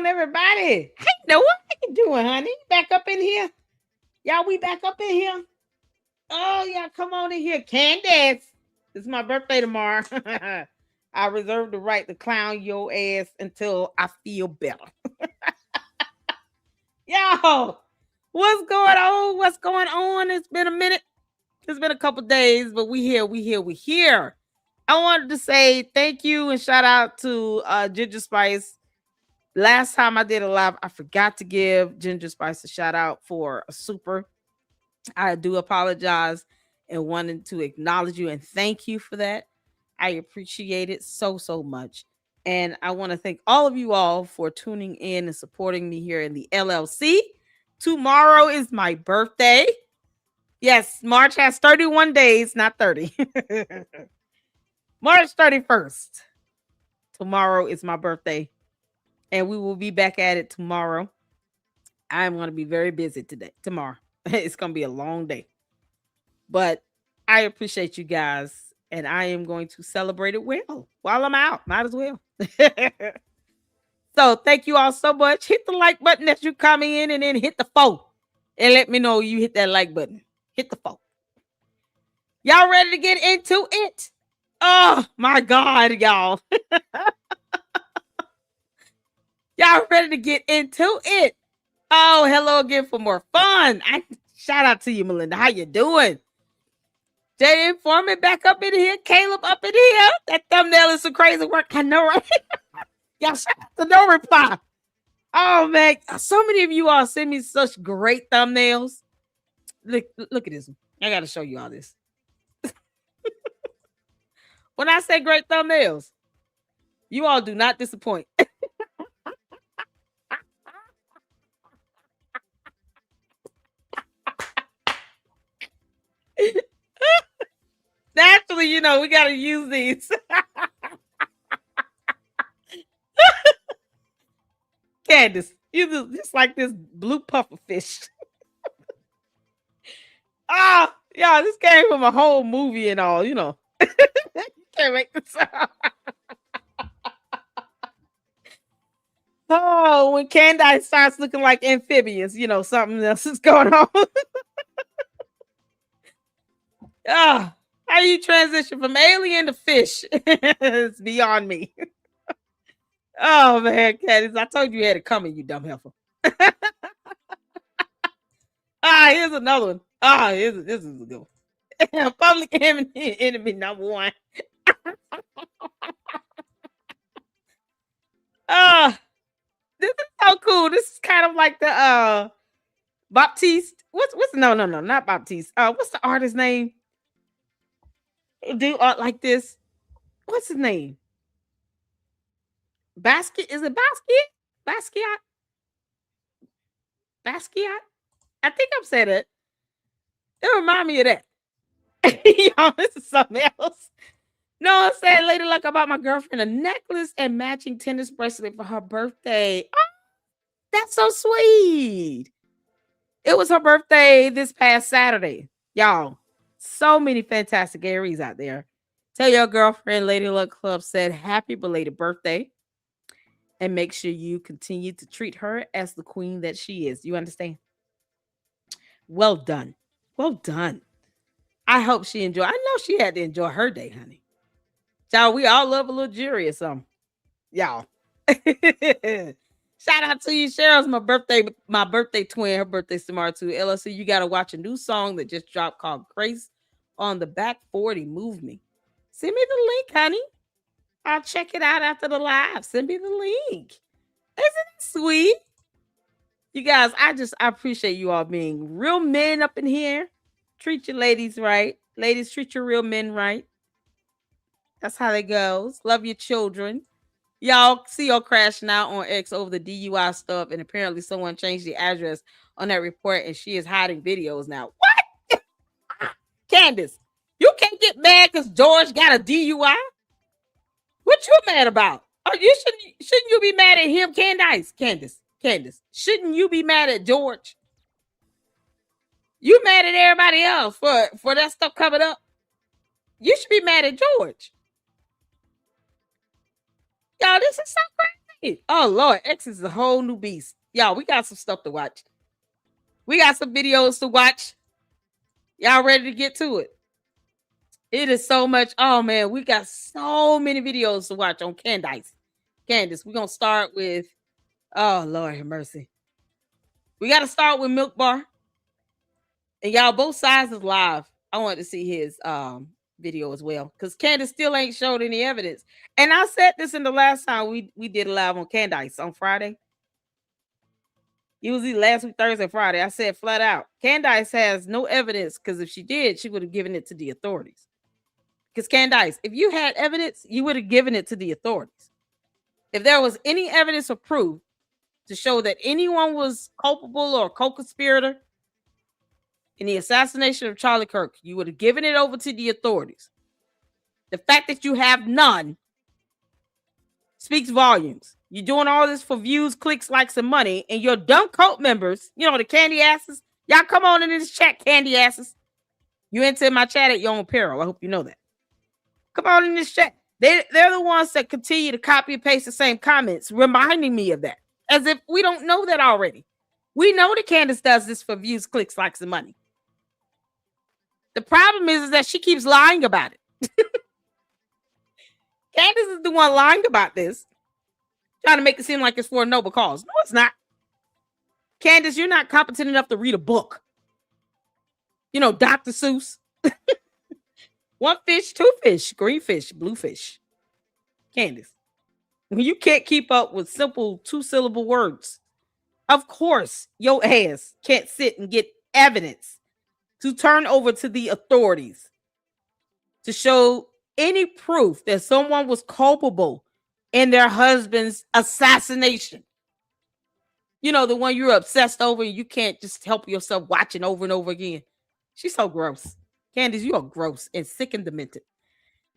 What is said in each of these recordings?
on, everybody? Hey, Noah, how you doing, honey? Back up in here? Y'all, we back up in here? Oh, yeah, come on in here. Candace, it's my birthday tomorrow. I reserve the right to clown your ass until I feel better. Yo, what's going on? What's going on? It's been a minute. It's been a couple days, but we here. I wanted to say thank you and shout out to Ginger Spice. Last time I did a live, I forgot to give Ginger Spice a shout out for a super. I do apologize and wanted to acknowledge you and thank you for that. I appreciate it so much. And I want to thank all of you all for tuning in and supporting me here in the LLC. Tomorrow is my birthday. Yes, March has 31 days, not 30. March 31st. Tomorrow is my birthday. And we will be back at it tomorrow. I'm going to be very busy tomorrow. It's going to be a long day. But I appreciate you guys. And I am going to celebrate it well while I'm out. Might as well. So thank you all so much. Hit the like button as you come in and then hit the 4. And let me know you hit that like button. Hit the 4. Y'all ready to get into it? Oh my God, y'all. Y'all ready to get into it? Oh, hello again for more fun. Shout out to you, Melinda. How you doing? Jay Informant back up in here. Caleb up in here. That thumbnail is some crazy work. I know, right? Y'all shout out to No Reply. Oh, man. So many of you all send me such great thumbnails. Look at this one. I got to show you all this. When I say great thumbnails, you all do not disappoint. Naturally, we got to use these. Candace, you just like this blue puffer fish. Yeah, this came from a whole movie and all, You can't make this up. Oh, when Candace starts looking like amphibians, something else is going on. How you transition from alien to fish? It's beyond me. Oh man, Candace, I told you had it coming, you dumb heifer. Here's another one. This is a good one. Public enemy number 1. This is so cool. This is kind of like the Baptiste. What's no, not Baptiste. What's the artist's name? Do art like this. What's his name? Basket? Is it Basquiat? Basquiat? Basquiat? I think I'm saying it. It remind me of that. This is something else. No, I said Lady Luck about my girlfriend a necklace and matching tennis bracelet for her birthday. Oh, that's so sweet. It was her birthday this past Saturday. Y'all, so many fantastic Aries out there. Tell your girlfriend Lady Luck Club said happy belated birthday. And make sure you continue to treat her as the queen that she is. You understand? Well done. Well done. I hope she enjoyed. I know she had to enjoy her day, honey. Y'all, we all love a little jury or something. Y'all. Shout out to you. Cheryl's my birthday twin. Her birthday's tomorrow too. LLC, you got to watch a new song that just dropped called Grace on the Back 40 Move Me. Send me the link, honey. I'll check it out after the live. Send me the link. Isn't it sweet? You guys, I appreciate you all being real men up in here. Treat your ladies right. Ladies, treat your real men right. That's how it goes. Love your children. Y'all see her crashing out on X over the DUI stuff, and apparently someone changed the address on that report, and she is hiding videos now. What? Candace, you can't get mad because George got a DUI? What you mad about? Oh, shouldn't you be mad at him, Candace, shouldn't you be mad at George? You mad at everybody else for that stuff coming up? You should be mad at George. Y'all, this is so Oh Lord, X is a whole new beast. Y'all, we got some stuff to watch. We got some videos to watch. Y'all ready to get to it? It is so much. Oh man, we got so many videos to watch on Candace. Candace, we're gonna start with, oh Lord have mercy. We gotta start with Milk Bar. And y'all, both sides is live. I want to see his video as well. Because Candace still ain't showed any evidence. And I said this in the last time we did a live on Candace on Friday. Usually last week, Thursday, Friday. I said flat out, Candace has no evidence, because if she did, she would have given it to the authorities. Because Candace, if you had evidence, you would have given it to the authorities. If there was any evidence or proof to show that anyone was culpable or co-conspirator in the assassination of Charlie Kirk, you would have given it over to the authorities. The fact that you have none speaks volumes. You're doing all this for views, clicks, likes, and money, and your dumb cult members, you know, the candy asses, y'all come on in this chat, candy asses. You enter my chat at your own peril. I hope you know that. Come on in this chat. They're the ones that continue to copy and paste the same comments, reminding me of that, as if we don't know that already. We know that Candace does this for views, clicks, likes, and money. The problem is that she keeps lying about it. Candace is the one lying about this, trying to make it seem like it's for a noble cause. No, it's not. Candace, you're not competent enough to read a book. You know, Dr. Seuss. One fish, two fish, green fish, blue fish. Candace, when you can't keep up with simple 2-syllable words, of course your ass can't sit and get evidence to turn over to the authorities to show any proof that someone was culpable in their husband's assassination. You know, the one you're obsessed over and you can't just help yourself watching over and over again. She's so gross. Candace, you are gross and sick and demented.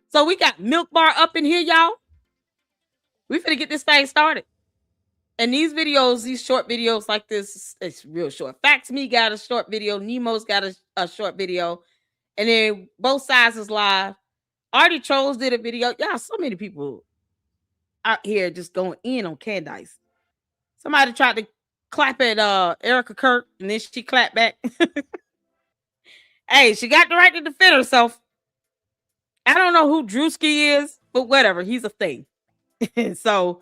So we got Milk Bar up in here, y'all. We finna get this thing started. And these videos, these short videos like this, it's real short. Facts Me got a short video. Nemo's got a short video. And then both sides is live. Artie Trolls did a video. Y'all, so many people out here just going in on Candace. Somebody tried to clap at Erica Kirk, and then she clapped back. Hey, she got the right to defend herself. I don't know who Drewski is, but whatever. He's a thing. So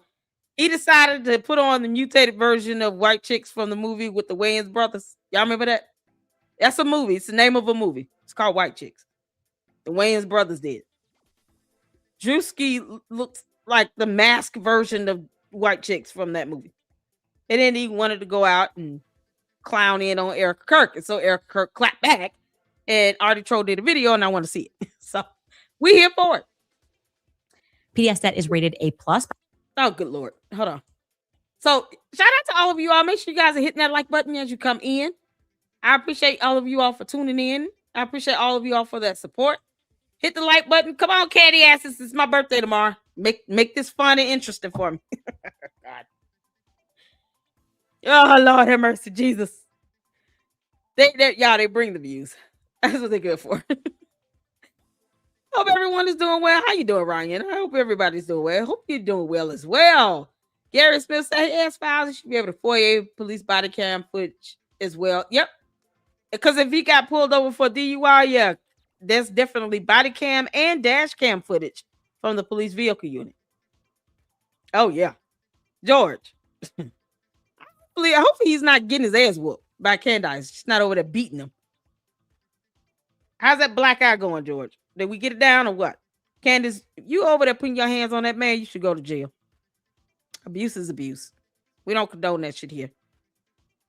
he decided to put on the mutated version of White Chicks from the movie with the Wayans brothers. Y'all remember that? That's a movie. It's the name of a movie. It's called White Chicks. The Wayans brothers did. Drewski looks like the masked version of White Chicks from that movie. And then he wanted to go out and clown in on Erica Kirk. And so Erica Kirk clapped back. And Artie Troll did a video, and I want to see it. So we here for it. PDS that is rated A+. Oh, good Lord. Hold on. So shout out to all of you all. Make sure you guys are hitting that like button as you come in. I appreciate all of you all for tuning in. I appreciate all of you all for that support. Hit the like button. Come on, candy asses. It's my birthday tomorrow. Make this fun and interesting for me. God. Oh, Lord have mercy. Jesus. They bring the views. That's what they're good for. Hope everyone is doing well. How you doing, Ryan? I hope everybody's doing well. Hope you're doing well as well. Gary Smith said, hey, S-Files, you should be able to FOIA police body cam footage as well. Yep. Because if he got pulled over for DUI, yeah, there's definitely body cam and dash cam footage from the police vehicle unit. Oh, yeah. George. I hope he's not getting his ass whooped by Candace. She's not over there beating him. How's that black eye going, George? Did we get it down or what? Candace, if you over there putting your hands on that man, you should go to jail. Abuse is abuse. We don't condone that shit here.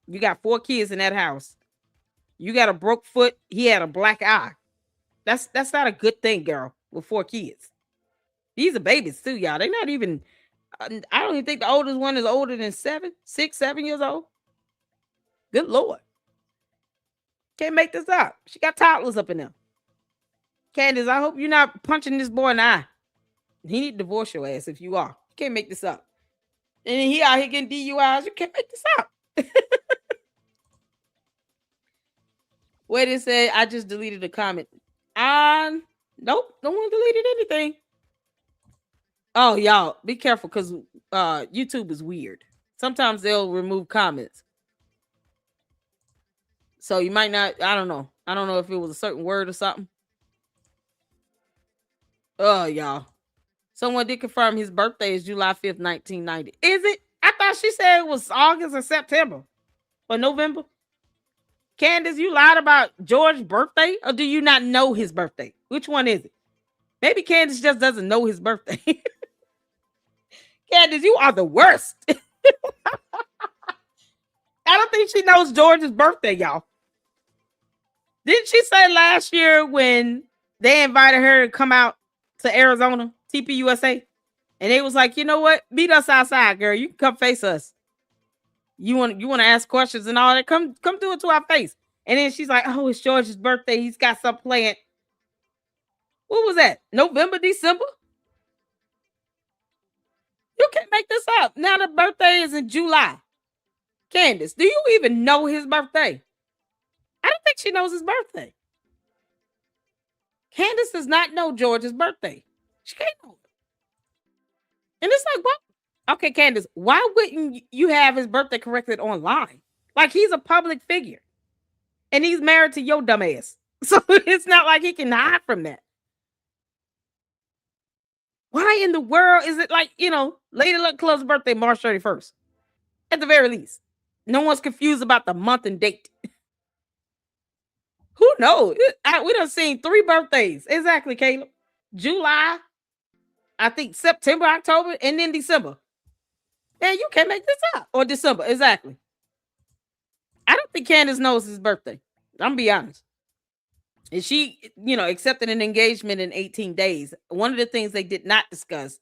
You got 4 kids in that house. You got a broke foot. He had a black eye. That's not a good thing, girl, with 4 kids. These are babies too, y'all. They're not even, I don't even think the oldest one is older than 7 years old. Good Lord. Can't make this up. She got toddlers up in there. Candace, I hope you're not punching this boy in the eye. He need to divorce your ass if you are. You can't make this up. And he out here getting DUIs. You can't make this up. Wait, it said I just deleted a comment. Nope, no one deleted anything. Oh, y'all, be careful because YouTube is weird. Sometimes they'll remove comments. So you might not, I don't know. I don't know if it was a certain word or something. Oh, y'all. Someone did confirm his birthday is July 5th, 1990. Is it? I thought she said it was August or September or November. Candace, you lied about George's birthday, or do you not know his birthday? Which one is it? Maybe Candace just doesn't know his birthday. Candace, you are the worst. I don't think she knows George's birthday, y'all. Didn't she say last year when they invited her to come out to Arizona, TPUSA, and they was like, you know what? Meet us outside, girl. You can come face us. You want to ask questions and all that? Come do it to our face. And then she's like, oh, it's George's birthday. He's got something planned. What was that? November, December? You can't make this up. Now the birthday is in July. Candace, do you even know his birthday? I don't think she knows his birthday. Candace does not know George's birthday. She can't know it. And it's like, what? Okay, Candace, why wouldn't you have his birthday corrected online? Like, he's a public figure. And he's married to your dumb ass. So it's not like he can hide from that. Why in the world is it like, Lady Luck Club's birthday, March 31st? At the very least. No one's confused about the month and date. Who knows? We done seen 3 birthdays. Exactly, Caleb. July, I think September, October, and then December. Man, you can't make this up. Or December, exactly. I don't think Candace knows his birthday. I'm gonna be honest. And she, accepted an engagement in 18 days. One of the things they did not discuss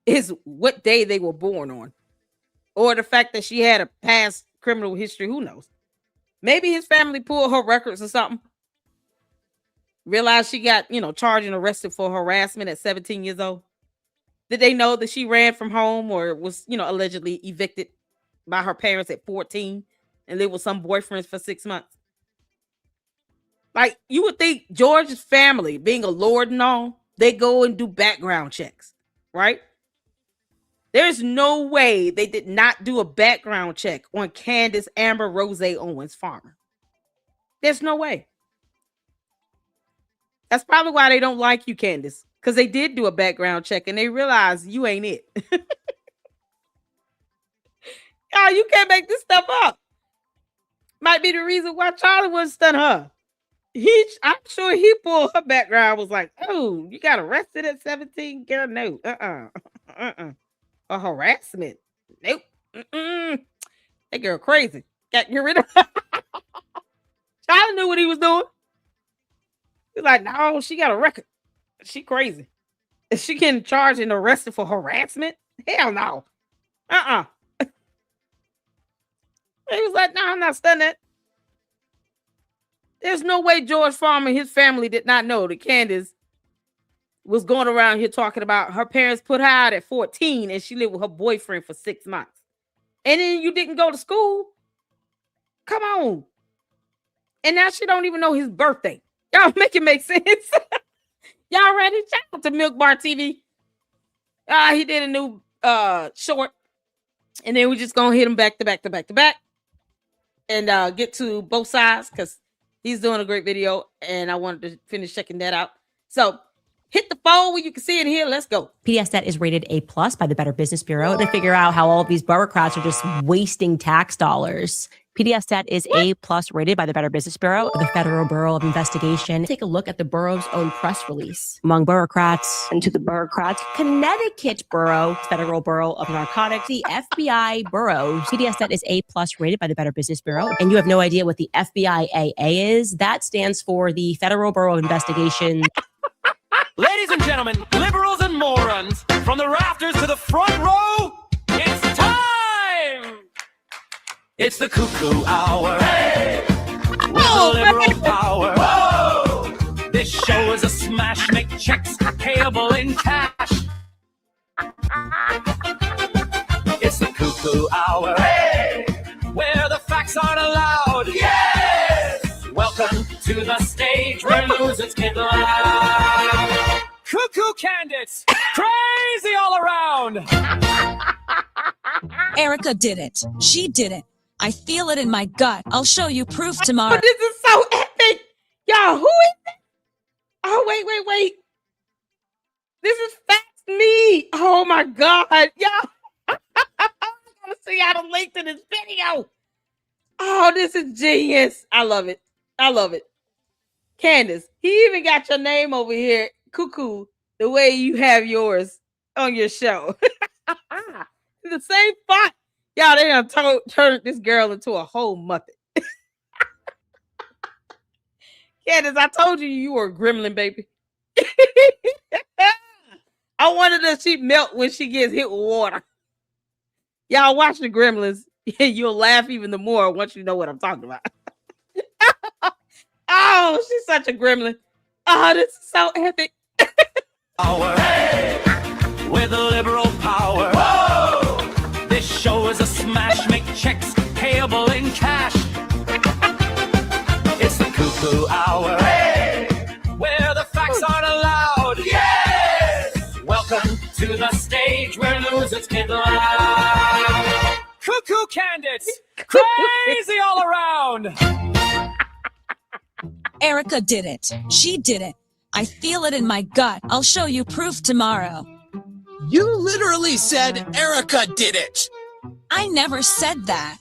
is what day they were born on. Or the fact that she had a past criminal history. Who knows? Maybe his family pulled her records or something. Realized she got, charged and arrested for harassment at 17 years old. Did they know that she ran from home or was, allegedly evicted by her parents at 14 and lived with some boyfriends for 6 months? Like, you would think George's family, being a lord and all, they go and do background checks, right? There's no way they did not do a background check on Candace Amber Rose Owens Farmer. There's no way. That's probably why they don't like you, Candace, because they did do a background check and they realized you ain't it. Y'all, you can't make this stuff up. Might be the reason why Charlie wouldn't stun her. I'm sure he pulled her background, was like, oh, you got arrested at 17? Girl, no. A harassment. Nope. That girl crazy. Got to get rid of her. Charlie knew what he was doing. He's like, no, she got a record. She crazy. Is she getting charged and arrested for harassment? Hell no. He was like, no, I'm not studying that. There's no way George Farmer and his family did not know that Candace was going around here talking about her parents put her out at 14 and she lived with her boyfriend for 6 months. And then you didn't go to school? Come on. And now she don't even know his birthday. Y'all make it make sense. Y'all ready? Shout out to Milk Bar TV. He did a new short. And then we just gonna hit him back to back to back to back. And get to both sides because he's doing a great video. And I wanted to finish checking that out. So hit the phone where you can see it here. Let's go. PDS is rated A+ by the Better Business Bureau to figure out how all of these bureaucrats are just wasting tax dollars. PDS is A+ rated by the Better Business Bureau, the Federal Bureau of Investigation. Take a look at the borough's own press release. Among bureaucrats, and to the bureaucrats, Connecticut Borough, Federal Bureau of Narcotics, the FBI Bureau. PDS is A+ rated by the Better Business Bureau. And you have no idea what the FBIAA is? That stands for the Federal Bureau of Investigation. Ladies and gentlemen, liberals and morons, from the rafters to the front row, it's time! It's the cuckoo hour. Hey! With the liberal power. Whoa! This show is a smash, make checks payable in cash. It's the cuckoo hour. Hey! Where the facts aren't allowed. Yes! Welcome to the stage where losers get loud. Cuckoo Candace! Crazy all around! Erica did it. She did it. I feel it in my gut. I'll show you proof tomorrow. Oh, this is so epic. Y'all, who is it? Oh, wait. This is Facts Me. Oh my God. Y'all. I gotta see y'all the link to this video. Oh, this is genius. I love it. Candace, he even got your name over here, Cuckoo, the way you have yours on your show. The same font. Y'all, they done turned this girl into a whole muppet. Candace, I told you were a gremlin, baby. I wonder does she melt when she gets hit with water. Y'all watch the Gremlins. You'll laugh even the more once you know what I'm talking about. Oh, she's such a gremlin. Oh, this is so epic. Hey, with liberal power. Whoa! This show is a smash. Make checks payable in cash. It's the cuckoo hour. Hey, where the facts aren't allowed. Yes! Welcome to the stage where losers get loud. Cuckoo Candace! Crazy all around! Erica did it. She did it. I feel it in my gut. I'll show you proof tomorrow. You literally said Erica did it. I never said that.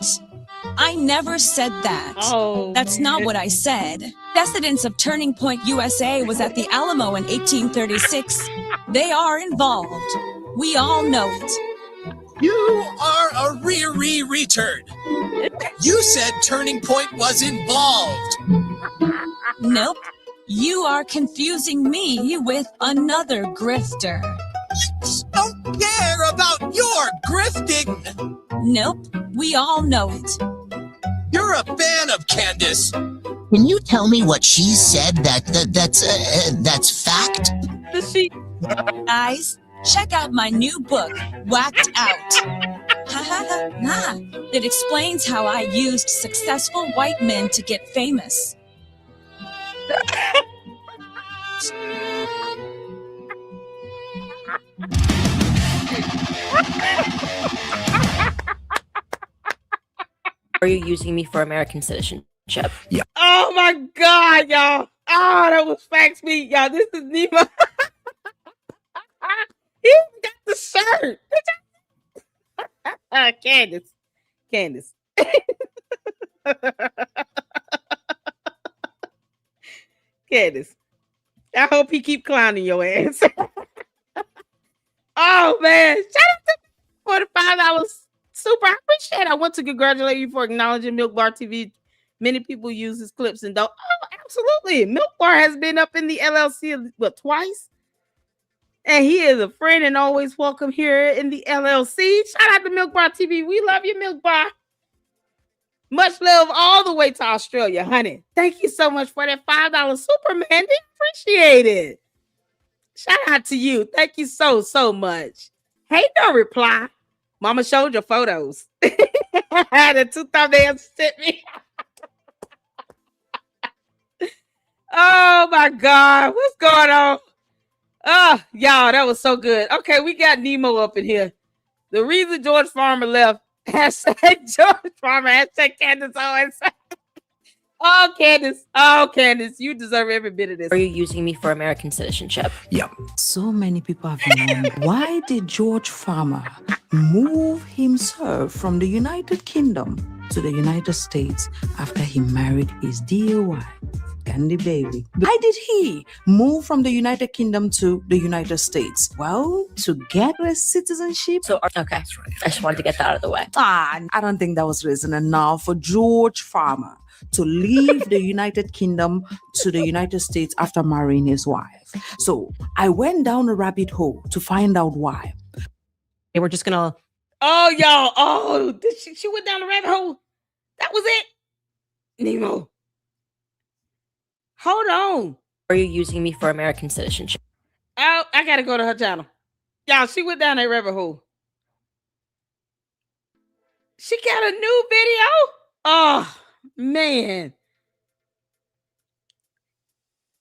Oh, That's not what I said. Descendants of Turning Point USA was at the Alamo in 1836. They are involved. We all know it. You are a re-re-return. You said Turning Point was involved. Nope. You are confusing me with another grifter. Don't care about your grifting. Nope. We all know it. You're a fan of Candace. Can you tell me what she said that's fact? does she? Guys, check out my new book, Whacked Out. It explains how I used successful white men to get famous. Are you using me for American citizenship? Oh my God, y'all. Oh, that was Facts Me. Y'all, this is Nemo. He even got the shirt. Candace. Candace. I hope he keep clowning your ass. Oh man. Shout out to for the $5 super. I appreciate it. I want to congratulate you for acknowledging Milk Bar TV. Many people use his clips and don't. Oh, absolutely. Milk Bar has been up in the LLC twice. And he is a friend and always welcome here in the LLC. Shout out to Milk Bar TV. We love you, Milk Bar. Much love all the way to Australia, honey. Thank you so much for that $5 super, man. We appreciate it. Shout out to you. Thank you so much. Hey, no reply. Mama showed your photos. The two thumbnails sent me. Oh my God. What's going on? Oh, y'all, that was so good. Okay, we got Nemo up in here. The reason George Farmer left. Hashtag George Farmer. Hashtag Candace Owens. Oh, Candace, you deserve every bit of this. Are you using me for American citizenship? So many people have known. Why did George Farmer move himself from the United Kingdom to the United States after he married his dear wife, Candy Baby? Why did he move from the United Kingdom to the United States? Well, to get a citizenship. So, okay. I just wanted to get that out of the way. I don't think that was reason enough for George Farmer to leave the United Kingdom to the United States after marrying his wife. So I went down a rabbit hole to find out why. They were just gonna. Oh, y'all. Oh, she went down the rabbit hole. That was it. Nemo. Hold on. Are you using me for American citizenship? Oh, I gotta go to her channel. Y'all, she went down that rabbit hole. She got a new video? Oh, man.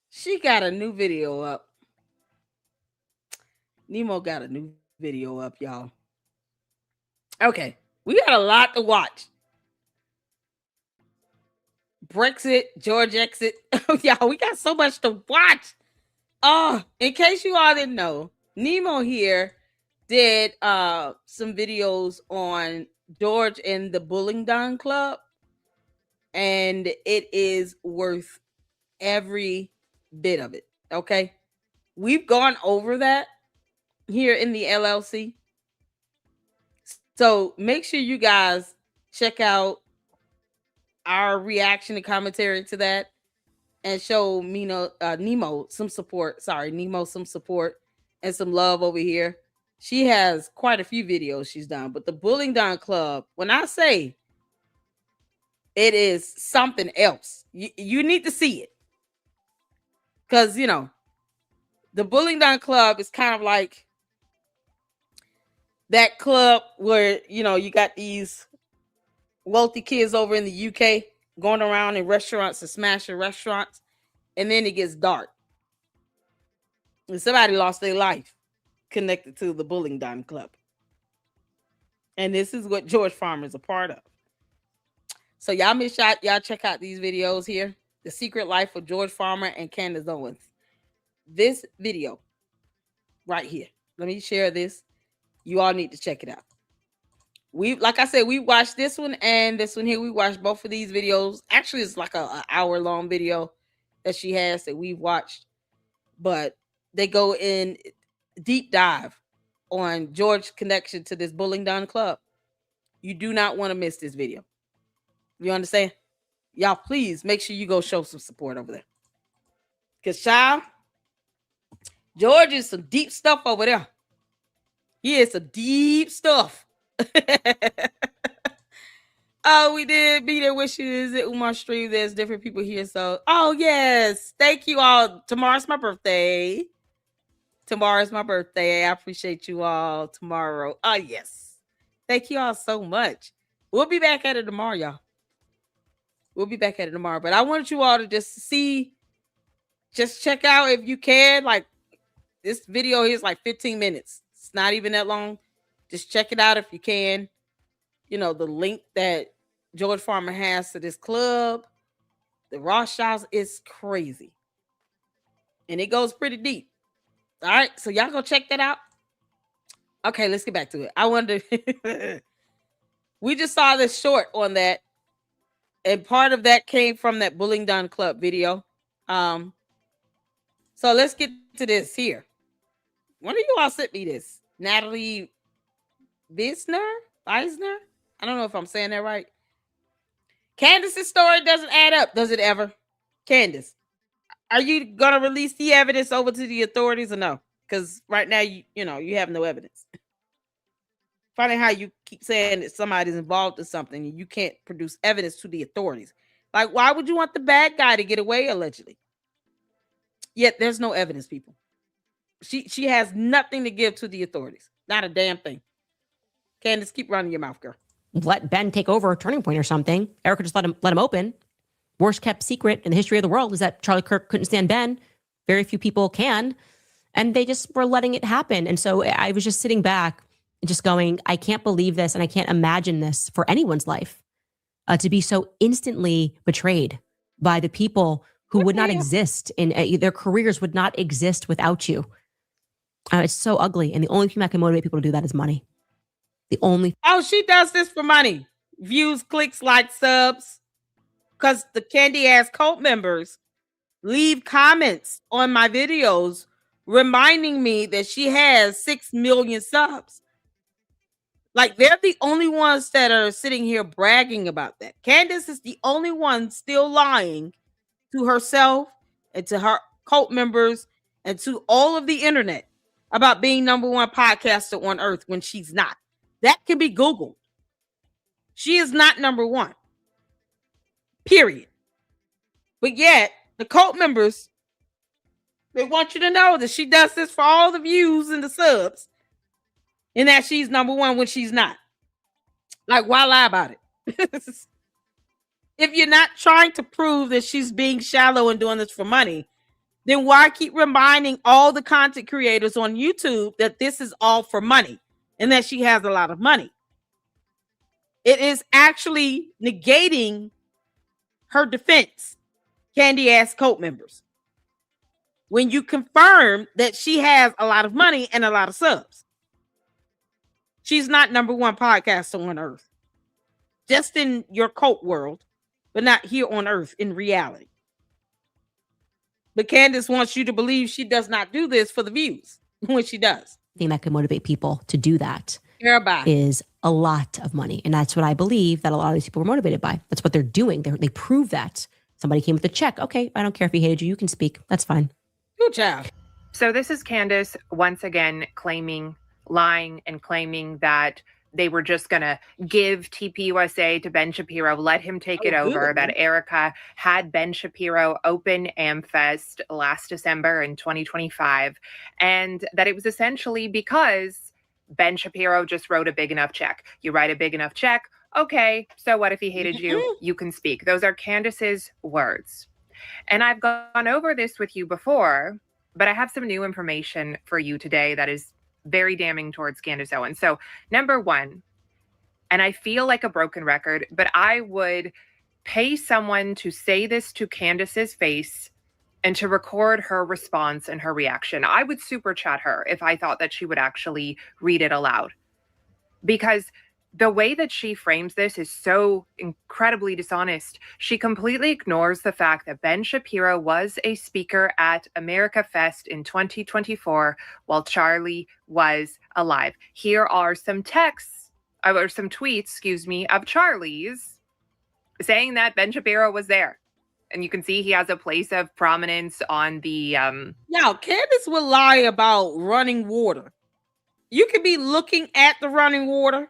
She got a new video up. Nemo got a new video up, y'all. Okay, we got a lot to watch. Brexit, George exit. Oh, y'all, we got so much to watch. Oh, in case you all didn't know, Nemo here did some videos on George and the Bullingdon Club, and it is worth every bit of it. Okay, we've gone over that here in the LLC, so make sure you guys check out our reaction and commentary to that, and show Nemo some support. Sorry, Nemo some support and some love over here. She has quite a few videos she's done, but the Bullingdon Club, when I say it is something else, you need to see it. Because, the Bullingdon Club is kind of like that club where, you got these wealthy kids over in the UK going around in restaurants and smashing restaurants, and then it gets dark. And somebody lost their life connected to the Bullingdon Club. And this is what George Farmer is a part of. So y'all y'all check out these videos here. The Secret Life of George Farmer and Candace Owens. This video right here. Let me share this. You all need to check it out. Like I said, we watched this one and this one here. We watched both of these videos. Actually, it's like an hour-long video that she has that we've watched. But they go in deep dive on George's connection to this Bullingdon Club. You do not want to miss this video. You understand? Y'all, please make sure you go show some support over there. Because, child, George is some deep stuff over there. He is some deep stuff. Oh, we did be there wishes at Umar Stream. There's different people here. So, oh, yes. Thank you all. Tomorrow's my birthday. Tomorrow's my birthday. I appreciate you all tomorrow. Oh, yes. Thank you all so much. We'll be back at it tomorrow, y'all. We'll be back at it tomorrow. But I want you all to just check out if you can. Like, this video here is like 15 minutes. It's not even that long. Just check it out if you can. The link that George Farmer has to this club, the Rothschilds, is crazy. And it goes pretty deep. All right, so y'all go check that out. Okay, let's get back to it. I wonder, we just saw this short on that, and part of that came from that Bullingdon Club video. So let's get to this here. One of you all sent me this. Natalie Bisner? I don't know if I'm saying that right. Candace's story doesn't add up, does it ever? Candace, are you going to release the evidence over to the authorities or no? Because right now, you have no evidence. Funny how you keep saying that somebody's involved in something and you can't produce evidence to the authorities. Like, why would you want the bad guy to get away, allegedly? Yet there's no evidence, people. She has nothing to give to the authorities. Not a damn thing. Candace, keep running your mouth, girl. Let Ben take over a Turning Point or something. Erica just let him open. Worst kept secret in the history of the world is that Charlie Kirk couldn't stand Ben. Very few people can. And they just were letting it happen. And so I was just sitting back and just going, I can't believe this and I can't imagine this for anyone's life. To be so instantly betrayed by the people who would not exist in their careers would not exist without you. It's so ugly. And the only thing that can motivate people to do that is money. Oh, she does this for money. Views, clicks, likes, subs. Because the candy ass cult members leave comments on my videos reminding me that she has 6 million subs. Like, they're the only ones that are sitting here bragging about that. Candace is the only one still lying to herself and to her cult members and to all of the internet about being #1 podcaster on earth when she's not. That can be Googled. She is not #1. Period. But yet, the cult members, they want you to know that she does this for all the views and the subs, and that she's #1 when she's not. Like, why lie about it? If you're not trying to prove that she's being shallow and doing this for money, then why keep reminding all the content creators on YouTube that this is all for money and that she has a lot of money? It is actually negating her defense, Candy ass cult members, when you confirm that she has a lot of money and a lot of subs. She's not #1 podcaster on earth, just in your cult world, but not here on earth in reality. But Candace wants you to believe she does not do this for the views when she does. Thing that could motivate people to do that Everybody. is a lot of money. And that's what I believe that a lot of these people were motivated by. That's what they're doing. They prove that. Somebody came with a check. Okay, I don't care if he hated you. You can speak. That's fine. Good job. So this is Candace once again lying and claiming that they were just going to give TPUSA to Ben Shapiro, let him take it over, that Erica had Ben Shapiro open AmFest last December in 2025, and that it was essentially because Ben Shapiro just wrote a big enough check. You write a big enough check, okay, so what if he hated you? You can speak. Those are Candace's words. And I've gone over this with you before, but I have some new information for you today that is very damning towards Candace Owens. So, number one, and I feel like a broken record, but I would pay someone to say this to Candace's face and to record her response and her reaction. I would super chat her if I thought that she would actually read it aloud. Because the way that she frames this is so incredibly dishonest. She completely ignores the fact that Ben Shapiro was a speaker at America Fest in 2024 while Charlie was alive. Here are some texts, or some tweets, of Charlie's saying that Ben Shapiro was there. And you can see he has a place of prominence on the... Now, Candace will lie about running water. You could be looking at the running water,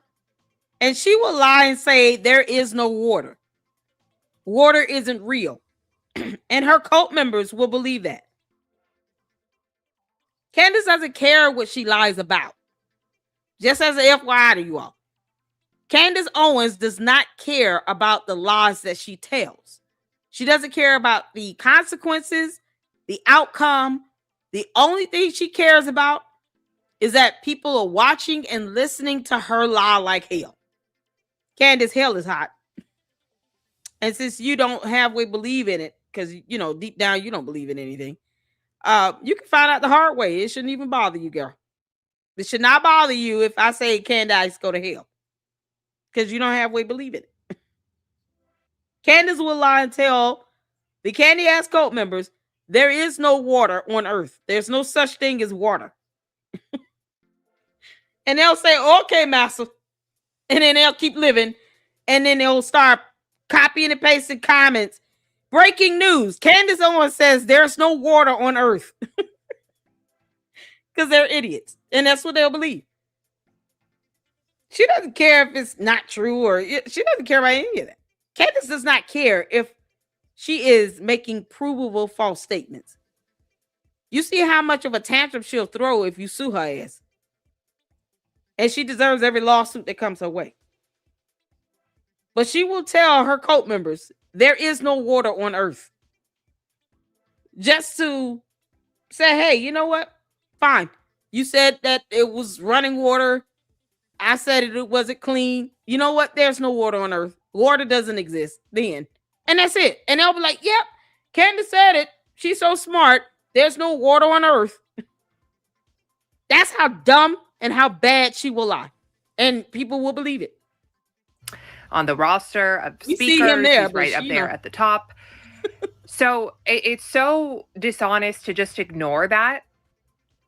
and she will lie and say there is no water. Water isn't real. And her cult members will believe that. Candace doesn't care what she lies about. Just as an FYI to you all. Candace Owens does not care about the lies that she tells. She doesn't care about the consequences, the outcome. The only thing she cares about is that people are watching and listening to her lie like hell. Candace, hell is hot. And since you don't halfway believe in it, because, you know, deep down you don't believe in anything, you can find out the hard way. It shouldn't even bother you, girl. It should not bother you if I say Candace go to hell, because you don't halfway believe in it. Candace will lie and tell the Candy ass cult members there is no water on earth. There's no such thing as water. And they'll say, okay, master. And then they'll keep living. And then they'll start copying and pasting comments. Breaking news. Candace Owens says there's no water on earth. Because they're idiots. And that's what they'll believe. She doesn't care if it's not true, or she doesn't care about any of that. Candace does not care if she is making provable false statements. You see how much of a tantrum she'll throw if you sue her ass. And she deserves every lawsuit that comes her way. But she will tell her cult members there is no water on earth. Just to say, hey, you know what? Fine. You said that it was running water. I said it wasn't clean. You know what? There's no water on earth. Water doesn't exist then. And that's it. And they'll be like, yep, Candace said it. She's so smart. There's no water on earth. That's how dumb and how bad she will lie. And people will believe it. On the roster of speakers, see him there, he's right up there at the top. So it's so dishonest to just ignore that.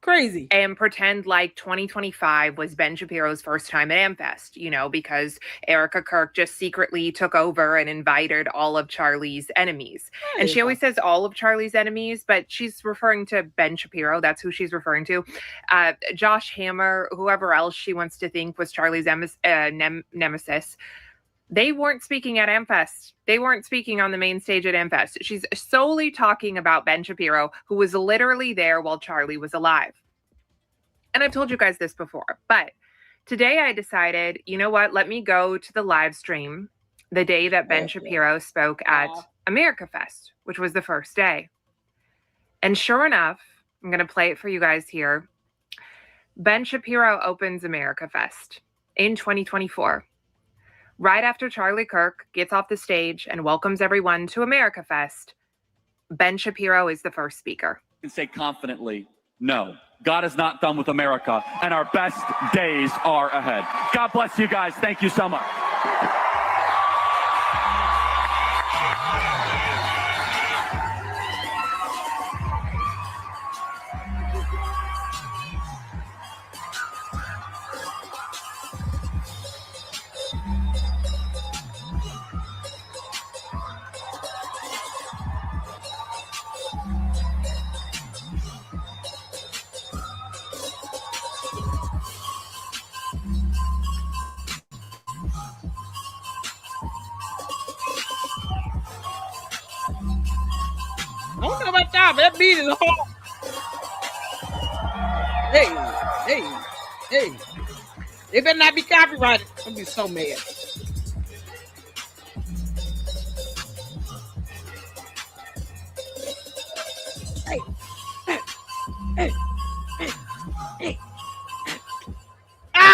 Crazy. And pretend like 2025 was Ben Shapiro's first time at AmFest, you know, because Erica Kirk just secretly took over and invited all of Charlie's enemies. And she always says all of Charlie's enemies, but she's referring to Ben Shapiro. That's who she's referring to. Josh Hammer, whoever else she wants to think was Charlie's nemesis. They weren't speaking at AmFest. They weren't speaking on the main stage at AmFest. She's solely talking about Ben Shapiro, who was literally there while Charlie was alive. And I've told you guys this before, but today I decided, you know what? Let me go to the live stream the day that Ben Shapiro spoke at America Fest, which was the first day. And sure enough, I'm going to play it for you guys here. Ben Shapiro opens America Fest in 2024. Right after Charlie Kirk gets off the stage and welcomes everyone to America Fest, Ben Shapiro is the first speaker. And say confidently, no, God is not done with America, and our best days are ahead. God bless you guys. Thank you so much. I don't know about y'all, but that beat is hard. Hey. They better not be copyrighted. I'm be so mad. Hey.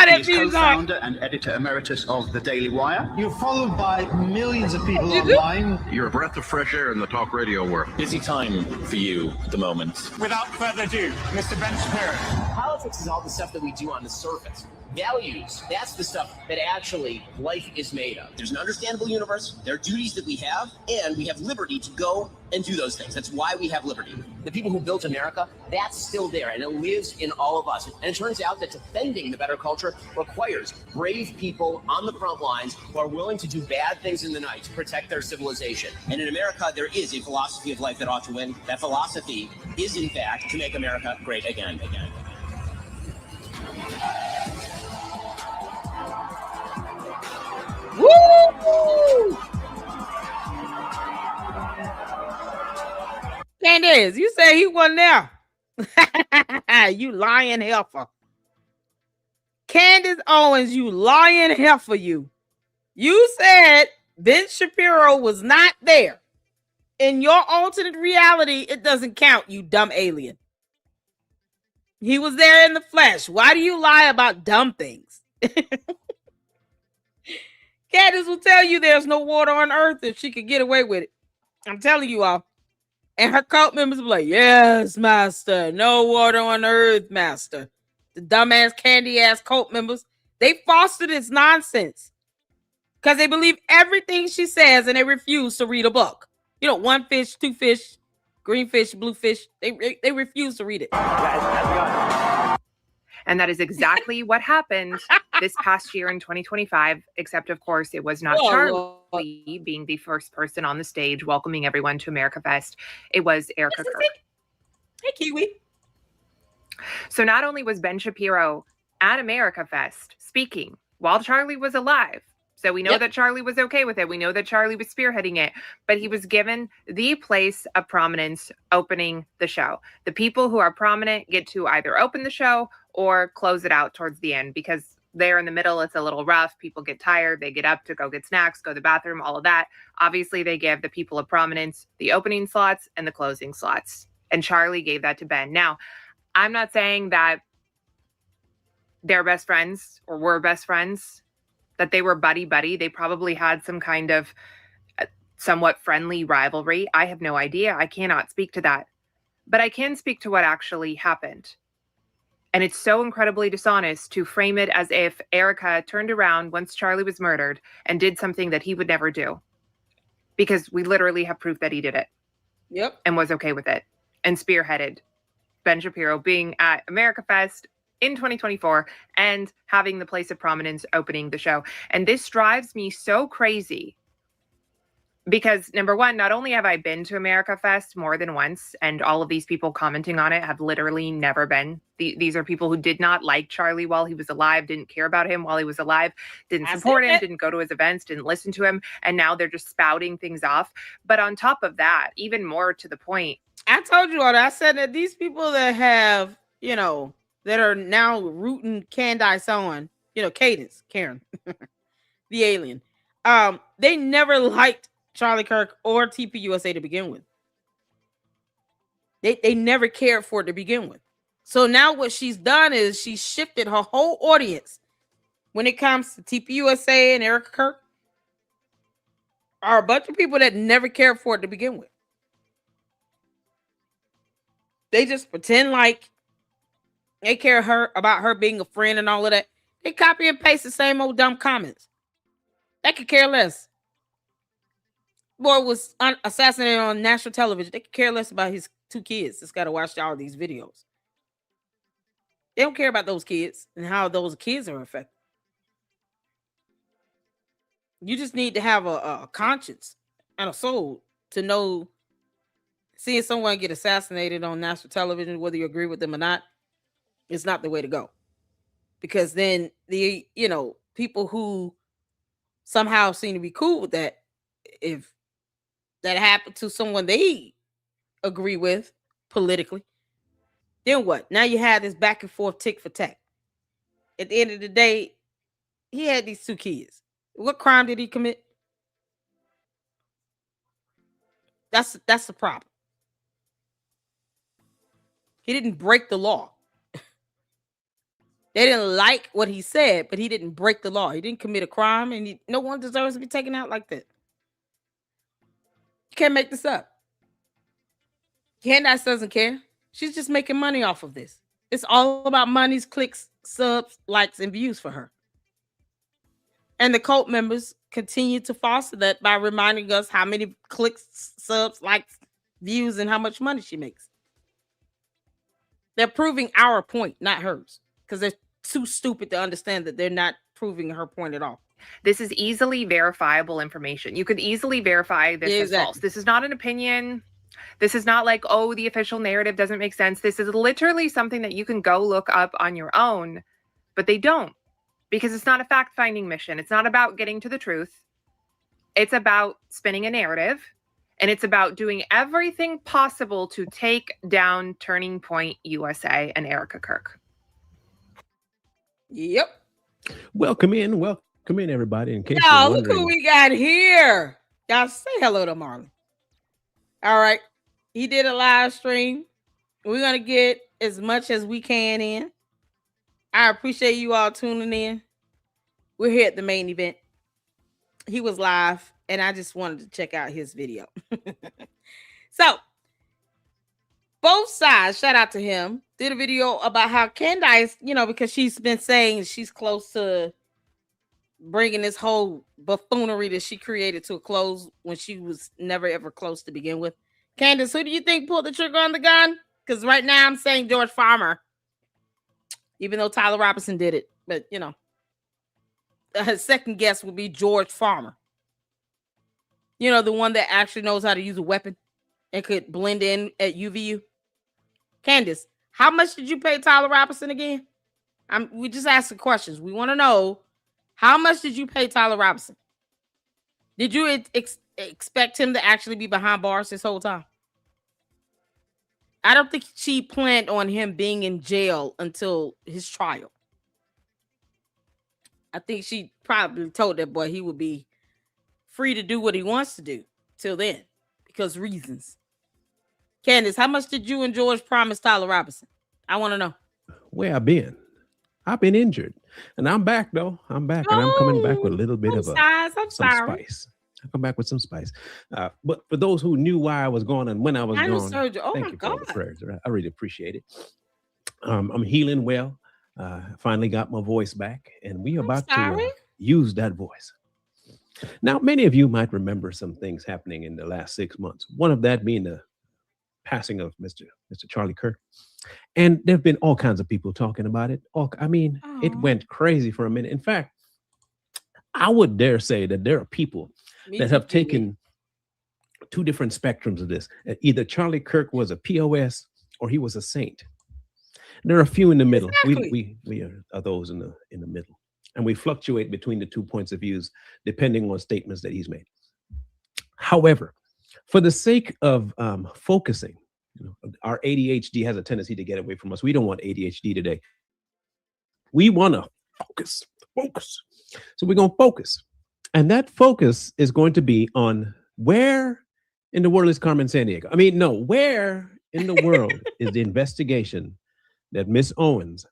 That beat is hard. Co-founder and editor emeritus of The Daily Wire. You're followed by millions of people online. You're a breath of fresh air in the talk radio world. Busy time for you at the moment. Without further ado, Mr. Ben Shapiro. Politics is all the stuff that we do on the surface. Values, that's the stuff that actually life is made of. There's an understandable universe, there are duties that we have, and we have liberty to go and do those things. That's why we have liberty. The people who built America, that's still there, and it lives in all of us. And it turns out that defending the better culture requires brave people on the front lines who are willing to do bad things in the night to protect their civilization. And in America, there is a philosophy of life that ought to win. That philosophy is, in fact, to make America great again. Woo! Candace, you say he wasn't there. You lying heifer. Candace Owens, you lying heifer, you. You said Ben Shapiro was not there. In your alternate reality, it doesn't count, you dumb alien. He was there in the flesh. Why do you lie about dumb things? Candace will tell you there's no water on earth if she could get away with it. I'm telling you all. And her cult members will be like, yes, master. No water on earth, master. The dumbass, candy-ass cult members, they foster this nonsense because they believe everything she says and they refuse to read a book. You know, one fish, two fish, green fish, blue fish. They refuse to read it. And that is exactly what happened this past year in 2025, except, of course, it was not Charlie being the first person on the stage welcoming everyone to America Fest. It was Erica Kirk. Hey, Kiwi. So not only was Ben Shapiro at America Fest speaking while Charlie was alive, so we know that Charlie was okay with it. We know that Charlie was spearheading it, but he was given the place of prominence opening the show. The people who are prominent get to either open the show or close it out towards the end because there in the middle, it's a little rough. People get tired. They get up to go get snacks, go to the bathroom, all of that. Obviously, they give the people of prominence the opening slots and the closing slots. And Charlie gave that to Ben. Now, I'm not saying that they're best friends or were best friends, that they were buddy-buddy. They probably had some kind of somewhat friendly rivalry. I have no idea. I cannot speak to that. But I can speak to what actually happened. And it's so incredibly dishonest to frame it as if Erica turned around once Charlie was murdered and did something that he would never do. Because we literally have proof that he did it. Yep. And was okay with it. And spearheaded Ben Shapiro being at America Fest in 2024 and having the place of prominence opening the show. And this drives me so crazy because, number one, not only have I been to America Fest more than once, and all of these people commenting on it have literally never been. These are people who did not like Charlie while he was alive, didn't care about him while he was alive, didn't support him, didn't go to his events, didn't listen to him, and now they're just spouting things off. But on top of that, even more to the point, I told you all that. I said that these people that have, you know, that are now rooting Candace Owens, you know, Cadence, Karen, the alien. They never liked Charlie Kirk or TPUSA to begin with. They never cared for it to begin with. So now what she's done is she's shifted her whole audience when it comes to TPUSA and Erica Kirk are a bunch of people that never cared for it to begin with. They just pretend like they care about her being a friend and all of that. They copy and paste the same old dumb comments. They could care less. Boy was assassinated on national television. They could care less about his 2 kids. Just got to watch all these videos. They don't care about those kids and how those kids are affected. You just need to have a conscience and a soul to know seeing someone get assassinated on national television, whether you agree with them or not, is not the way to go. Because then the, people who somehow seem to be cool with that, if that happened to someone they agree with politically, then what? Now you have this back and forth tick for tack. At the end of the day, he had these 2 kids. What crime did he commit? That's the problem. He didn't break the law. They didn't like what he said, but he didn't break the law. He didn't commit a crime, and no one deserves to be taken out like that. You can't make this up. Candace doesn't care. She's just making money off of this. It's all about monies, clicks, subs, likes, and views for her. And the cult members continue to foster that by reminding us how many clicks, subs, likes, views, and how much money she makes. They're proving our point, not hers, because they're too stupid to understand that they're not proving her point at all. This is easily verifiable information. You could easily verify this as false. This is not an opinion. This is not like, oh, the official narrative doesn't make sense. This is literally something that you can go look up on your own, but they don't, because it's not a fact-finding mission. It's not about getting to the truth. It's about spinning a narrative, and it's about doing everything possible to take down Turning Point USA and Erica Kirk. Yep. Welcome in, everybody. In case y'all, you're look who we got here. Y'all say hello to Marlon. All right. He did a live stream. We're going to get as much as we can in. I appreciate you all tuning in. We're here at the main event. He was live, and I just wanted to check out his video. So, both sides, shout out to him, did a video about how Candace, because she's been saying she's close to bringing this whole buffoonery that she created to a close when she was never ever close to begin with. Candace, who do you think pulled the trigger on the gun? Because right now I'm saying George Farmer, even though Tyler Robinson did it. But, his second guess would be George Farmer. The one that actually knows how to use a weapon and could blend in at UVU. Candace, how much did you pay Tyler Robinson again? We just asking questions. We want to know, how much did you pay Tyler Robinson? Did you expect him to actually be behind bars this whole time? I don't think she planned on him being in jail until his trial. I think she probably told that boy he would be free to do what he wants to do till then, because reasons. Candace, how much did you and George promise Tyler Robinson? I want to know. Where I've been injured, and I'm back though. I'm back, and I'm coming back with a little bit of some spice. I'll come back with some spice. But for those who knew why I was gone and when I was gone, thank you for all the prayers. I really appreciate it. I'm healing well. Finally got my voice back, and we are about to use that voice. Now, many of you might remember some things happening in the last 6 months. One of that being the passing of Mr. Charlie Kirk. And there have been all kinds of people talking about it. It went crazy for a minute. In fact, I would dare say that there are people that have taken 2 different spectrums of this. Either Charlie Kirk was a POS or he was a saint. There are a few in the middle. Exactly. We are those in the middle. And we fluctuate between the 2 points of views depending on statements that he's made. However, for the sake of focusing, our ADHD has a tendency to get away from us. We don't want ADHD today. We want to focus. So we're going to focus. And that focus is going to be on where in the world is Carmen Sandiego? Where in the world is the investigation that Miss Owens,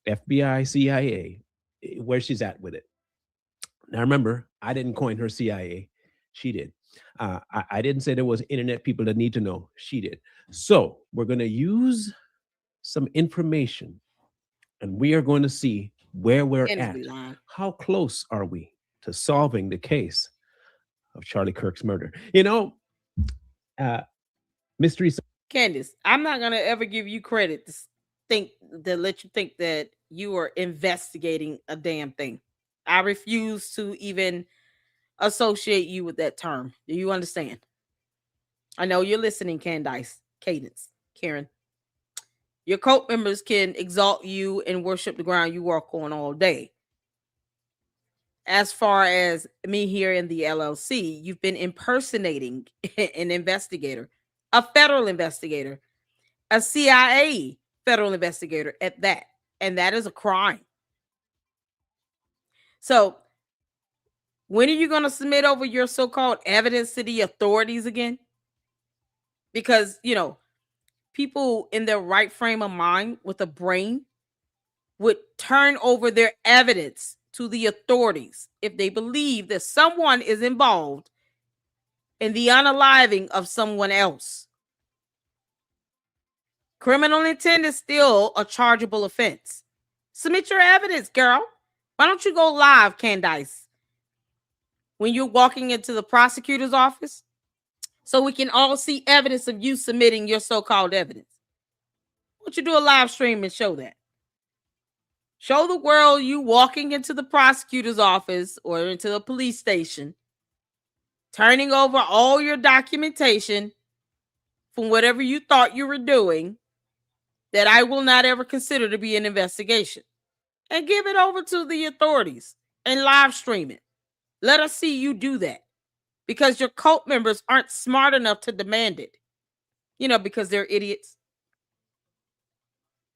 FBI, CIA, where she's at with it? Now, remember, I didn't coin her CIA. She did. I didn't say there was internet people that need to know. She did. So we're going to use some information, and we are going to see where we're at. How close are we to solving the case of Charlie Kirk's murder? You know, mystery. Candace, I'm not going to ever give you credit to let you think that you are investigating a damn thing. I refuse to even associate you with that term. Do you understand? I know you're listening, Cadence, Karen. Your cult members can exalt you and worship the ground you walk on all day. As far as me here in the LLC, you've been impersonating an investigator, a federal investigator, a CIA federal investigator at that. And that is a crime. So when are you going to submit over your so-called evidence to the authorities again? Because, you know, people in their right frame of mind with a brain would turn over their evidence to the authorities if they believe that someone is involved in the unaliving of someone else. Criminal intent is still a chargeable offense. Submit your evidence, girl. Why don't you go live, Candace, when you're walking into the prosecutor's office, so we can all see evidence of you submitting your so-called evidence? Why don't you do a live stream and show that? Show the world you walking into the prosecutor's office or into a police station, turning over all your documentation from whatever you thought you were doing that I will not ever consider to be an investigation, and give it over to the authorities and live stream it. Let us see you do that, because your cult members aren't smart enough to demand it. You know, because they're idiots.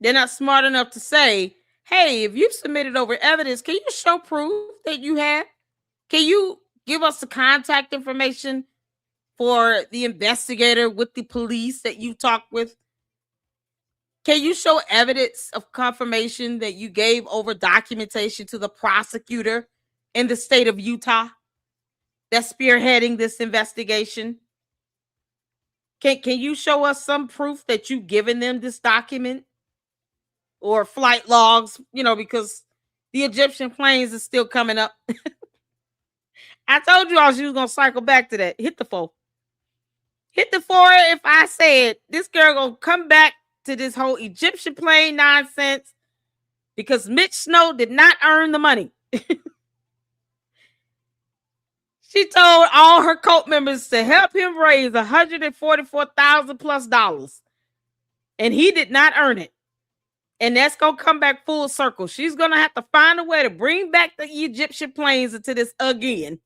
They're not smart enough to say, hey, if you've submitted over evidence, can you show proof that you have? Can you give us the contact information for the investigator with the police that you talked with? Can you show evidence of confirmation that you gave over documentation to the prosecutor in the state of Utah that's spearheading this investigation? Can you show us some proof that you've given them this document or flight logs? You know, because the Egyptian planes is still coming up. I told you I was going to cycle back to that. Hit the 4. Hit the 4 if I said this girl going to come back to this whole Egyptian plane nonsense because Mitch Snow did not earn the money. She told all her cult members to help him raise $144,000+ and he did not earn it. And that's going to come back full circle. She's going to have to find a way to bring back the Egyptian planes into this again.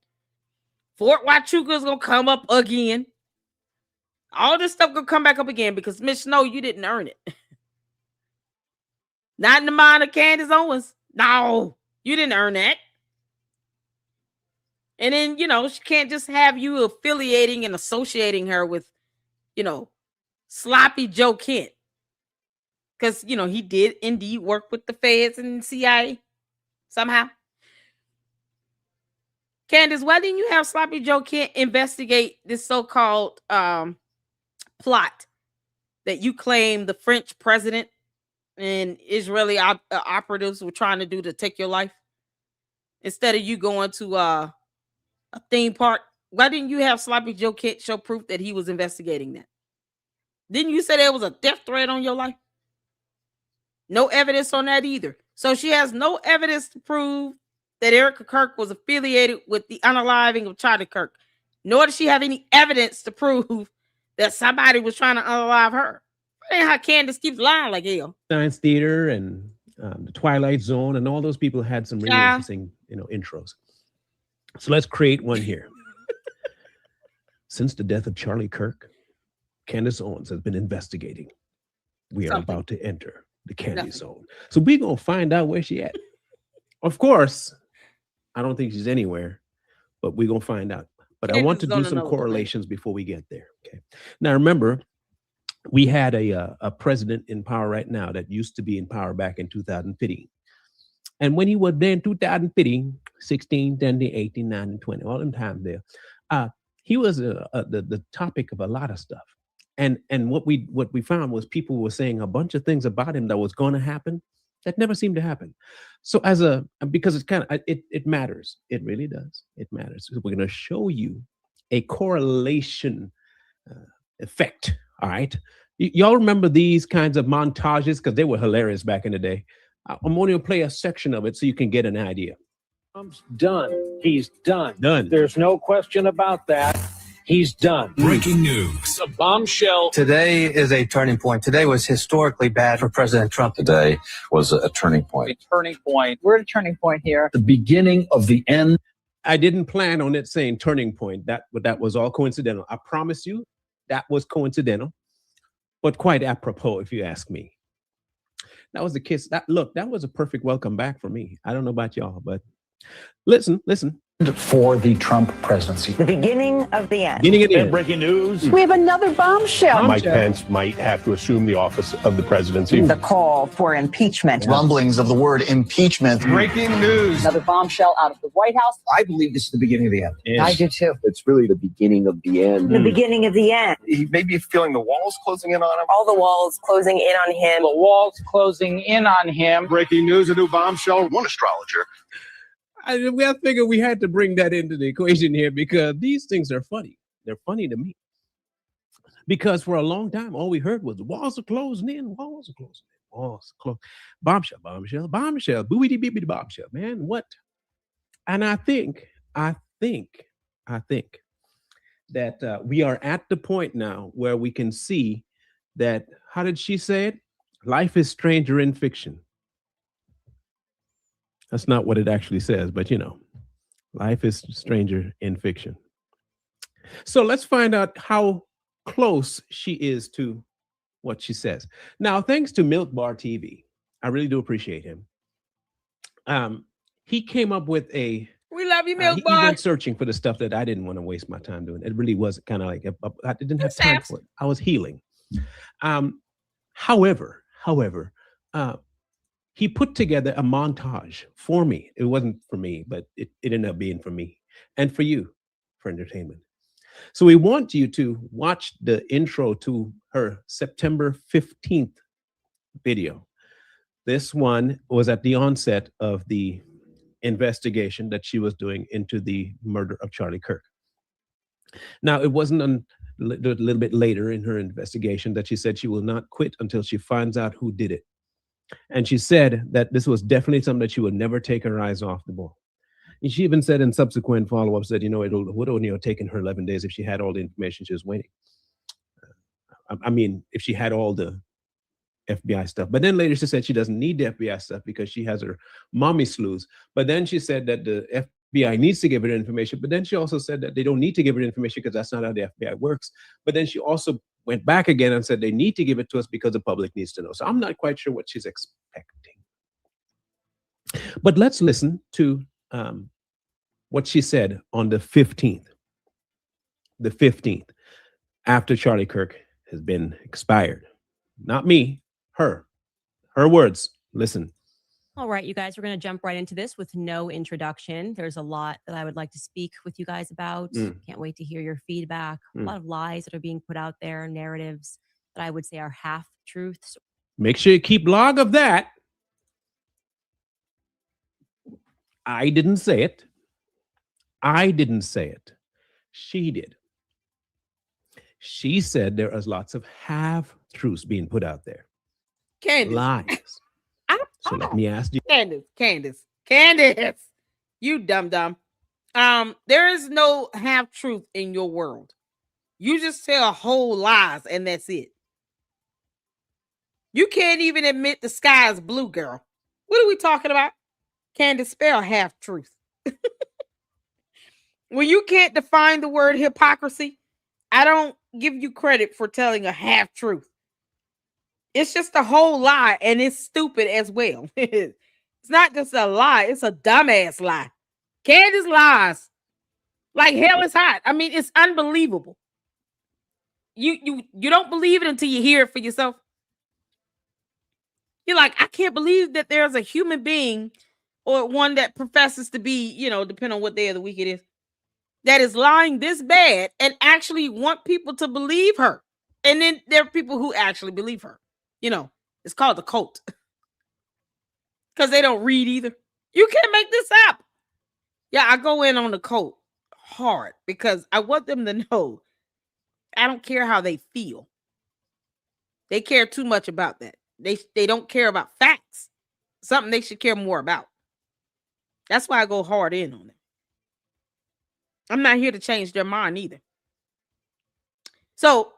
Fort Huachuca is going to come up again. All this stuff going to come back up again because, Miss Snow, you didn't earn it. Not in the mind of Candace Owens. No, you didn't earn that. And then, you know, she can't just have you affiliating and associating her with, you know, sloppy Joe Kent. Because, you know, he did indeed work with the feds and CIA somehow. Candace, why didn't you have sloppy Joe Kent investigate this so-called plot that you claim the French president and Israeli operatives were trying to do to take your life? Instead of you going to a theme park, why didn't you have sloppy Joe Kent show proof that he was investigating that? Didn't you say there was a death threat on your life? No evidence on that either. So she has no evidence to prove that Erica Kirk was affiliated with the unaliving of Charlie Kirk, nor does she have any evidence to prove that somebody was trying to unalive her. That ain't how Candace keeps lying like hell. Science Theater and the Twilight Zone and all those people had some really interesting, you know, intros. So let's create one here. Since the death of Charlie Kirk, Candace Owens has been investigating. We are about to enter the candy zone. So we're going to find out where she at. Of course, I don't think she's anywhere, but we're going to find out. But I want to do some correlations before we get there. Okay. Now, remember, we had a president in power right now that used to be in power back in 2015. And when he was there in 2015, 16, 17, 18, 19, 20, all them times there, he was the topic of a lot of stuff. And what we found was people were saying a bunch of things about him that was going to happen that never seemed to happen. So because it's kind of, it matters. It really does. It matters. So we're going to show you a correlation effect. All right. Y'all remember these kinds of montages? Because they were hilarious back in the day. I'm only going to play a section of it so you can get an idea. Trump's done. He's done. Done. There's no question about that. He's done. Breaking news. A bombshell. Today is a turning point. Today was historically bad for President Trump. Today was a turning point. A turning point. We're at a turning point here. The beginning of the end. I didn't plan on it saying turning point. That was all coincidental. I promise you that was coincidental, but quite apropos if you ask me. That was the kiss. That was a perfect welcome back for me. I don't know about y'all, but listen. For the Trump presidency. The beginning of the end. Beginning of the end. Breaking news. We have another bombshell. Mike Pence might have to assume the office of the presidency. The call for impeachment. Rumblings of the word impeachment. Breaking news. Another bombshell out of the White House. I believe this is the beginning of the end. Yes. I do too. It's really the beginning of the end. The beginning of the end. He may be feeling the walls closing in on him. All the walls closing in on him. The walls closing in on him. Breaking news, a new bombshell. One astrologer. I figured we had to bring that into the equation here because these things are funny. They're funny to me. Because for a long time, all we heard was walls are closing in, walls are closing in, walls are closing. Bombshell, boobity bibbity bombshell, man. What? And I think that we are at the point now where we can see that, how did she say it? Life is stranger in fiction. That's not what it actually says, but life is stranger in fiction. So let's find out how close she is to what she says. Now, thanks to Milk Bar TV, I really do appreciate him. He came up with we love you, Milk Bar. He went searching for the stuff that I didn't want to waste my time doing. It really was kind of like I didn't have time for it. I was healing. However, he put together a montage for me. It wasn't for me, but it ended up being for me and for you, for entertainment. So we want you to watch the intro to her September 15th video. This one was at the onset of the investigation that she was doing into the murder of Charlie Kirk. Now, it wasn't a little bit later in her investigation that she said she will not quit until she finds out who did it. And she said that this was definitely something that she would never take her eyes off the ball. And she even said in subsequent follow-ups that, it would only have taken her 11 days if she had all the information she was waiting. I mean, if she had all the FBI stuff. But then later she said she doesn't need the FBI stuff because she has her mommy sleuths. But then she said that the FBI needs to give her information. But then she also said that they don't need to give her information because that's not how the FBI works. But then she also went back again and said they need to give it to us because the public needs to know. So I'm not quite sure what she's expecting. But let's listen to what she said on the 15th. The 15th, after Charlie Kirk has been expired. Not me, her. Her words. Listen. All right, you guys, we're going to jump right into this with no introduction. There's a lot that I would like to speak with you guys about. Can't wait to hear your feedback. A lot of lies that are being put out there, narratives that I would say are half truths. Make sure you keep log of that. I didn't say it. She did. She said there is lots of half truths being put out there. Candace. Lies. So let me ask you. Candace, you dumb. There is no half truth in your world. You just tell whole lies and that's it. You can't even admit the sky is blue, girl. What are we talking about? Candace, spell half truth. When you can't define the word hypocrisy, I don't give you credit for telling a half truth. It's just a whole lie, and it's stupid as well. It's not just a lie, it's a dumbass lie. Candace lies like hell is hot. I mean, it's unbelievable. you don't believe it until you hear it for yourself. You're like, I can't believe that there's a human being or one that professes to be, depending on what day of the week it is, that is lying this bad and actually want people to believe her. And then there are people who actually believe her. It's called the cult. Because they don't read either. You can't make this up. Yeah, I go in on the cult hard because I want them to know I don't care how they feel. They care too much about that. They don't care about facts. Something they should care more about. That's why I go hard in on them. I'm not here to change their mind either. So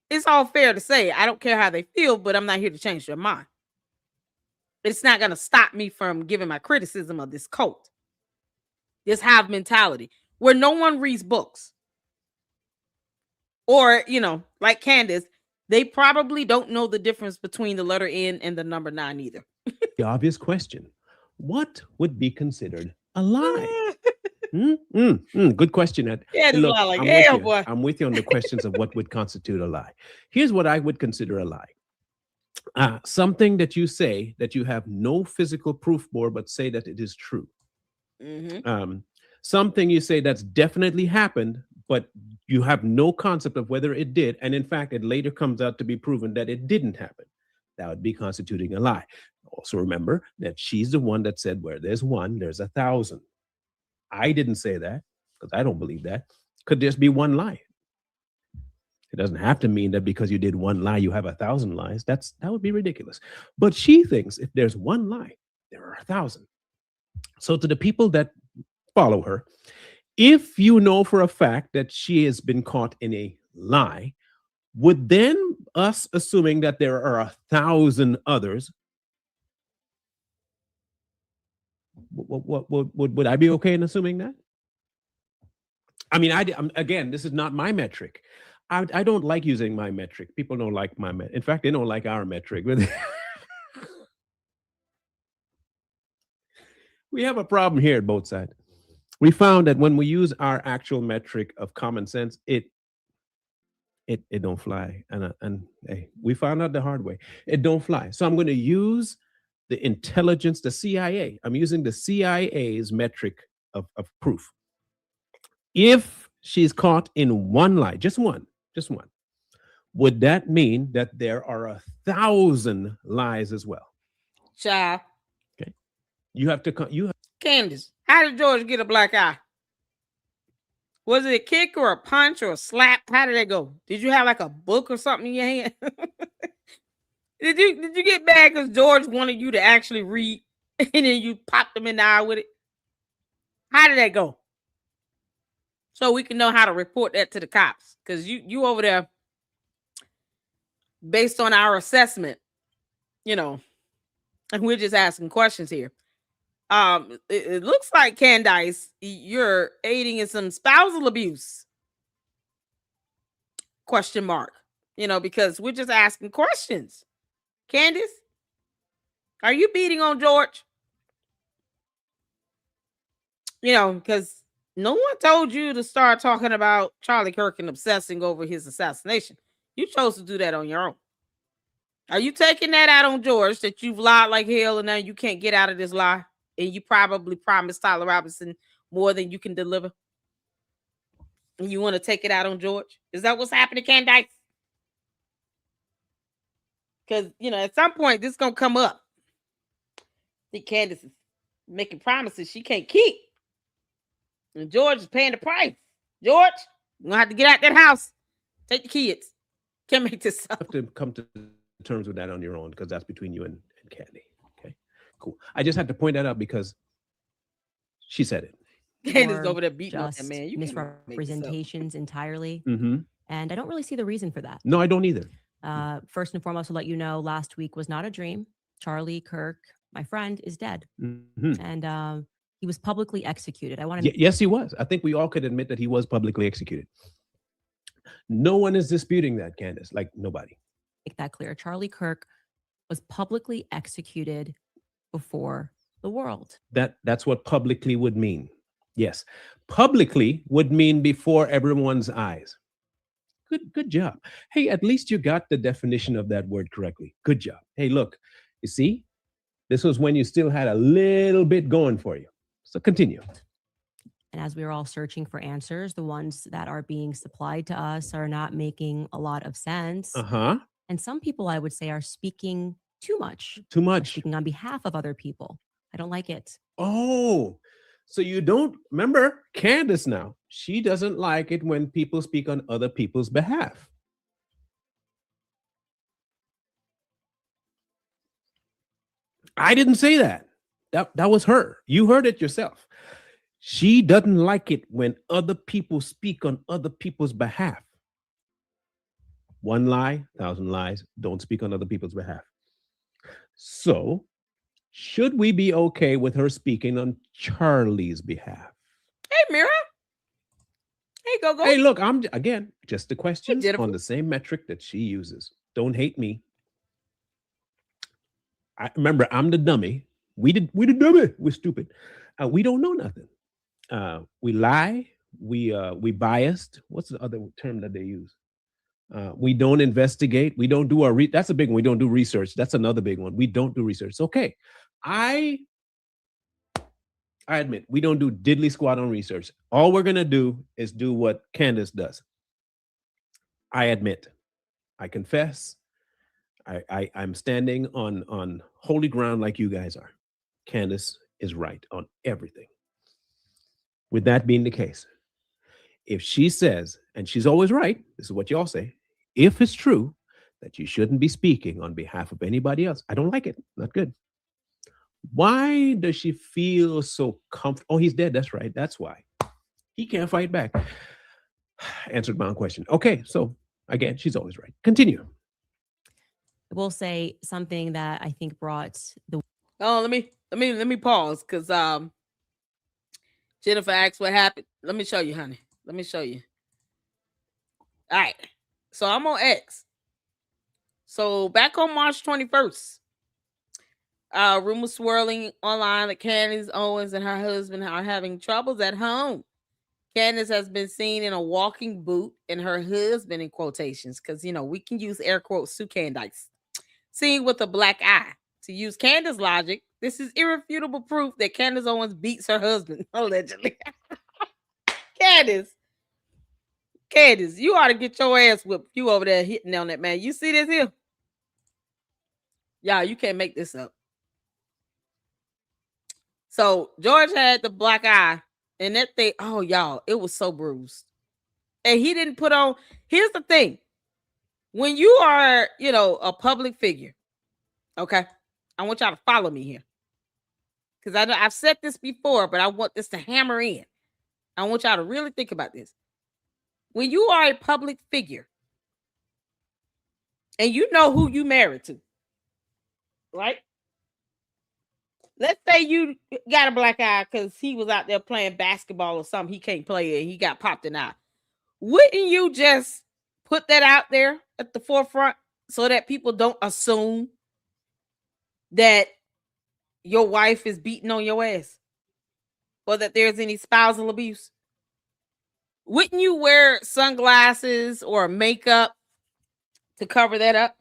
it's all fair to say I don't care how they feel, but I'm not here to change their mind. It's not going to stop me from giving my criticism of this cult. This hive mentality where no one reads books. Or, like Candace, they probably don't know the difference between the letter N and the number 9 either. The obvious question, what would be considered a lie? Good question. Yeah, look, like, hell, boy. I'm with you on the questions of what would constitute a lie. Here's what I would consider a lie. Something that you say that you have no physical proof for, but say that it is true. Mm-hmm. Something you say that's definitely happened, but you have no concept of whether it did. And in fact, it later comes out to be proven that it didn't happen. That would be constituting a lie. Also remember that she's the one that said where there's 1, there's 1,000. I didn't say that because I don't believe that. Could just be one lie. It doesn't have to mean that because you did one lie, you have 1,000 lies. That would be ridiculous. But she thinks if there's one lie, there are 1,000. So to the people that follow her, if you know for a fact that she has been caught in a lie, would then us assuming that there are 1,000 others, would I be okay in assuming that? I mean, again, this is not my metric. I don't like using my metric. People don't like my metric. In fact, they don't like our metric. We have a problem here at both sides. We found that when we use our actual metric of common sense, it don't fly. And hey, we found out the hard way. It don't fly. So I'm going to use the intelligence, the CIA. I'm using the CIA's metric of proof. If she's caught in one lie, just one, would that mean that there are 1,000 lies as well? Child. Okay. You have to. Candace, how did George get a black eye? Was it a kick or a punch or a slap? How did that go? Did you have like a book or something in your hand? Did you get mad because George wanted you to actually read and then you popped him in the eye with it? How did that go? So we can know how to report that to the cops. Because you over there, based on our assessment, and we're just asking questions here. It looks like, Candace, you're aiding in some spousal abuse. Question mark. Because we're just asking questions. Candace, are you beating on George? Because no one told you to start talking about Charlie Kirk and obsessing over his assassination. You chose to do that on your own. Are you taking that out on George, that you've lied like hell and now you can't get out of this lie? And you probably promised Tyler Robinson more than you can deliver? And you want to take it out on George? Is that what's happening, Candace? Because, at some point, this is going to come up. I think Candace is making promises she can't keep. And George is paying the price. George, you're going to have to get out that house. Take the kids. Can't make this up. You have to come to terms with that on your own, because that's between you and Candy. Okay, cool. I just had to point that out because she said it. Candace over there beating up that Just man. You misrepresentations entirely. Mm-hmm. And I don't really see the reason for that. No, I don't either. First and foremost, to let you know, last week was not a dream. Charlie Kirk, my friend, is dead. Mm-hmm. And he was publicly executed. I want to. Yes, he was. I think we all could admit that he was publicly executed. No one is disputing that, Candace. Like, nobody. Make that clear. Charlie Kirk was publicly executed before the world. That's what publicly would mean. Yes. Publicly would mean before everyone's eyes. Good job. Hey, at least you got the definition of that word correctly. Good job. Hey, look, you see, this was when you still had a little bit going for you. So continue. And as we are all searching for answers, the ones that are being supplied to us are not making a lot of sense. Uh-huh. And some people, I would say, are speaking too much. Too much. Speaking on behalf of other people. I don't like it. Oh, so you don't remember Candace now. She doesn't like it when people speak on other people's behalf. I didn't say that. That was her. You heard it yourself. She doesn't like it when other people speak on other people's behalf. One lie, 1,000 lies. Don't speak on other people's behalf. So, should we be okay with her speaking on Charlie's behalf? Hey, Mira. Hey, go. Hey, look, I'm again just the questions on the same metric that she uses. Don't hate me. I remember I'm the dummy. We the dummy. We're stupid. We don't know nothing. We lie. We biased. What's the other term that they use? We don't investigate. We don't do our that's a big one. We don't do research. That's another big one. We don't do research. Okay. I admit we don't do diddly squat on research. All we're gonna do is do what Candace does. I admit. I confess. I'm standing on holy ground like you guys are. Candace is right on everything. With that being the case, if she says, and she's always right, this is what y'all say, if it's true that you shouldn't be speaking on behalf of anybody else, I don't like it. Not good. Why does she feel so comfortable? Oh, he's dead. That's right. That's why. He can't fight back. Answered my own question. Okay, so again, she's always right. Continue. I will say something that I think brought the. Oh, let me pause because Jennifer asked what happened. Let me show you, honey. Let me show you. All right. So I'm on X. So back on March 21st, rumors swirling online that Candace Owens and her husband are having troubles at home. Candace has been seen in a walking boot, and her husband, in quotations, because we can use air quotes to Candace, seen with a black eye. To use Candace's logic, this is irrefutable proof that Candace Owens beats her husband, allegedly. Candace, you ought to get your ass whipped. You over there hitting on that man. You see this here? Y'all, you can't make this up. So George had the black eye, and that thing, oh, y'all, it was so bruised. And he didn't put on, here's the thing. When you are, a public figure, okay, I want y'all to follow me here. Because I know I've said this before, but I want this to hammer in. I want y'all to really think about this. When you are a public figure, and you know who you married to, right? Let's say you got a black eye because he was out there playing basketball or something he can't play and he got popped in the eye. Wouldn't you just put that out there at the forefront so that people don't assume that your wife is beating on your ass or that there's any spousal abuse? Wouldn't you wear sunglasses or makeup to cover that up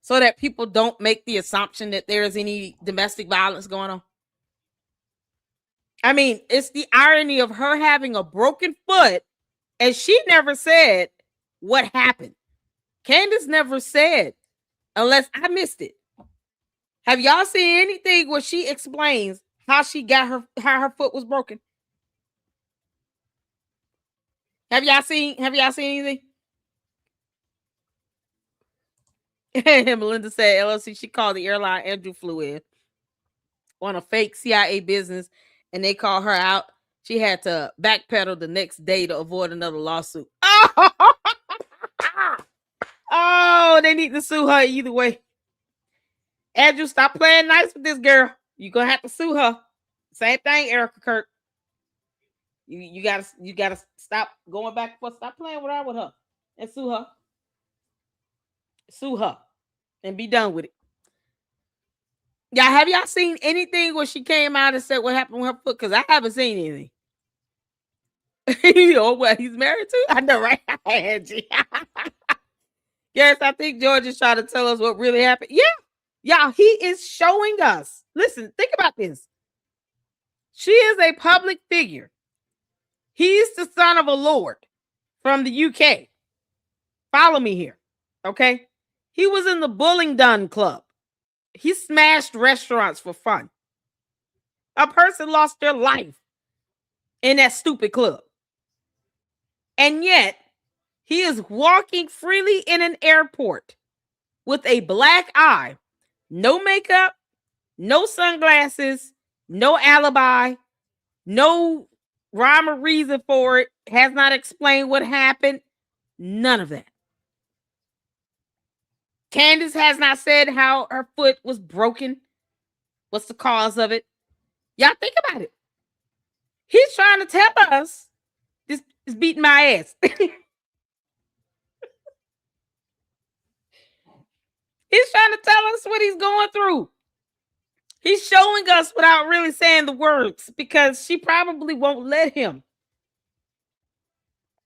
so that people don't make the assumption that there's any domestic violence going on? I mean, it's the irony of her having a broken foot, and she never said what happened. Candace never said, unless I missed it. Have y'all seen anything where she explains how she got how her foot was broken? Have y'all seen anything? Melinda said LLC, she called the airline Andrew flew in on a fake CIA business, and they called her out. She had to backpedal the next day to avoid another lawsuit. Oh, they need to sue her either way. Andrew, stop playing nice with this girl. You're gonna have to sue her. Same thing, Erica Kirk. You gotta stop going back and forth. Stop playing with her and sue her. Sue her and be done with it. Yeah, have y'all seen anything where she came out and said what happened with her foot? Because I haven't seen anything. You know what he's married to? I know, right? Angie. Yes, I think George is trying to tell us what really happened. Yeah. Y'all, he is showing us. Listen, think about this. She is a public figure. He's the son of a lord from the UK. Follow me here. Okay. He was in the Bullingdon Club. He smashed restaurants for fun. A person lost their life in that stupid club. And yet, he is walking freely in an airport with a black eye, no makeup, no sunglasses, no alibi, no rhyme or reason for it, has not explained what happened. None of that. Candace has not said how her foot was broken. What's the cause of it? Y'all think about it. He's trying to tell us this is beating my ass. He's trying to tell us what he's going through. He's showing us without really saying the words because she probably won't let him.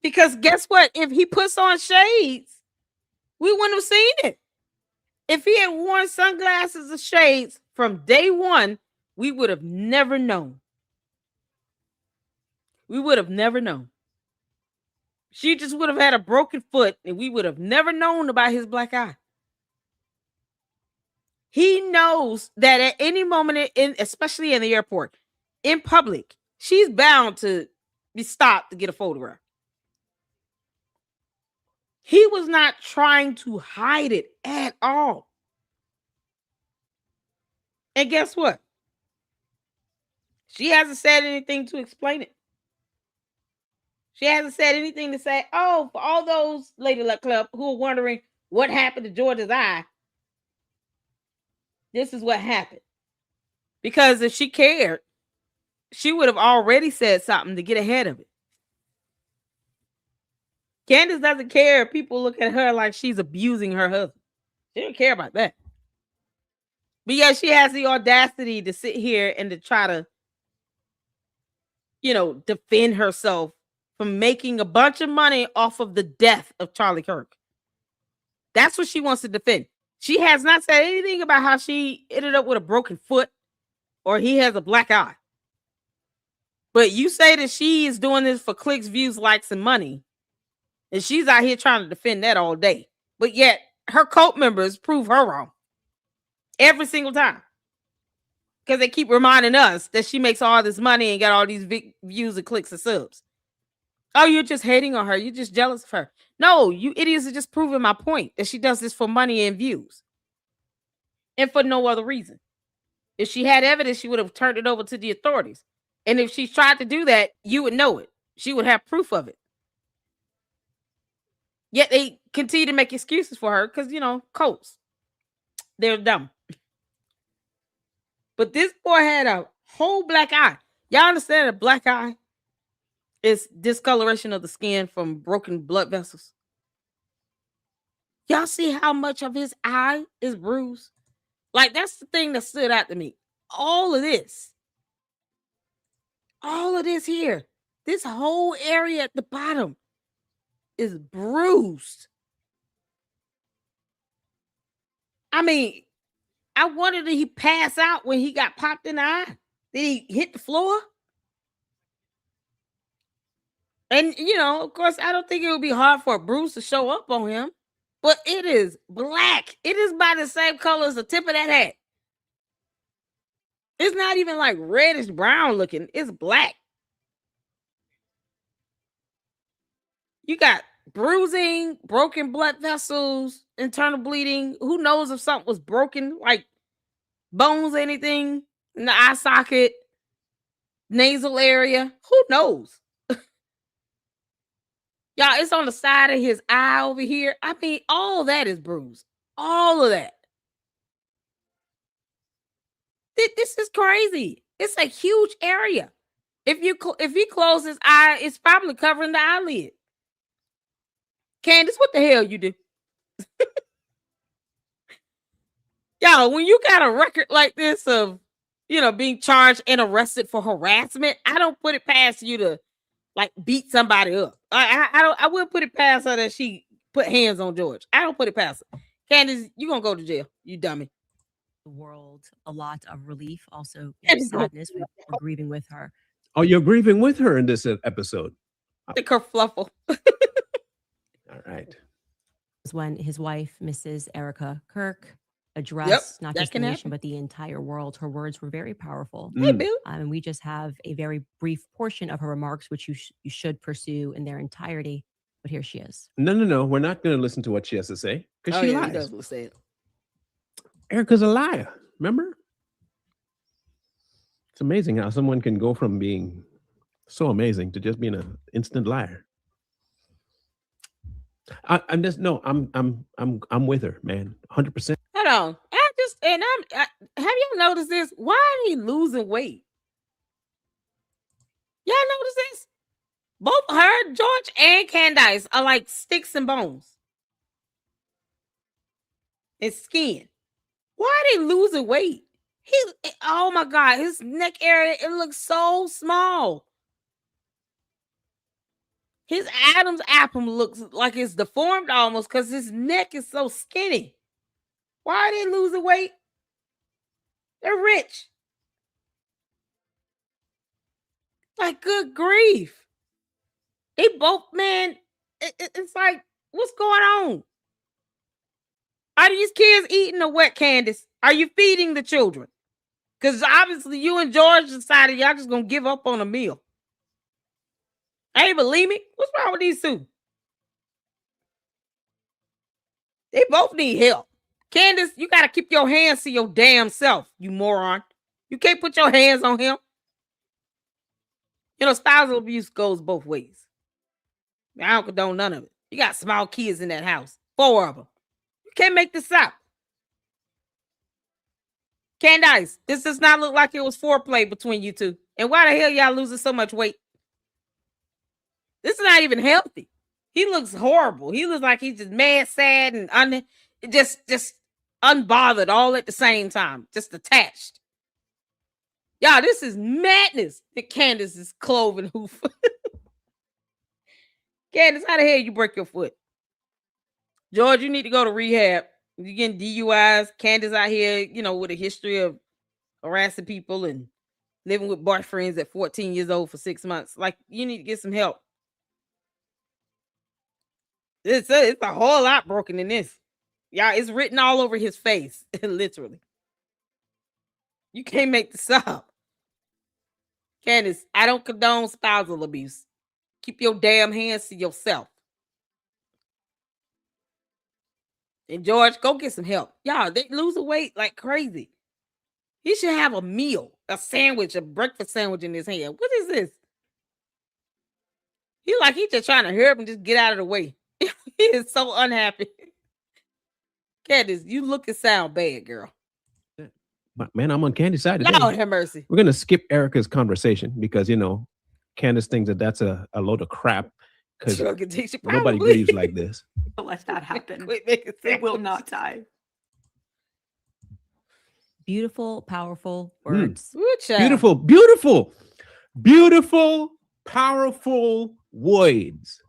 Because guess what? If he puts on shades, we wouldn't have seen it. If he had worn sunglasses or shades from day one, we would have never known. We would have never known. She just would have had a broken foot and we would have never known about his black eye. He knows that at any moment, especially in the airport, in public, she's bound to be stopped to get a photograph. He was not trying to hide it at all. And guess what? She hasn't said anything to explain it. She hasn't said anything to say, oh, for all those Lady Luck Club who are wondering what happened to George's eye, this is what happened. Because if she cared, she would have already said something to get ahead of it. Candace doesn't care if people look at her like she's abusing her husband. She don't care about that. But yeah, she has the audacity to sit here and to try to, defend herself from making a bunch of money off of the death of Charlie Kirk. That's what she wants to defend. She has not said anything about how she ended up with a broken foot or he has a black eye. But you say that she is doing this for clicks, views, likes, and money. And she's out here trying to defend that all day. But yet her cult members prove her wrong every single time. Because they keep reminding us that she makes all this money and got all these big views and clicks and subs. Oh, you're just hating on her. You're just jealous of her. No, you idiots are just proving my point that she does this for money and views. And for no other reason. If she had evidence, she would have turned it over to the authorities. And if she tried to do that, you would know it. She would have proof of it. Yet they continue to make excuses for her because, cults. They're dumb. But this boy had a whole black eye. Y'all understand a black eye is discoloration of the skin from broken blood vessels? Y'all see how much of his eye is bruised? Like, that's the thing that stood out to me. All of this here, this whole area at the bottom is bruised. I mean, I wonder, did he pass out when he got popped in the eye? Did he hit the floor? And, of course, I don't think it would be hard for a bruise to show up on him. But it is black. It is by the same color as the tip of that hat. It's not even like reddish brown looking. It's black. You got bruising, broken blood vessels, internal bleeding. Who knows if something was broken, like bones, anything in the eye socket, nasal area. Who knows? Y'all, it's on the side of his eye over here. I mean, all that is bruised. All of that. This is crazy. It's a huge area. If he closes his eye, it's probably covering the eyelid. Candace, what the hell you do? Y'all, when you got a record like this of, being charged and arrested for harassment, I don't put it past you to like beat somebody up. I wouldn't put it past her that she put hands on George. I don't put it past her. Candace, you gonna go to jail, you dummy. The world a lot of relief, also sadness. We're grieving with her. Oh, you're grieving with her in this episode. The kerfluffle. All right. When his wife, Mrs. Erica Kirk, addressed not just the nation, but the entire world. Her words were very powerful. Hey, Bill. And we just have a very brief portion of her remarks, which you should pursue in their entirety. But here she is. No. We're not going to listen to what she has to say because she lies. He does say it. Erica's a liar. Remember? It's amazing how someone can go from being so amazing to just being an instant liar. I'm with her, man. 100%. Hold on. Have you noticed this? Why are he losing weight? Y'all notice this? Both her, George, and Candace are like sticks and bones. And skin. Why are they losing weight? Oh my God, his neck area, it looks so small. His Adam's apple looks like it's deformed almost because his neck is so skinny. Why are they losing weight? They're rich. Like, good grief. They both, man, it's like, what's going on? Are these kids eating or what, Candace? Are you feeding the children? Because obviously you and George decided y'all just going to give up on a meal. Hey, believe me, what's wrong with these two? They both need help. Candace, you got to keep your hands to your damn self, you moron. You can't put your hands on him. You know, spousal abuse goes both ways. I don't condone none of it. You got small kids in that house. 4 of them. You can't make this up. Candace, this does not look like it was foreplay between you two. And why the hell y'all losing so much weight? This is not even healthy. He looks horrible. He looks like he's just mad, sad, and just unbothered all at the same time. Just attached. Y'all, this is madness that Candace is cloven hoof. Candace, how the hell you break your foot? George, you need to go to rehab. You're getting DUIs. Candace out here, you know, with a history of harassing people and living with boyfriends at 14 years old for 6 months. Like, you need to get some help. It's a whole lot broken in this. Y'all, it's written all over his face, literally. You can't make this up. Candace, I don't condone spousal abuse. Keep your damn hands to yourself. And George, go get some help. Y'all, they losing weight like crazy. He should have a meal, a sandwich, a breakfast sandwich in his hand. What is this? He's just trying to hurry up and just get out of the way. He is so unhappy. Candace, you look and sound bad, girl. But man, I'm on Candy's side today. Lord have mercy. We're going to skip Erica's conversation because, you know, Candace thinks that that's a load of crap because nobody grieves like this. Let that happen. It will not die. Beautiful, powerful words. Beautiful, powerful words.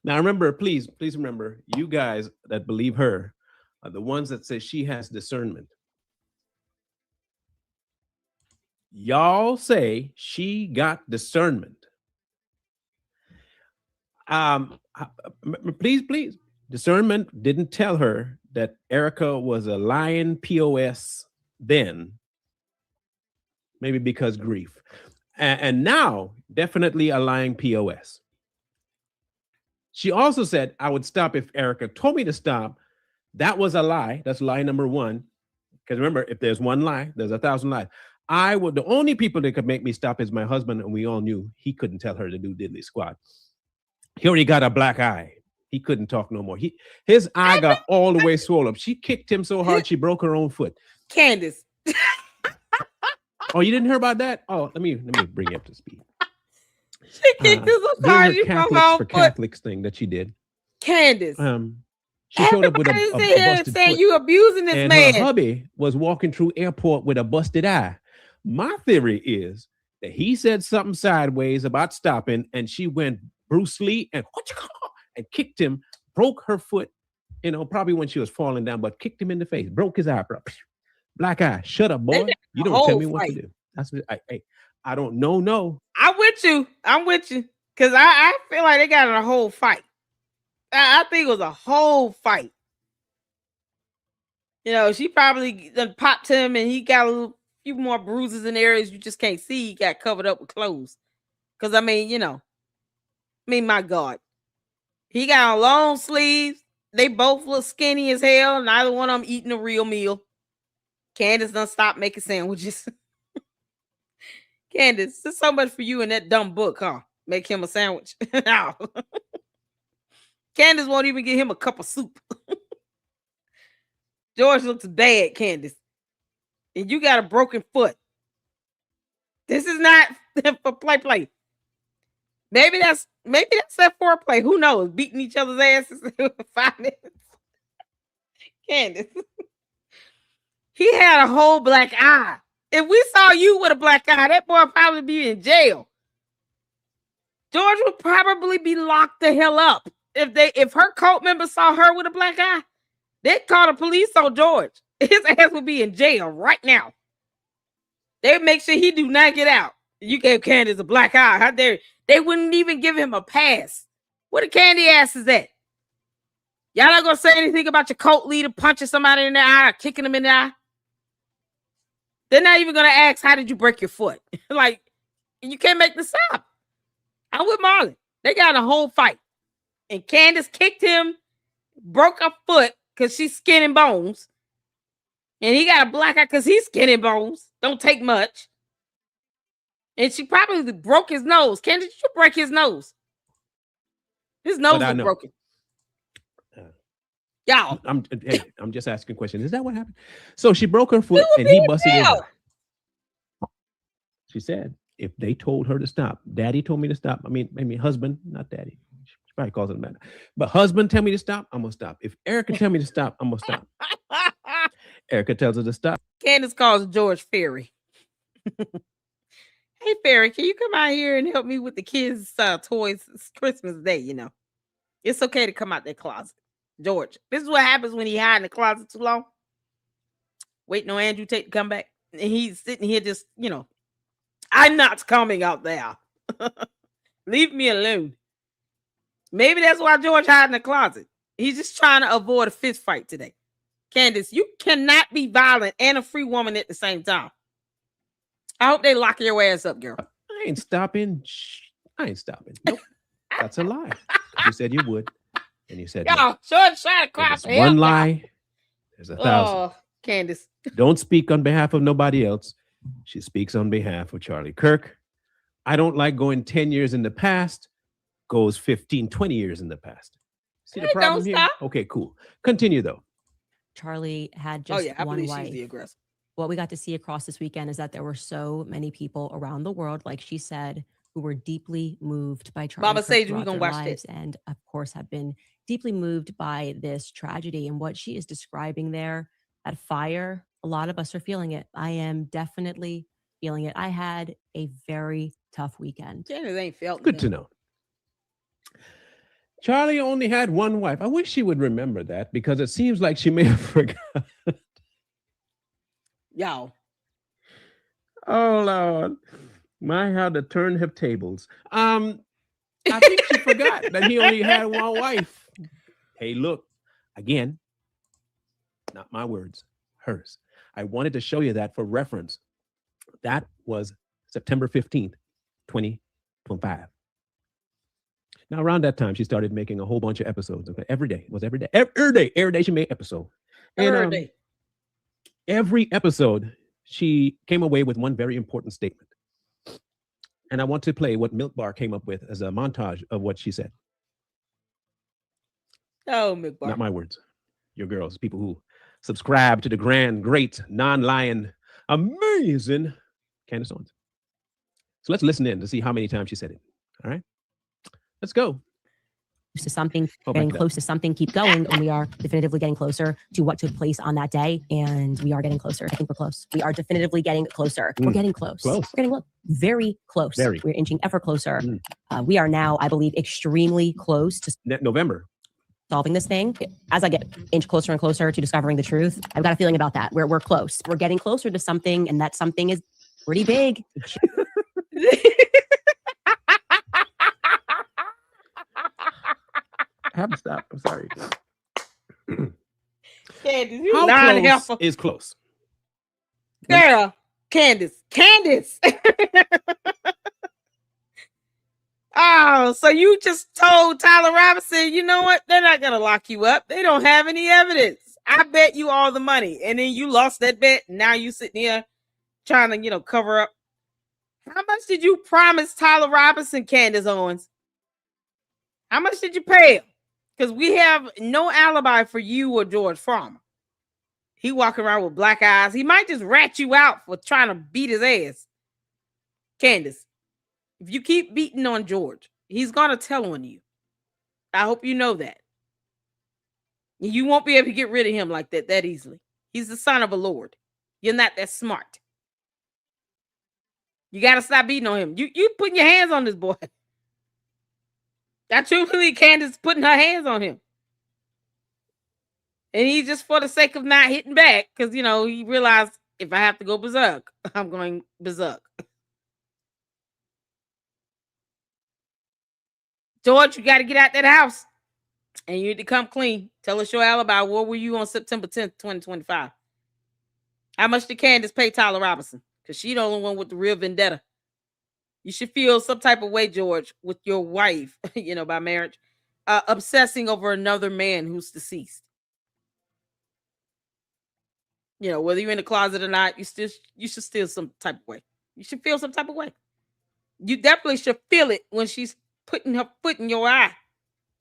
Now remember, please remember, you guys that believe her are the ones that say she has discernment. Y'all say she got discernment. Please. Discernment didn't tell her that Erica was a lying POS then. Maybe because grief. And now, definitely a lying POS. She also said, I would stop if Erica told me to stop. That was a lie. That's lie number one. Because remember, if there's one lie, there's 1,000 lies. The only people that could make me stop is my husband, and we all knew he couldn't tell her to do diddly squat. He already got a black eye. He couldn't talk no more. His eye got all the way swollen up. She kicked him so hard she broke her own foot. Candace. Oh, you didn't hear about that? Oh, let me bring you up to speed. She kicked him so during hard her she broke Catholics her for foot. Catholics thing that she did. Candace. She showed up with a Everybody's in here busted saying foot, you abusing this and man. her hubby was walking through airport with a busted eye. My theory is that he said something sideways about stopping, and she went Bruce Lee and kicked him, broke her foot, probably when she was falling down, but kicked him in the face, broke his eyebrow. Black eye, shut up, boy. You don't tell me what to do. That's what I don't know. No, I'm with you. Because I feel like they got in a whole fight. I think it was a whole fight. She probably done popped him and he got a few more bruises in areas you just can't see. He got covered up with clothes. Because, my God. He got on long sleeves. They both look skinny as hell. Neither one of them eating a real meal. Candace done stopped making sandwiches. Candace, there's so much for you in that dumb book, huh? Make him a sandwich. No. Candace won't even get him a cup of soup. George looks bad, Candace. And you got a broken foot. This is not for play. Maybe that's that foreplay. Who knows? Beating each other's asses in 5 minutes. Candace. He had a whole black eye. If we saw you with a black eye, that boy would probably be in jail. George would probably be locked the hell up. If her cult members saw her with a black eye, they'd call the police on George. His ass would be in jail right now. They'd make sure he do not get out. You gave Candace a black eye. How dare you? They wouldn't even give him a pass. Where the candy ass is at? Y'all not gonna say anything about your cult leader punching somebody in the eye or kicking them in the eye? They're not even gonna ask, how did you break your foot? Like, you can't make this up. I'm with Marlon. They got a whole fight. And Candace kicked him, broke her foot because she's skin and bones. And he got a black eye because he's skin and bones. Don't take much. And she probably broke his nose. Candace, did you break his nose? His nose was broken. Y'all. I'm just asking a question. Is that what happened? So she broke her foot and he busted his eye. She said, if they told her to stop, daddy told me to stop. I mean, husband, not daddy. She probably calls it matter. But husband tell me to stop, I'm going to stop. If Erica tell me to stop, I'm going to stop. Erica tells her to stop. Candace calls George Ferry. Hey, Ferry, can you come out here and help me with the kids' toys? It's Christmas Day, It's okay to come out that closet. George, this is what happens when he hide in the closet too long. Waiting on Andrew Tate to come back. And he's sitting here just, I'm not coming out there. Leave me alone. Maybe that's why George hide in the closet. He's just trying to avoid a fist fight today. Candace, you cannot be violent and a free woman at the same time. I hope they lock your ass up, girl. I ain't stopping. Nope. That's a lie. You said you would. And you said, y'all, George trying to cry for one lie. There's 1,000. Oh, Candace. Don't speak on behalf of nobody else. She speaks on behalf of Charlie Kirk. I don't like going 10 years in the past. Goes 15, 20 years in the past. See the problem here? Stop. Okay, cool. Continue, though. Charlie had just one wife. She's the aggressor. What we got to see across this weekend is that there were so many people around the world, like she said, who were deeply moved by Charlie Mama Kirk Sage, we throughout gonna their watch lives, this. and of course have been deeply moved by this tragedy. And what she is describing there, that fire, a lot of us are feeling it. I am definitely feeling it. I had a very tough weekend. Janice ain't felt Good to know. Charlie only had one wife. I wish she would remember that because it seems like she may have forgot. Y'all. Oh, Lord. My, how the turnip tables. I think she forgot that he only had one wife. Hey, look, again, not my words, hers. I wanted to show you that for reference. That was September 15th, 2025. Now, around that time, she started making a whole bunch of episodes. Okay? Every day she made an episode. And every episode, she came away with one very important statement. And I want to play what Milk Bar came up with as a montage of what she said. Oh, Milk Bar. Not my words. Your girls, people who subscribe to the grand, great, non-lying, amazing Candace Owens. So let's listen in to see how many times she said it. All right. Let's go. To something, getting close to something, keep going, and we are definitively getting closer to what took place on that day, and we are getting closer. I think we're close. We are definitively getting closer. We're getting close. We're getting very close. We're inching ever closer. We are now, I believe, extremely close to November. Solving this thing. As I get inch closer and closer to discovering the truth, I've got a feeling about that. We're close. We're getting closer to something, and that something is pretty big. I have to stop. I'm sorry. Candace, you How close is close? Girl, Candace. Oh, so you just told Tyler Robinson, you know what? They're not going to lock you up. They don't have any evidence. I bet you all the money. And then you lost that bet. Now you sitting here trying to, cover up. How much did you promise Tyler Robinson, Candace Owens? How much did you pay him? Because we have no alibi for you or George Farmer. He walking around with black eyes. He might just rat you out for trying to beat his ass. Candace, if you keep beating on George, he's going to tell on you. I hope you know that. You won't be able to get rid of him like that easily. He's the son of a lord. You're not that smart. You got to stop beating on him. You putting your hands on this boy. I truly believe Candace putting her hands on him. And he just for the sake of not hitting back, because, he realized if I have to go berserk, I'm going berserk. George, you got to get out that house. And you need to come clean. Tell us your alibi. Where were you on September 10th, 2025? How much did Candace pay Tyler Robinson? Because she's the only one with the real vendetta. You should feel some type of way, George, with your wife, by marriage, obsessing over another man who's deceased. Whether you're in the closet or not, you should feel some type of way. You should feel some type of way. You definitely should feel it when she's putting her foot in your eye.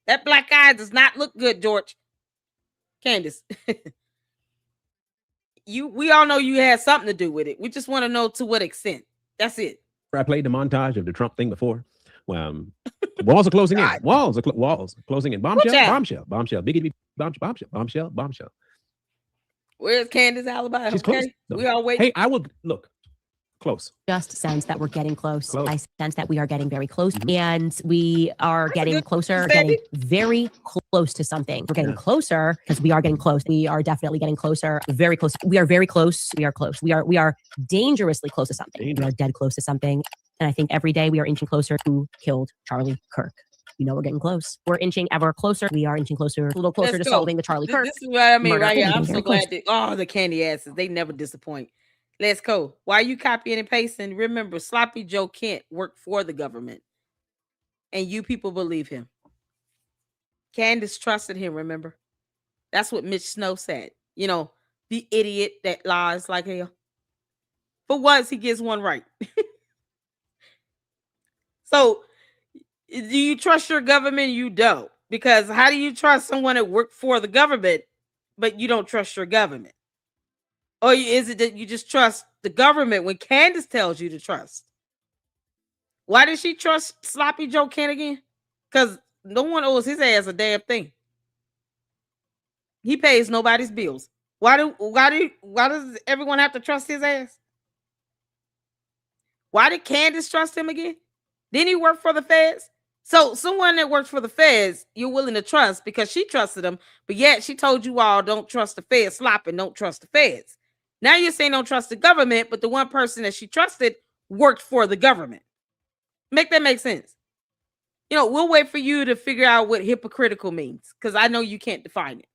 That black eye does not look good, George. Candace. We all know you had something to do with it. We just want to know to what extent. That's it. I played the montage of the Trump thing before. Well, walls are closing in. Walls closing in. Bombshell. Biggity, bombshell. Where's Candace alibi? She's okay. Close. No. We all wait. Hey, I will look close. Just sense that we're getting close. I sense that we are getting very close, and we are getting closer, getting very close to something. We're getting closer because we are getting close. We are definitely getting closer, very close. We are very close. We are close. We are dangerously close to something. We are dead close to something. And I think every day we are inching closer to who killed Charlie Kirk. We're getting close. We're inching ever closer. We are inching closer, a little closer to solving the Charlie Kirk. This is what I mean murder. right here. I'm so glad that the candy asses, they never disappoint. Let's go. Why are you copying and pasting? Remember, Sloppy Joe Kent worked for the government. And you people believe him. Candace trusted him, remember? That's what Mitch Snow said. The idiot that lies like hell. For once, he gets one right. So, do you trust your government? You don't. Because how do you trust someone that worked for the government, but you don't trust your government? Or is it that you just trust the government when Candace tells you to trust? Why did she trust Sloppy Joe Kent again? Because no one owes his ass a damn thing. He pays nobody's bills. Why does everyone have to trust his ass? Why did Candace trust him again? Didn't he work for the feds? So someone that works for the feds, you're willing to trust because she trusted him, but yet she told you all don't trust the feds, Sloppy, don't trust the feds. Now you're saying don't trust the government, but the one person that she trusted worked for the government. Make that make sense? We'll wait for you to figure out what hypocritical means because I know you can't define it.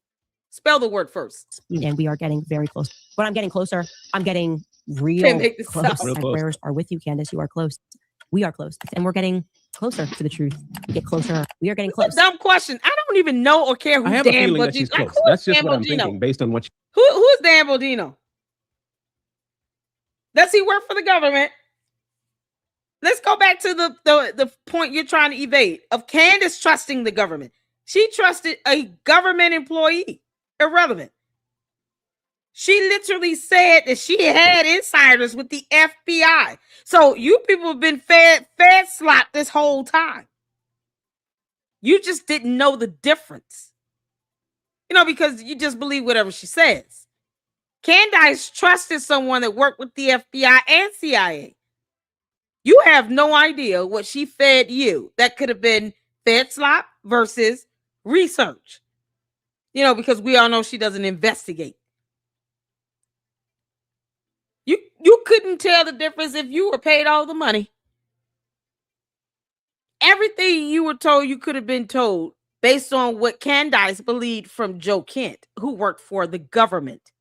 Spell the word first. And we are getting very close. But I'm getting closer. I'm getting real close. My prayers are with you, Candace. You are close. We are close. And we're getting closer to the truth. We get closer. We are getting close. Dumb question. I don't even know or care who I have Dan a feeling Baldino. that she's close. That's just what I'm thinking based on what Who's Dan Baldino? Does he work for the government? Let's go back to the point you're trying to evade of Candace trusting the government. She trusted a government employee. Irrelevant. She literally said that she had insiders with the FBI. So you people have been fed slop this whole time. You just didn't know the difference. You know, because you just believe whatever she says. Candace trusted someone that worked with the FBI and CIA. You have no idea what she fed you. That could have been fed slop versus research. You know, because we all know she doesn't investigate. You couldn't tell the difference if you were paid all the money. Everything you were told, you could have been told based on what Candace believed from Joe Kent, who worked for the government.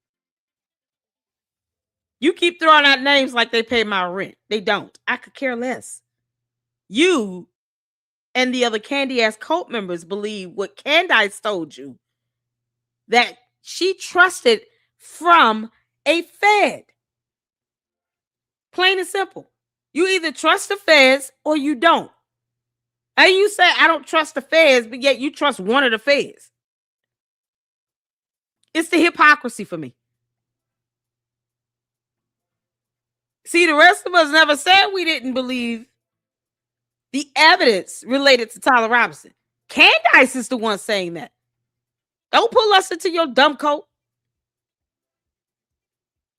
You keep throwing out names like they pay my rent. They don't. I could care less. You and the other Candy-ass cult members believe what Candace told you, that she trusted from a Fed. Plain and simple. You either trust the feds or you don't. And you say, I don't trust the feds, but yet you trust one of the feds. It's the hypocrisy for me. See, the rest of us never said we didn't believe the evidence related to Tyler Robinson. Candace is the one saying that. Don't pull us into your dumb coat.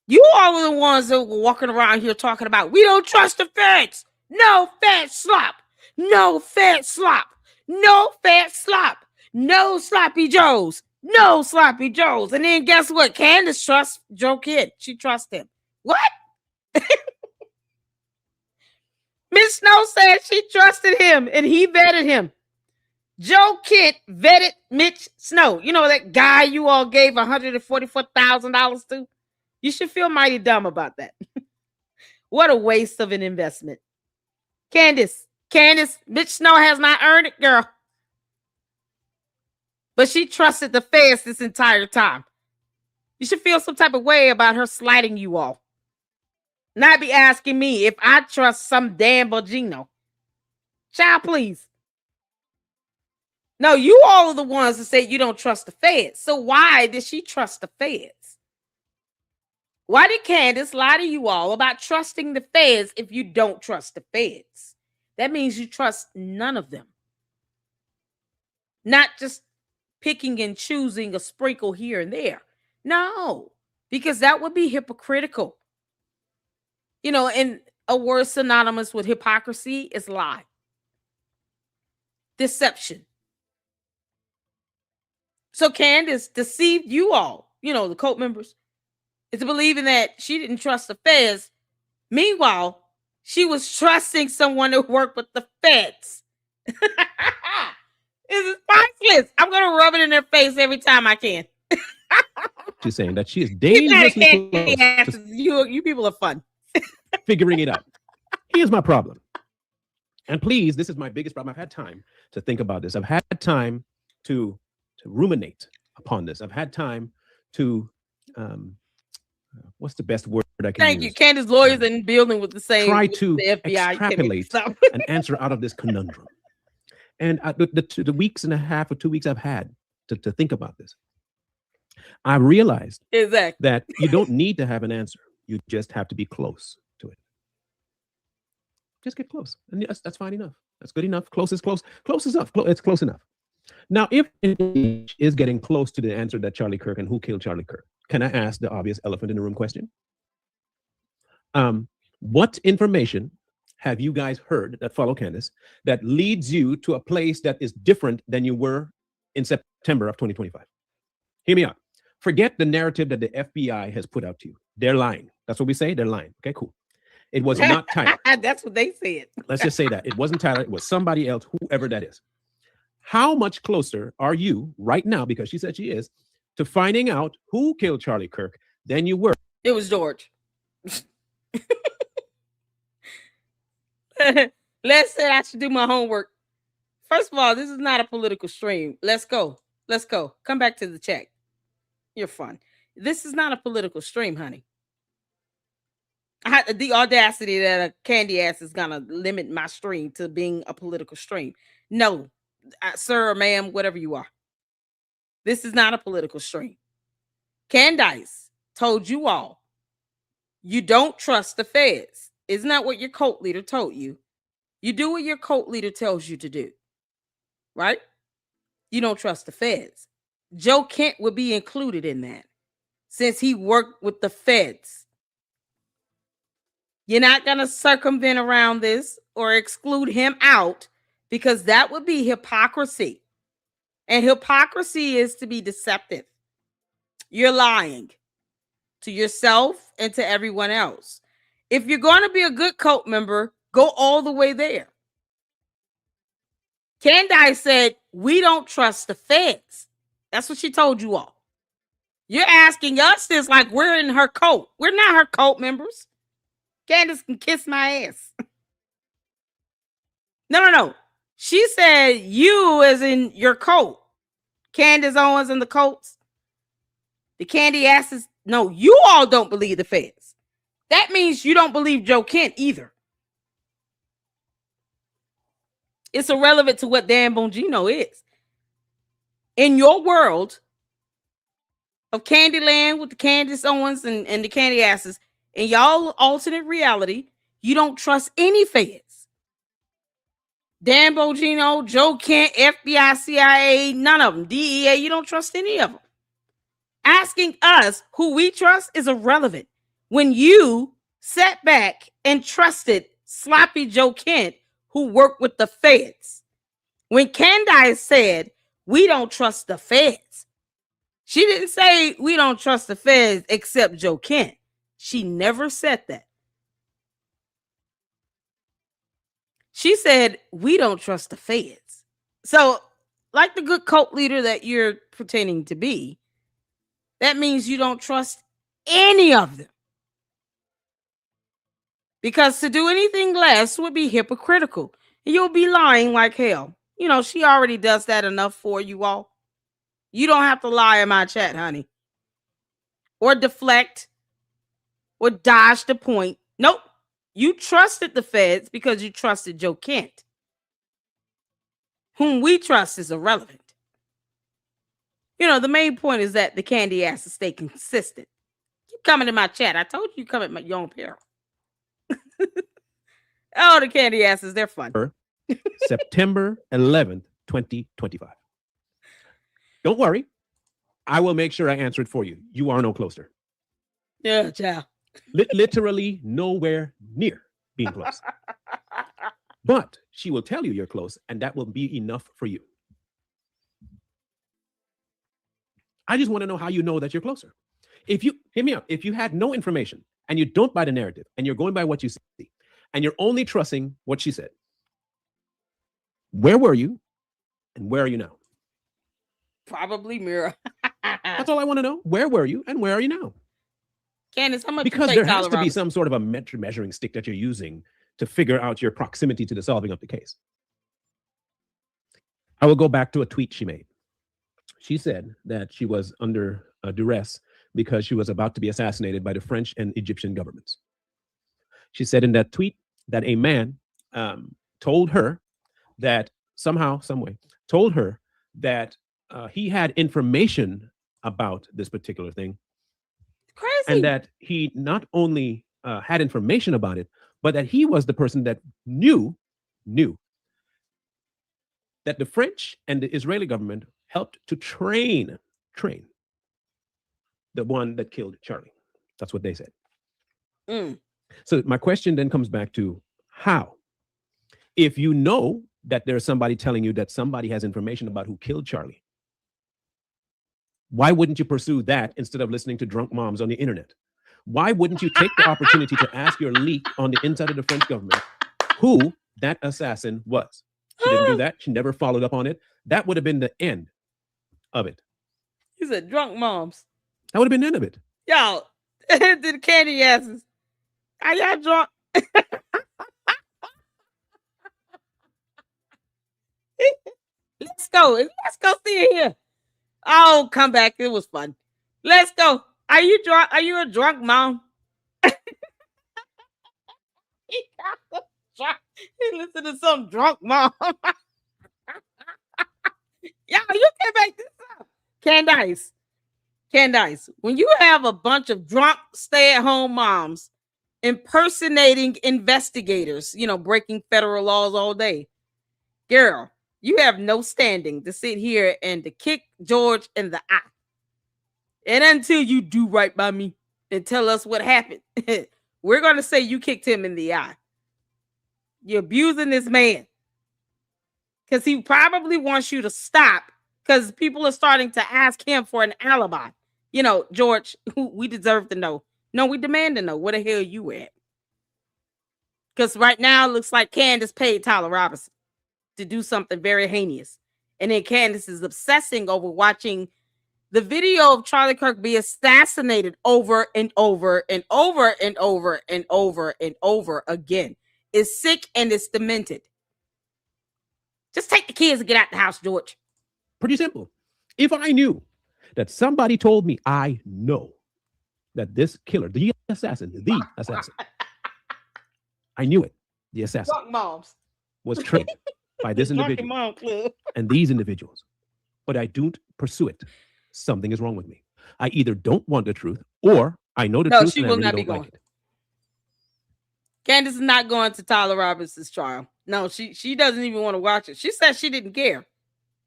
You all are the ones that were walking around here talking about, we don't trust the feds. No Fed slop. No Fed slop. No Fed slop. No sloppy Joes. No sloppy Joes. And then guess what? Candace trusts Joe Kidd. She trusts him. What? Miss Snow said she trusted him and he vetted him. Joe Kidd vetted Mitch Snow. You know that guy you all gave $144,000 to? You should feel mighty dumb about that. What a waste of an investment. Candace, Mitch Snow has not earned it, girl. But she trusted the feds this entire time. You should feel some type of way about her sliding you all. Not be asking me if I trust some damn Bojino. Child, please. No, you all are the ones that say you don't trust the feds. So why did she trust the feds? Why did Candace lie to you all about trusting the feds if you don't trust the feds? That means you trust none of them. Not just picking and choosing a sprinkle here and there. No, because that would be hypocritical. You know, and a word synonymous with hypocrisy is lie. Deception. So Candace deceived you all, you know, the cult members, into believing that she didn't trust the feds. Meanwhile, she was trusting someone who worked with the feds. This is priceless. I'm going to rub it in their face every time I can. She's saying that she is dangerously close to you people are fun. figuring it out. Here's my problem. And please, this is my biggest problem. I've had time to think about this. I've had time to ruminate upon this. I've had time to, what's the best word I can use? Thank you. Candace lawyers in building with the same. Try to the FBI. extrapolate an answer out of this conundrum. And the weeks and a half or 2 weeks I've had to think about this, I realized that you don't need to have an answer. You just have to be close to it. Just get close. And that's fine enough. That's good enough. Close is close. Close is enough. It's close enough. Now, if it is getting close to the answer that Charlie Kirk and who killed Charlie Kirk, can I ask the obvious elephant in the room question? What information have you guys heard that follow Candace that leads you to a place that is different than you were in September of 2025? Hear me out. Forget the narrative that the FBI has put out to you. They're lying. That's what we say. They're lying. Okay, cool. It was not Tyler. That's what they said. Let's just say that. It wasn't Tyler. It was somebody else, whoever that is. How much closer are you right now, because she said she is, to finding out who killed Charlie Kirk than you were? It was George. Les said I should do my homework. First of all, this is not a political stream. Let's go. Let's go. Come back to the chat. You're fun. This is not a political stream, honey. The audacity that a candy ass is going to limit my stream to being a political stream. No, sir or ma'am, whatever you are. This is not a political stream. Candace told you all, you don't trust the feds. Isn't that what your cult leader told you? You do what your cult leader tells you to do, right? You don't trust the feds. Joe Kent would be included in that since he worked with the feds. You're not going to circumvent around this or exclude him out because that would be hypocrisy. And hypocrisy is to be deceptive. You're lying to yourself and to everyone else. If you're going to be a good cult member, go all the way there. Candace said, we don't trust the feds. That's what she told you all. You're asking us this like we're in her cult. We're not her cult members. Candace can kiss my ass. No. She said you as in your cult. Candace Owens and the cults. The candy asses. No, you all don't believe the feds. That means you don't believe Joe Kent either. It's irrelevant to what Dan Bongino is. In your world of Candyland with the Candace Owens and the candy asses, in y'all alternate reality, you don't trust any feds. Dan Bongino, Joe Kent, FBI, CIA, none of them. DEA, you don't trust any of them. Asking us who we trust is irrelevant. When you sat back and trusted sloppy Joe Kent, who worked with the feds. When Candace said, we don't trust the feds, she didn't say we don't trust the feds except Joe Kent. She never said that. She said, we don't trust the feds. So, like the good cult leader that you're pretending to be, that means you don't trust any of them. Because to do anything less would be hypocritical. You'll be lying like hell. You know, she already does that enough for you all. You don't have to lie in my chat, honey. Or deflect. Or dodge the point. Nope. You trusted the feds because you trusted Joe Kent. Whom we trust is irrelevant. You know, the main point is that the candy asses stay consistent. Keep coming to my chat. I told you come at your own peril. Oh, the candy asses, they're fun. September 11th, 2025. Don't worry. I will make sure I answer it for you. You are no closer. Yeah, child. Literally nowhere near being close. But she will tell you you're close, and that will be enough for you. I just want to know how you know that you're closer. If you, hear me out, if you had no information and you don't buy the narrative and you're going by what you see and you're only trusting what she said, where were you and where are you now? Probably Mira. That's all I want to know. Where were you and where are you now? Candace, how much? Because there has to be some sort of a measuring stick that you're using to figure out your proximity to the solving of the case. I will go back to a tweet she made. She said that she was under duress because she was about to be assassinated by the French and Egyptian governments. She said in that tweet that a man told her that somehow, some way, told her that he had information about this particular thing. Crazy. And that he not only had information about it, but that he was the person that knew that the French and the Israeli government helped to train the one that killed Charlie. That's what they said. So my question then comes back to how? If you know that there's somebody telling you that somebody has information about who killed Charlie, why wouldn't you pursue that instead of listening to drunk moms on the internet? Why wouldn't you take the opportunity to ask your leak on the inside of the French government who that assassin was? She didn't do that. She never followed up on it. That would have been the end of it. You said drunk moms. That would have been the end of it. Y'all, the candy asses. Are y'all drunk? Let's go. Let's go see it here. Oh, come back. It was fun. Let's go. Are you drunk? Are you a drunk mom? He listened to some drunk mom. Y'all, you can make this up. Candace. Candace, when you have a bunch of drunk stay-at-home moms impersonating investigators, breaking federal laws all day, girl, you have no standing to sit here and to kick George in the eye. And until you do right by me and tell us what happened, we're going to say you kicked him in the eye. You're abusing this man because he probably wants you to stop because people are starting to ask him for an alibi. George, we deserve to know. No, we demand to know where the hell you at. Because right now it looks like Candace paid Tyler Robinson to do something very heinous. And then Candace is obsessing over watching the video of Charlie Kirk be assassinated over and over and over and over and over and over again. It's sick and it's demented. Just take the kids and get out the house, George. Pretty simple. If I knew that somebody told me I know that this killer, the assassin, I knew it, the assassin Drunk moms was trained by this individual and these individuals, but I don't pursue it. Something is wrong with me. I either don't want the truth or I know the truth and I really don't like it. Candace is not going to Tyler Robinson's trial. No, she doesn't even want to watch it. She said she didn't care.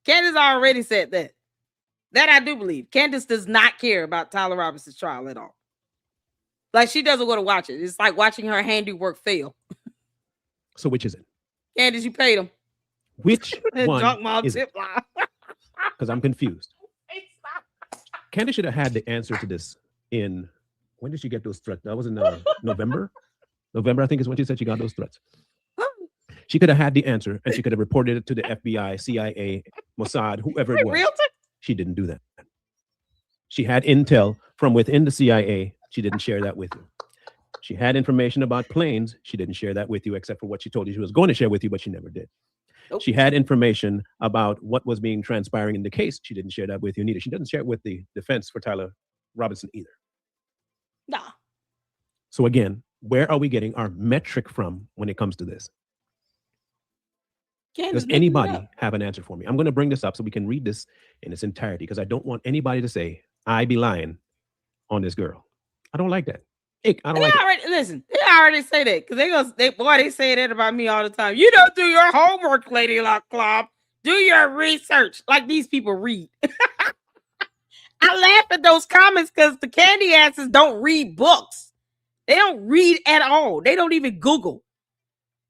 Candace already said that. That I do believe. Candace does not care about Tyler Robinson's trial at all. Like, she doesn't want to watch it. It's like watching her handiwork fail. So which is it? Candace, you paid him. Which one Drunk mom is tip it? line. Because I'm confused. Candace should have had the answer to this in, when did she get those threats? That was in November. November, I think, is when she said she got those threats. She could have had the answer and she could have reported it to the FBI, CIA, Mossad, whoever it was. She didn't do that. She had intel from within the CIA. She didn't share that with you. She had information about planes. She didn't share that with you, except for what she told you she was going to share with you, but she never did. Nope. She had information about what was being transpiring in the case. She didn't share that with you neither. She doesn't share it with the defense for Tyler Robinson either. Nah. So again, where are we getting our metric from when it comes to this? Does anybody have an answer for me? I'm going to bring this up so we can read this in its entirety because I don't want anybody to say I be lying on this girl. I don't like that. I don't like it. Listen, they already say that because they say that about me all the time. You don't do your homework, Lady Lock Club. Do your research like these people read. I laugh at those comments because the candy asses don't read books. They don't read at all. They don't even Google.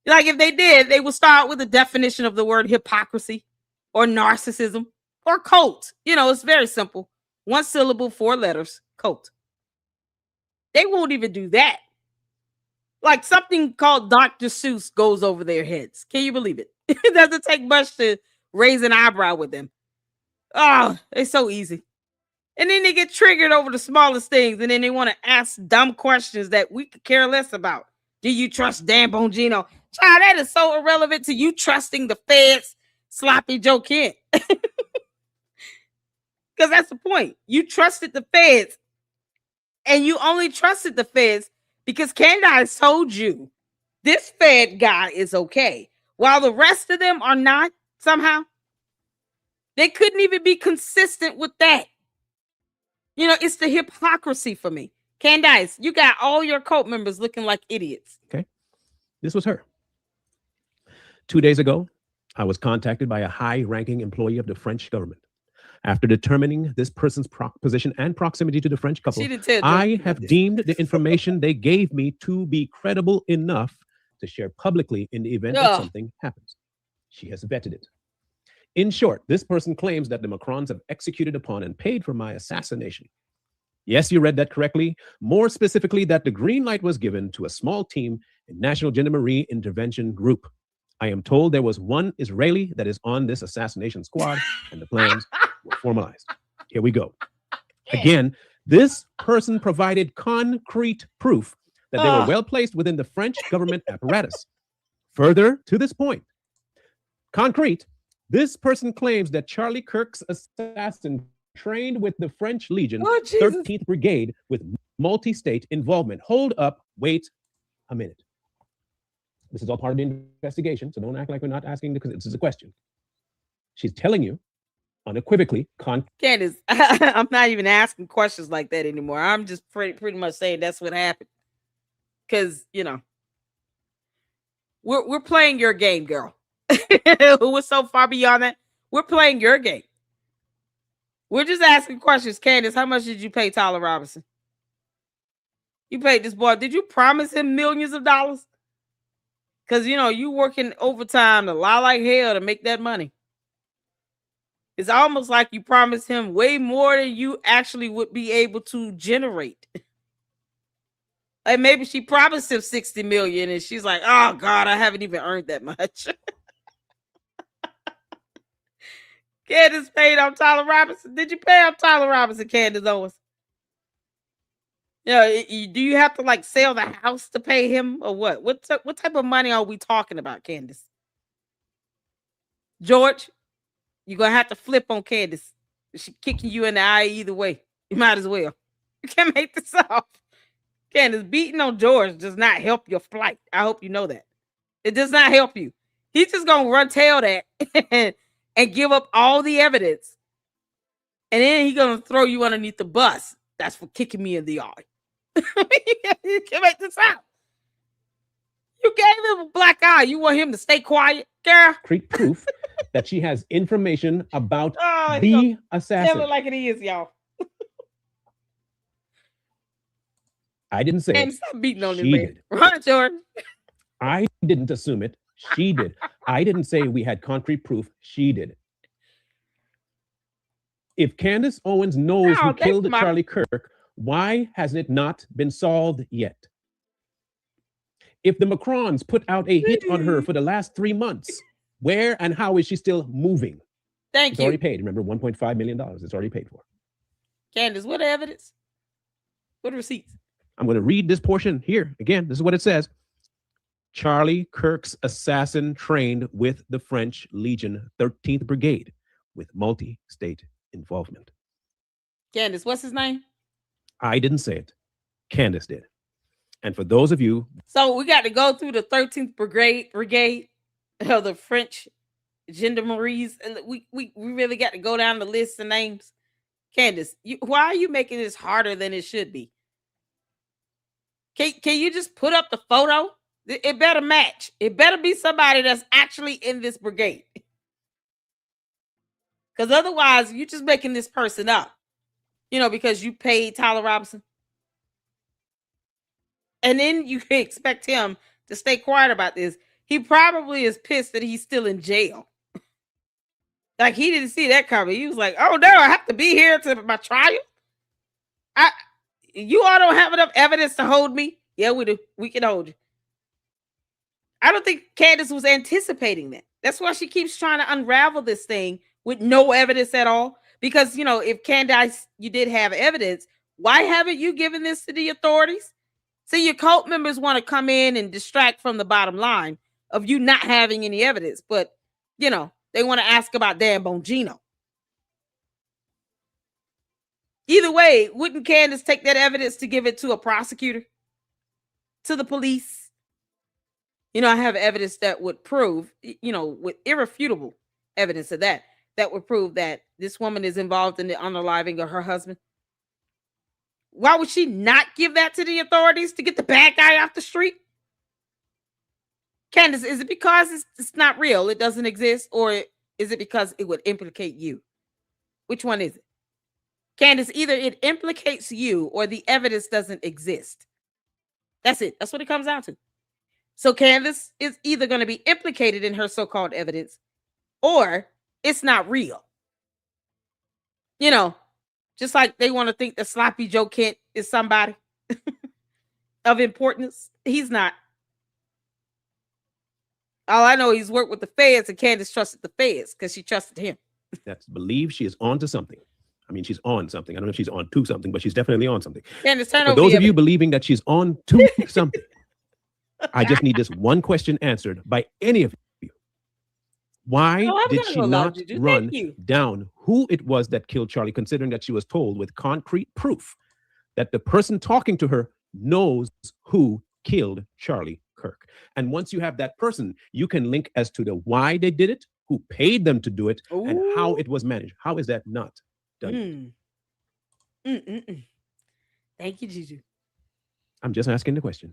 Like if they did, they would start with a definition of the word hypocrisy or narcissism or cult. It's very simple. 1 syllable, 4 letters, cult. They won't even do that. Like something called Dr. Seuss goes over their heads. Can you believe it? It doesn't take much to raise an eyebrow with them. Oh, it's so easy. And then they get triggered over the smallest things. And then they want to ask dumb questions that we could care less about. Do you trust Dan Bongino? Child, that is so irrelevant to you trusting the feds, Sloppy Joe Kent. Because that's the point. You trusted the feds. And you only trusted the feds because Candace told you this Fed guy is okay. While the rest of them are not somehow. They couldn't even be consistent with that. It's the hypocrisy for me. Candace, you got all your cult members looking like idiots. Okay. This was her. 2 days ago, I was contacted by a high-ranking employee of the French government. After determining this person's position and proximity to the French couple, I have deemed the information they gave me to be credible enough to share publicly in the event that something happens. She has vetted it. In short, this person claims that the Macrons have executed upon and paid for my assassination. Yes, you read that correctly. More specifically, that the green light was given to a small team in National Gendarmerie Intervention Group. I am told there was one Israeli that is on this assassination squad, and the plans were formalized. Here we go. Again, this person provided concrete proof that they were well placed within the French government apparatus. Further to this point, concrete, this person claims that Charlie Kirk's assassin trained with the French Legion's 13th Brigade with multi-state involvement. Hold up, wait a minute. This is all part of the investigation, so don't act like we're not asking because this is a question. She's telling you unequivocally Candace, I'm not even asking questions like that anymore. I'm just pretty much saying that's what happened. Because, we're playing your game, girl. We're so far beyond that. We're playing your game. We're just asking questions. Candace, how much did you pay Tyler Robinson? You paid this boy. Did you promise him millions of dollars? Because, you working overtime a lot like hell to make that money. It's almost like you promised him way more than you actually would be able to generate. Like maybe she promised him 60 million and she's like, oh God, I haven't even earned that much. Candace paid on Tyler Robinson. Did you pay on Tyler Robinson, Candace Owens? Do you have to like sell the house to pay him or what? What type of money are we talking about, Candace? George, you're going to have to flip on Candace. She's kicking you in the eye either way. You might as well. You can't make this up. Candace, beating on George does not help your flight. I hope you know that. It does not help you. He's just going to run tail that and give up all the evidence. And then he's going to throw you underneath the bus. That's for kicking me in the eye. You can make this out. You gave him a black eye. You want him to stay quiet, girl? concrete proof that she has information about the assassin. Tell it like it is, y'all. I didn't say it. Stop beating on She him, man. did. Run, Jordan. I didn't assume it. She did. I didn't say we had concrete proof. She did. If Candace Owens knows who killed Charlie Kirk, why hasn't it not been solved yet? If the Macrons put out a hit on her for the last 3 months, where and how is she still moving? It's already paid. Remember, $1.5 million. It's already paid for. Candace, what evidence? What receipts? I'm going to read this portion here. Again, this is what it says. Charlie Kirk's assassin trained with the French Legion 13th Brigade with multi-state involvement. Candace, what's his name? I didn't say it. Candace did. And for those of you... So we got to go through the 13th Brigade of the French Gendarmeries. And we really got to go down the list of names. Candace, why are you making this harder than it should be? Can you just put up the photo? It better match. It better be somebody that's actually in this brigade. Because otherwise, you're just making this person up. Because you paid Tyler Robinson. And then you can expect him to stay quiet about this. He probably is pissed that he's still in jail. Like, he didn't see that coming. He was like, oh, no, I have to be here to my trial? You all don't have enough evidence to hold me? Yeah, we do. We can hold you. I don't think Candace was anticipating that. That's why she keeps trying to unravel this thing with no evidence at all. Because, if Candace, you did have evidence, why haven't you given this to the authorities? See, your cult members want to come in and distract from the bottom line of you not having any evidence. But, they want to ask about Dan Bongino. Either way, wouldn't Candace take that evidence to give it to a prosecutor? To the police? I have evidence that would prove, with irrefutable evidence of that would prove that this woman is involved in the unaliving of her husband. Why would she not give that to the authorities to get the bad guy off the street? Candace, is it because it's not real, it doesn't exist, or is it because it would implicate you? Which one is it? Candace, either it implicates you or the evidence doesn't exist. That's it. That's what it comes down to. So Candace is either going to be implicated in her so-called evidence or it's not real. Just like they want to think that Sloppy Joe Kent is somebody of importance. He's not. All I know, he's worked with the feds, and Candace trusted the feds because she trusted him. That's believe she is on to something. I mean, she's on something. I don't know if she's on to something, but she's definitely on something. Candace, turn For over those of here. you believing that she's on to something, I just need this one question answered by any of you. Why did she not run down who it was that killed Charlie, considering that she was told with concrete proof that the person talking to her knows who killed Charlie Kirk? And once you have that person, you can link as to the why they did it who paid them to do it, and how it was managed. How is that not done? Thank you, Juju. I'm just asking the question.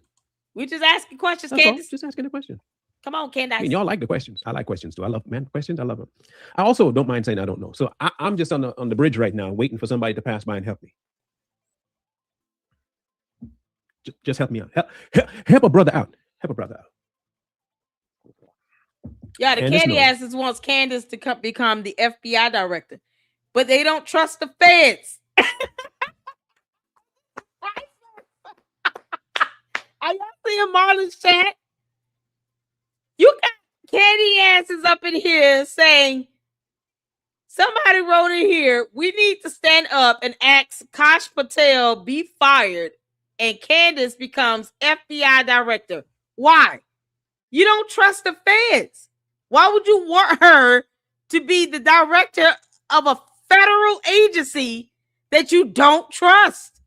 We just asking questions, That's Candace. all. Just asking the question. Come on, Candace. I mean, y'all like the questions. I like questions too. I love questions. I love them. I also don't mind saying I don't know. So I'm just on the bridge right now, waiting for somebody to pass by and help me. Just help me out. Help a brother out. Help a brother out. Yeah, the Candy asses wants Candace to become the FBI director, but they don't trust the feds. Are y'all seeing Marlon's chat? You got Candy asses up in here saying, somebody wrote in here, we need to stand up and ask Kash Patel be fired and Candace becomes FBI director. Why? You don't trust the feds. Why would you want her to be the director of a federal agency that you don't trust?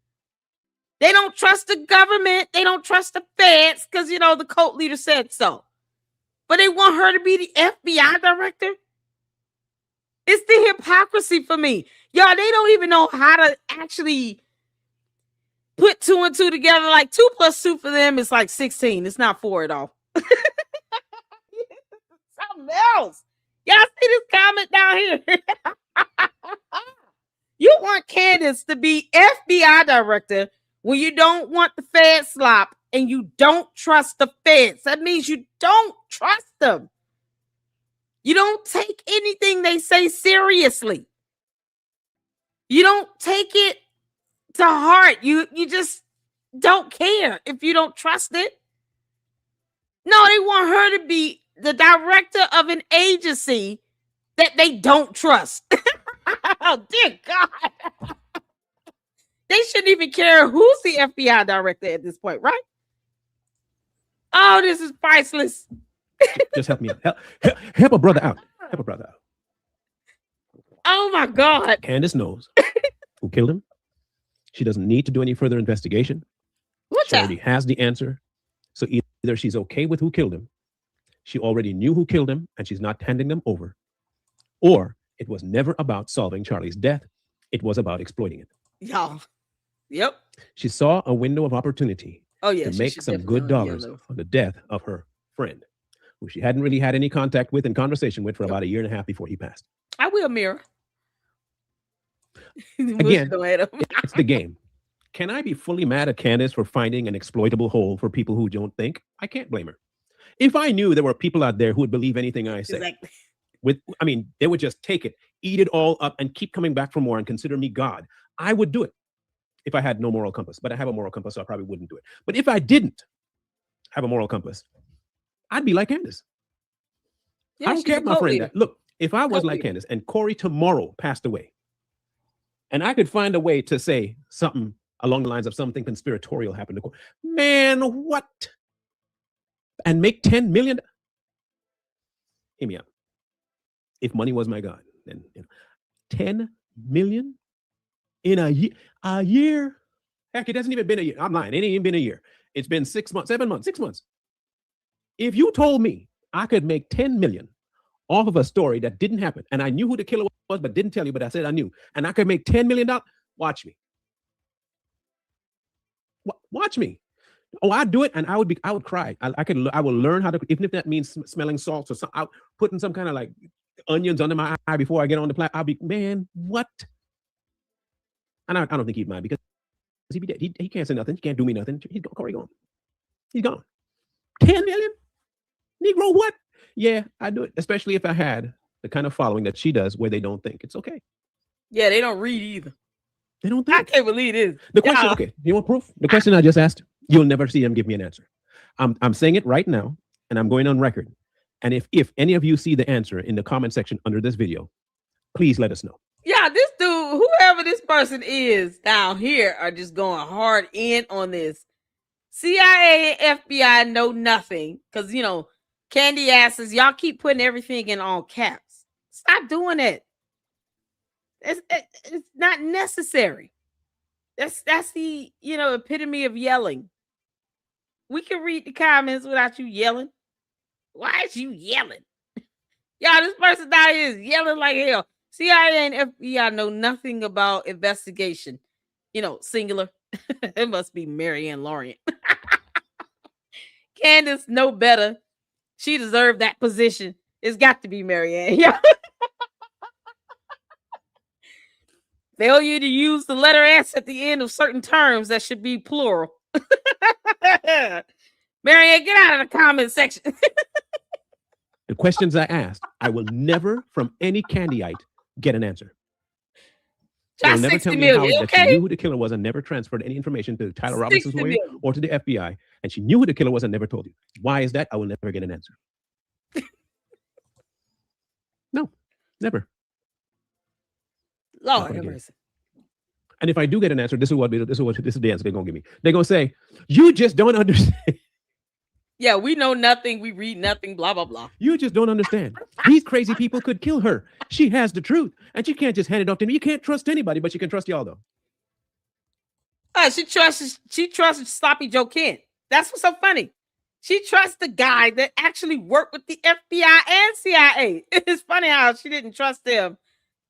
They don't trust the government. They don't trust the feds because, you know, the cult leader said so. But they want her to be the FBI director? It's the hypocrisy for me. Y'all, they don't even know how to actually put 2 and 2 together. Like 2 plus 2 for them is like 16. It's not 4 at all. Something else. Y'all see this comment down here? You want Candace to be FBI director when you don't want the fed slop and you don't trust the feds. That means you don't trust them. You don't take anything they say seriously. You don't take it to heart. You just don't care if you don't trust it. No, they want her to be the director of an agency that they don't trust. Oh, dear God. They shouldn't even care who's the FBI director at this point, right? Oh, this is priceless. Just help me out. Help a brother out. Help a brother out. Oh, my God. Candace knows who killed him. She doesn't need to do any further investigation. She already has the answer. So either she's okay with who killed him, she already knew who killed him, and she's not handing them over, or it was never about solving Charlie's death. It was about exploiting it. Y'all. Yep. She saw a window of opportunity to make some good dollars on the death of her friend, who she hadn't really had any contact with and conversation with for about a year and a half before he passed. I will mirror. Again, it's the game. Can I be fully mad at Candace for finding an exploitable hole for people who don't think? I can't blame her. If I knew there were people out there who would believe anything I say, they would just take it, eat it all up, and keep coming back for more and consider me God. I would do it if I had no moral compass. But I have a moral compass, so I probably wouldn't do it. But if I didn't have a moral compass, I'd be like Candace. I don't care if my friend died. Look, if I was like Candace and Corey tomorrow passed away, and I could find a way to say something along the lines of something conspiratorial happened to Corey, man, what? And make $10 million? Hear me out. If money was my God, then 10 million in a year? Heck, it hasn't even been a year. I'm lying. It ain't even been a year. It's been 6 months, 7 months, 6 months. If you told me I could make 10 million off of a story that didn't happen, and I knew who the killer was, but didn't tell you, but I said I knew, and I could make $10 million, watch me. Watch me. Oh, I'd do it, and I would cry. I will learn how to, even if that means smelling salts or something, putting some kind of like onions under my eye before I get on the platform. I'll be, man, what? And I don't think he'd mind because he'd be dead. He can't say nothing. He can't do me nothing. He's gone. Corey gone. He's gone. 10 million? Negro, what? Yeah, I do it, especially if I had the kind of following that she does where they don't think it's okay. Yeah, they don't read either. They don't think. I can't believe this. The question, okay, you want proof? The question I just asked, you'll never see them give me an answer. I'm saying it right now, and I'm going on record. And if any of you see the answer in the comment section under this video, please let us know. Yeah, this dude, whoever this person is down here, are just going hard in on this. CIA and FBI know nothing because, you know, Candy asses, y'all keep putting everything in all caps. Stop doing it. It's not necessary. That's the, you know, epitome of yelling. We can read the comments without you yelling. Why is you yelling? Y'all, this person down here is yelling like hell. CIA and FBI know nothing about investigation. Singular. It must be Marianne Lawrence. Candace know better. She deserved that position. It's got to be Marianne. Yeah. Failure to use the letter S at the end of certain terms that should be plural. Marianne, get out of the comment section. The questions I asked, I will never from any Candyite get an answer. They'll never tell me how that she knew who the killer was and never transferred any information to Tyler Robinson's lawyer or to the FBI. And she knew who the killer was and never told you. Why is that? I will never get an answer. No, never. Lord have mercy. And if I do get an answer, this is the answer they're gonna give me. They're gonna say, "You just don't understand." Yeah, we know nothing. We read nothing. Blah blah blah. You just don't understand. These crazy people could kill her. She has the truth, and she can't just hand it off to me. You can't trust anybody, but you can trust y'all though. She trusts Sloppy Joe Kent. That's what's so funny. She trusts the guy that actually worked with the FBI and CIA. It's funny how she didn't trust them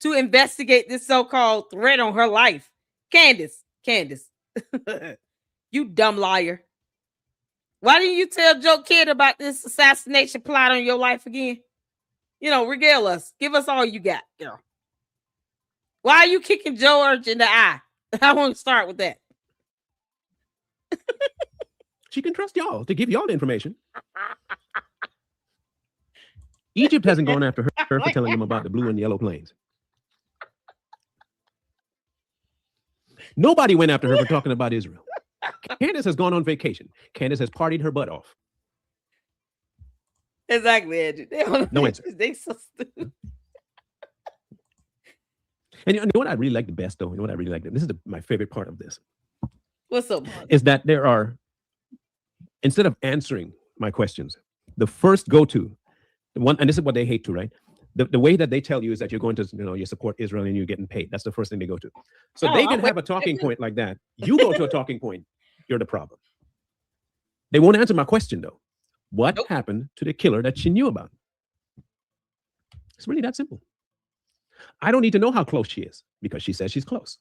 to investigate this so-called threat on her life. Candace, you dumb liar. Why didn't you tell Joe Kid about this assassination plot on your life again? Regale us. Give us all you got, girl. Why are you kicking George in the eye? I want to start with that. She can trust y'all to give y'all the information. Egypt hasn't gone after her for telling them about the blue and yellow planes. Nobody went after her for talking about Israel. Candace has gone on vacation. Candace has partied her butt off. Exactly, Andrew. No answer. They so stupid. And you know what I really like the best, though? You know what I really like? This is my favorite part of this. What's up, Mark? Is that there are, instead of answering my questions, the first go-to, the one, and this is what they hate to, right? The way that they tell you is that you're going to, you support Israel and you're getting paid. That's the first thing they go to. So they can have a talking point like that. You go to a talking point, you're the problem. They won't answer my question, though. What happened to the killer that she knew about? It's really that simple. I don't need to know how close she is because she says she's close.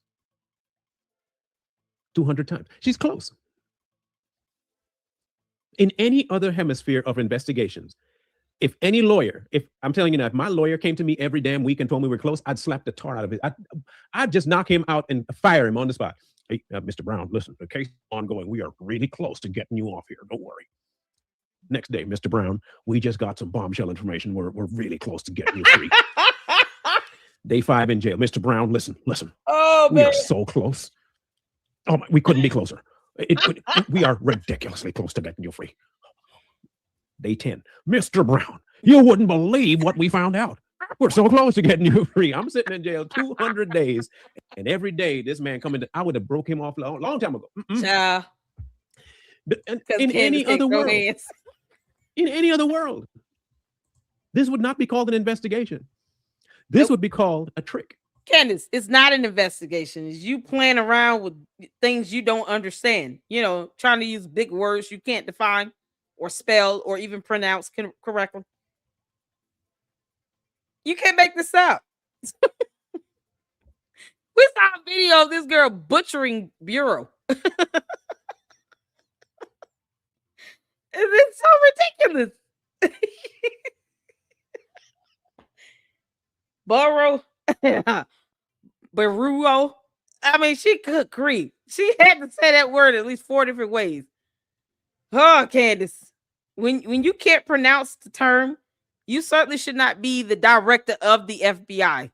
200 times. She's close. In any other hemisphere of investigations, if any lawyer, if I'm telling you now, if my lawyer came to me every damn week and told me we're close, I'd slap the tar out of it. I'd just knock him out and fire him on the spot. Hey, Mr. Brown, listen, the case is ongoing. We are really close to getting you off here. Don't worry. Next day, Mr. Brown, we just got some bombshell information. We're really close to getting you free. Day 5 in jail. Mr. Brown, listen. Oh, we are so close. Oh, we couldn't be closer. We are ridiculously close to getting you free. Day 10, Mr. Brown, you wouldn't believe what we found out. We're so close to getting you free. I'm sitting in jail 200 days, and every day this man coming to, I would have broke him off a long time ago. In any other world, in any other world, this would not be called an investigation. This would be called a trick. Candace, it's not an investigation. It's you playing around with things you don't understand. Trying to use big words you can't define or spell or even pronounce correctly. You can't make this up. We saw a video of this girl butchering Bureau. It's so ridiculous. Baruo. I mean, she could creep. She had to say that word at least 4 different ways. Oh, Candace, when you can't pronounce the term, you certainly should not be the director of the FBI.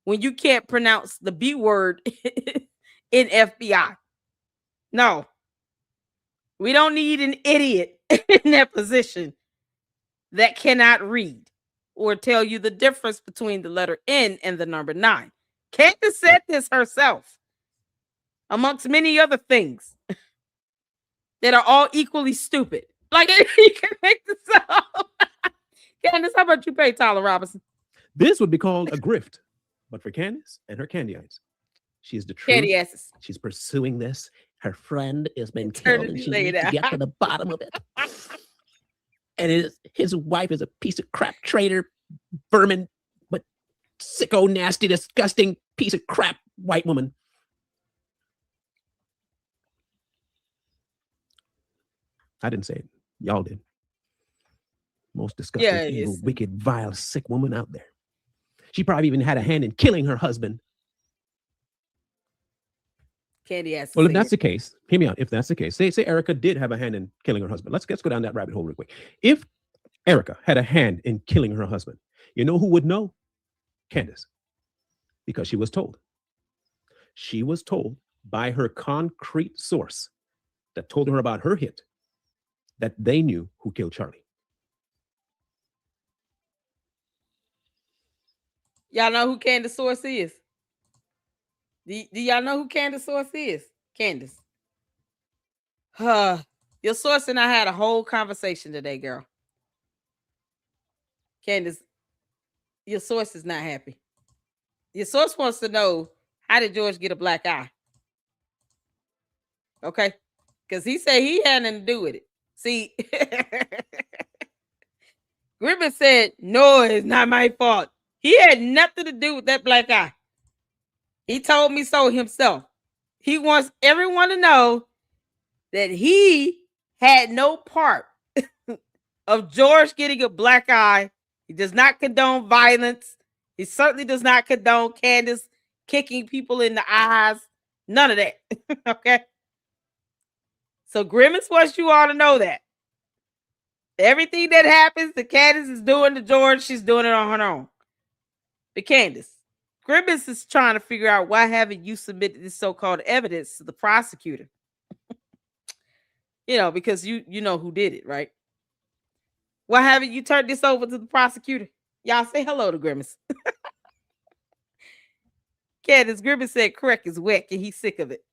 When you can't pronounce the B word in FBI. No. We don't need an idiot in that position that cannot read or tell you the difference between the letter N and the number 9. Candace said this herself, amongst many other things that are all equally stupid. Like, you can make this up. Candace, how about you pay Tyler Robinson? This would be called a grift. But for Candace and her Candyites, she's the truth. Candy asses. She's pursuing this. Her friend has been killed and she needs to get to the bottom of it. And his wife is a piece of crap traitor, vermin, but sicko, nasty, disgusting piece of crap white woman. I didn't say it. Y'all did. Most disgusting, evil, wicked, vile, sick woman out there. She probably even had a hand in killing her husband. Candy has to well, if say that's it. the case, hear me out. If that's the case, say Erica did have a hand in killing her husband. Let's go down that rabbit hole real quick. If Erica had a hand in killing her husband, you know who would know? Candace. Because she was told. She was told by her concrete source that told her about her hit that they knew who killed Charlie. Y'all know who Candace Source is? Do y'all know who Candace Source is? Candace. Your source and I had a whole conversation today, girl. Candace, your source is not happy. Your source wants to know, how did George get a black eye? Okay? Because he said he had nothing to do with it. See, Griffin said, no, it's not my fault. He had nothing to do with that black eye. He told me so himself. He wants everyone to know that he had no part of George getting a black eye. He does not condone violence. He certainly does not condone Candace kicking people in the eyes. None of that. Okay? So Grimace wants you all to know that. Everything that happens that Candace is doing to George, she's doing it on her own. But Candace, Grimace is trying to figure out, why haven't you submitted this so-called evidence to the prosecutor? You know, because you know who did it, right? Why haven't you turned this over to the prosecutor? Y'all say hello to Grimace. Candace, Grimace said Craig is whack and he's sick of it.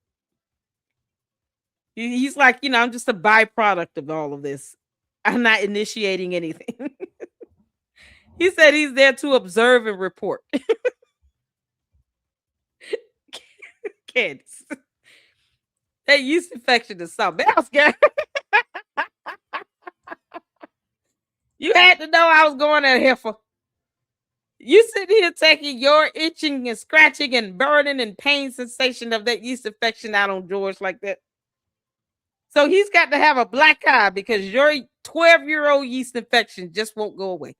He's like, I'm just a byproduct of all of this. I'm not initiating anything. He said he's there to observe and report. Candace. That yeast infection is something else, girl. You had to know I was going at heifer. You sitting here taking your itching and scratching and burning and pain sensation of that yeast infection out on George like that. So he's got to have a black eye because your 12-year-old yeast infection just won't go away.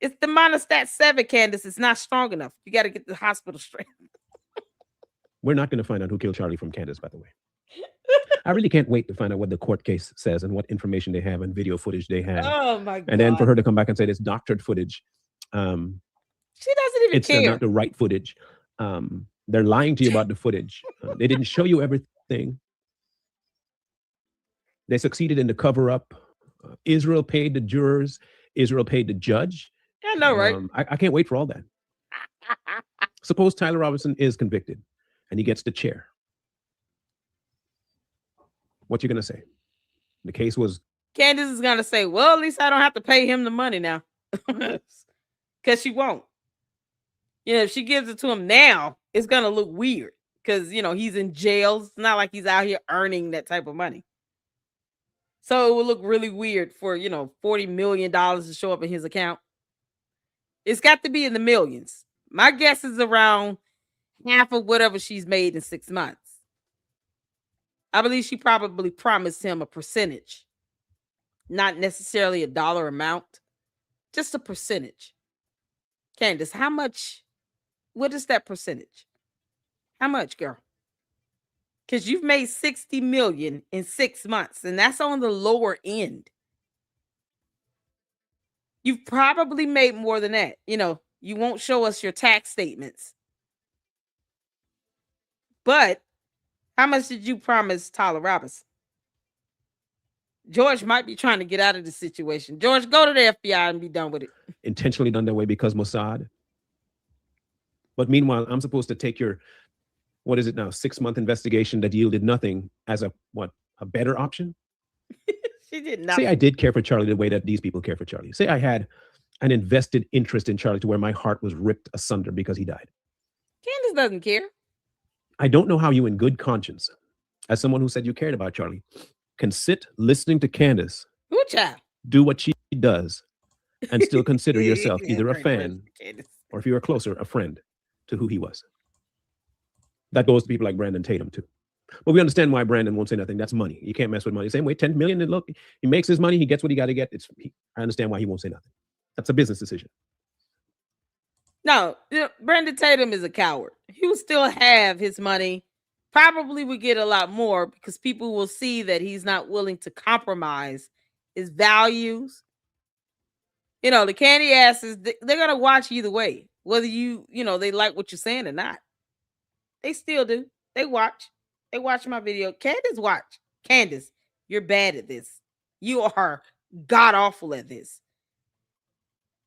It's the monostat 7, Candace. It's not strong enough. You got to get to the hospital straight. We're not going to find out who killed Charlie from Candace, by the way. I really can't wait to find out what the court case says and what information they have and video footage they have. Oh, my God. And then for her to come back and say it's doctored footage. She doesn't even it's care. It's not the right footage. They're lying to you about the footage. They didn't show you everything. They succeeded in the cover-up. Israel paid the jurors. Israel paid the judge. I know, right? I can't wait for all that. Suppose Tyler Robinson is convicted and he gets the chair. What you going to say? The case was... Candace is going to say, well, at least I don't have to pay him the money now. Because she won't. If she gives it to him now, it's going to look weird. Because, he's in jail. It's not like he's out here earning that type of money. So it would look really weird for, $40 million to show up in his account. It's got to be in the millions. My guess is around half of whatever she's made in 6 months. I believe she probably promised him a percentage. Not necessarily a dollar amount. Just a percentage. Candace, how much? What is that percentage? How much, girl? Because you've made $60 million in 6 months, and that's on the lower end. You've probably made more than that. You won't show us your tax statements. But how much did you promise Tyler Robinson? George might be trying to get out of the situation. George, go to the FBI and be done with it. Intentionally done that way because Mossad. But meanwhile, I'm supposed to take your, 6-month investigation that yielded nothing as a better option? She did not. Say I did care for Charlie the way that these people care for Charlie. Say I had an invested interest in Charlie to where my heart was ripped asunder because he died. Candace doesn't care. I don't know how you in good conscience, as someone who said you cared about Charlie, can sit listening to Candace Ooh, child. do what she does and still consider yourself either a fan or, if you are closer, a friend to who he was. That goes to people like Brandon Tatum too. But we understand why Brandon won't say nothing. That's money. You can't mess with money. Same way, 10 million. And look, he makes his money. He gets what he got to get. I understand why he won't say nothing. That's a business decision. No, Brandon Tatum is a coward. He will still have his money. Probably would get a lot more because people will see that he's not willing to compromise his values. You know, the candy asses, they're going to watch either way, whether they like what you're saying or not. They still do. They watch. They watch my video. Candace, watch. Candace, you're bad at this. You are god awful at this.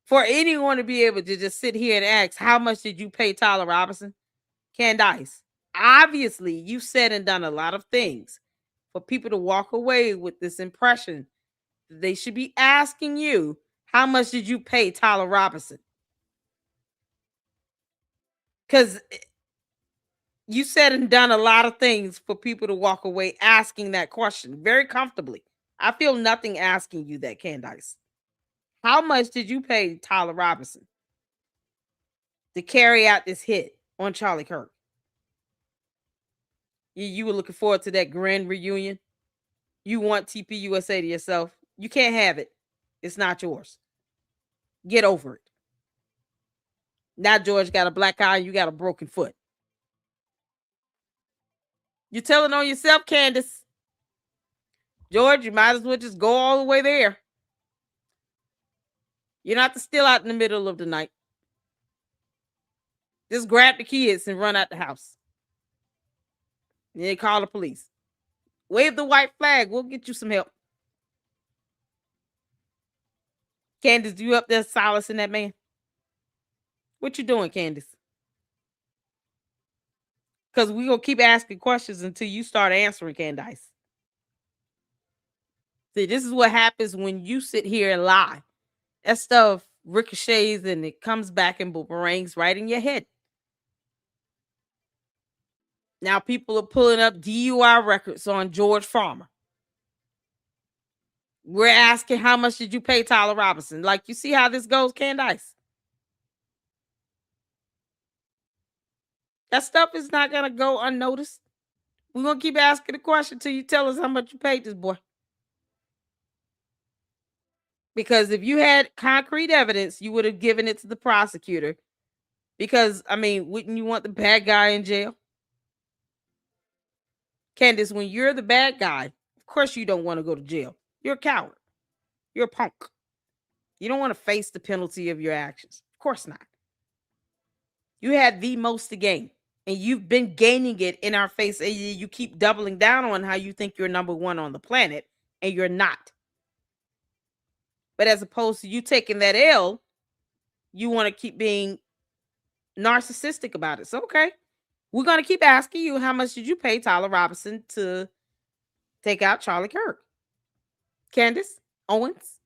For anyone to be able to just sit here and ask, how much did you pay Tyler Robinson? Candace, obviously you've said and done a lot of things for people to walk away with this impression that they should be asking you, how much did you pay Tyler Robinson? Because you said and done a lot of things for people to walk away asking that question very comfortably. I feel nothing asking you that, Candace. How much did you pay Tyler Robinson to carry out this hit on Charlie Kirk? You were looking forward to that grand reunion. You want TP USA to yourself. You can't have it. It's not yours. Get over it. Now George got a black eye and you got a broken foot. You're telling on yourself, Candace. George, you might as well just go all the way there. You're not still out in the middle of the night. Just grab the kids and run out the house. And then call the police. Wave the white flag. We'll get you some help. Candace, you up there silencing that man? What you doing, Candace? Because we're going to keep asking questions until you start answering, Candace. See, this is what happens when you sit here and lie. That stuff ricochets and it comes back and boomerangs right in your head. Now people are pulling up DUI records on George Farmer. We're asking, how much did you pay Tyler Robinson? Like, you see how this goes, Candace? That stuff is not going to go unnoticed. We're going to keep asking the question until you tell us how much you paid this boy. Because if you had concrete evidence, you would have given it to the prosecutor. Because, I mean, wouldn't you want the bad guy in jail? Candace, when you're the bad guy, of course you don't want to go to jail. You're a coward. You're a punk. You don't want to face the penalty of your actions. Of course not. You had the most to gain. And you've been gaining it in our face. And you keep doubling down on how you think you're number one on the planet. And you're not. But as opposed to you taking that L, you want to keep being narcissistic about it. So, okay. We're going to keep asking you, how much did you pay Tyler Robinson to take out Charlie Kirk? Candace Owens?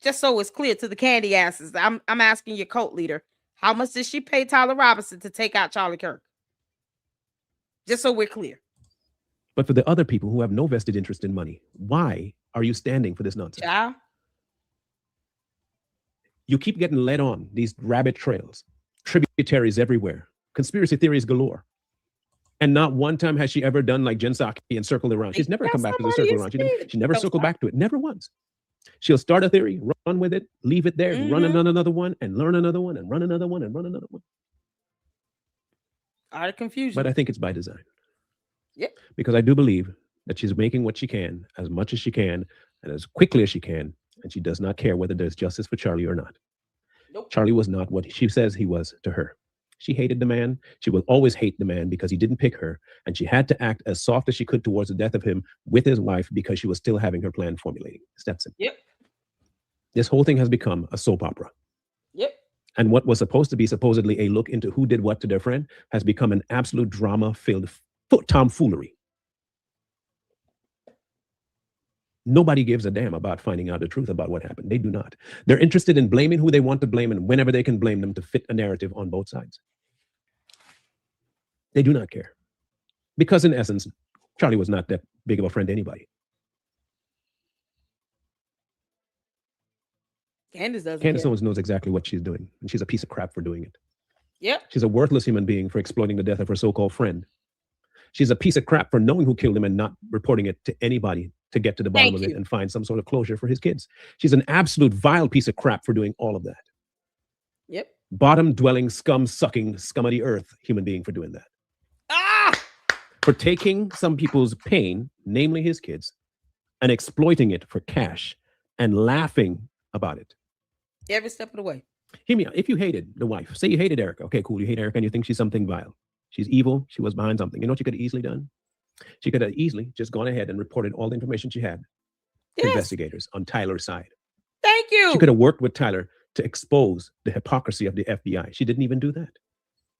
Just so it's clear to the candy asses, I'm asking your cult leader, how much did she pay Tyler Robinson to take out Charlie Kirk? Just so we're clear. But for the other people who have no vested interest in money, why are you standing for this nonsense? Yeah. You keep getting led on these rabbit trails, tributaries everywhere, conspiracy theories galore. And not one time has she ever done like Jen Psaki and circled around. She's never come back to the circle around. She never circled back to it. Never once. She'll start a theory, run with it, leave it there, run another one, and learn another one, and run another one, and run another one. Out of confusion. But I think it's by design. Yep. Because I do believe that she's making what she can, as much as she can, and as quickly as she can, and she does not care whether there's justice for Charlie or not. Nope. Charlie was not what she says he was to her. She hated the man. She will always hate the man because he didn't pick her. And she had to act as soft as she could towards the death of him with his wife because she was still having her plan formulating. That's it. Yep. This whole thing has become a soap opera. Yep. And what was supposed to be supposedly a look into who did what to their friend has become an absolute drama-filled tomfoolery. Nobody gives a damn about finding out the truth about what happened. They do not. They're interested in blaming who they want to blame and whenever they can blame them to fit a narrative on both sides. They do not care. Because in essence, Charlie was not that big of a friend to anybody. Candace doesn't Candace care. Owens knows exactly what she's doing, and she's a piece of crap for doing it. Yep. She's a worthless human being for exploiting the death of her so-called friend. She's a piece of crap for knowing who killed him and not reporting it to anybody to get to the bottom of it and find some sort of closure for his kids. She's an absolute vile piece of crap for doing all of that. Yep. Bottom-dwelling, scum-sucking, scum of the earth human being for doing that. For taking some people's pain, namely his kids, and exploiting it for cash and laughing about it. Every step of the way. Hear me out. If you hated the wife, say you hated Erica. Okay, cool. You hate Erica and you think she's something vile. She's evil. She was behind something. You know what you could have easily done? She could have easily just gone ahead and reported all the information she had to investigators on Tyler's side. Thank you. She could have worked with Tyler to expose the hypocrisy of the FBI. She didn't even do that.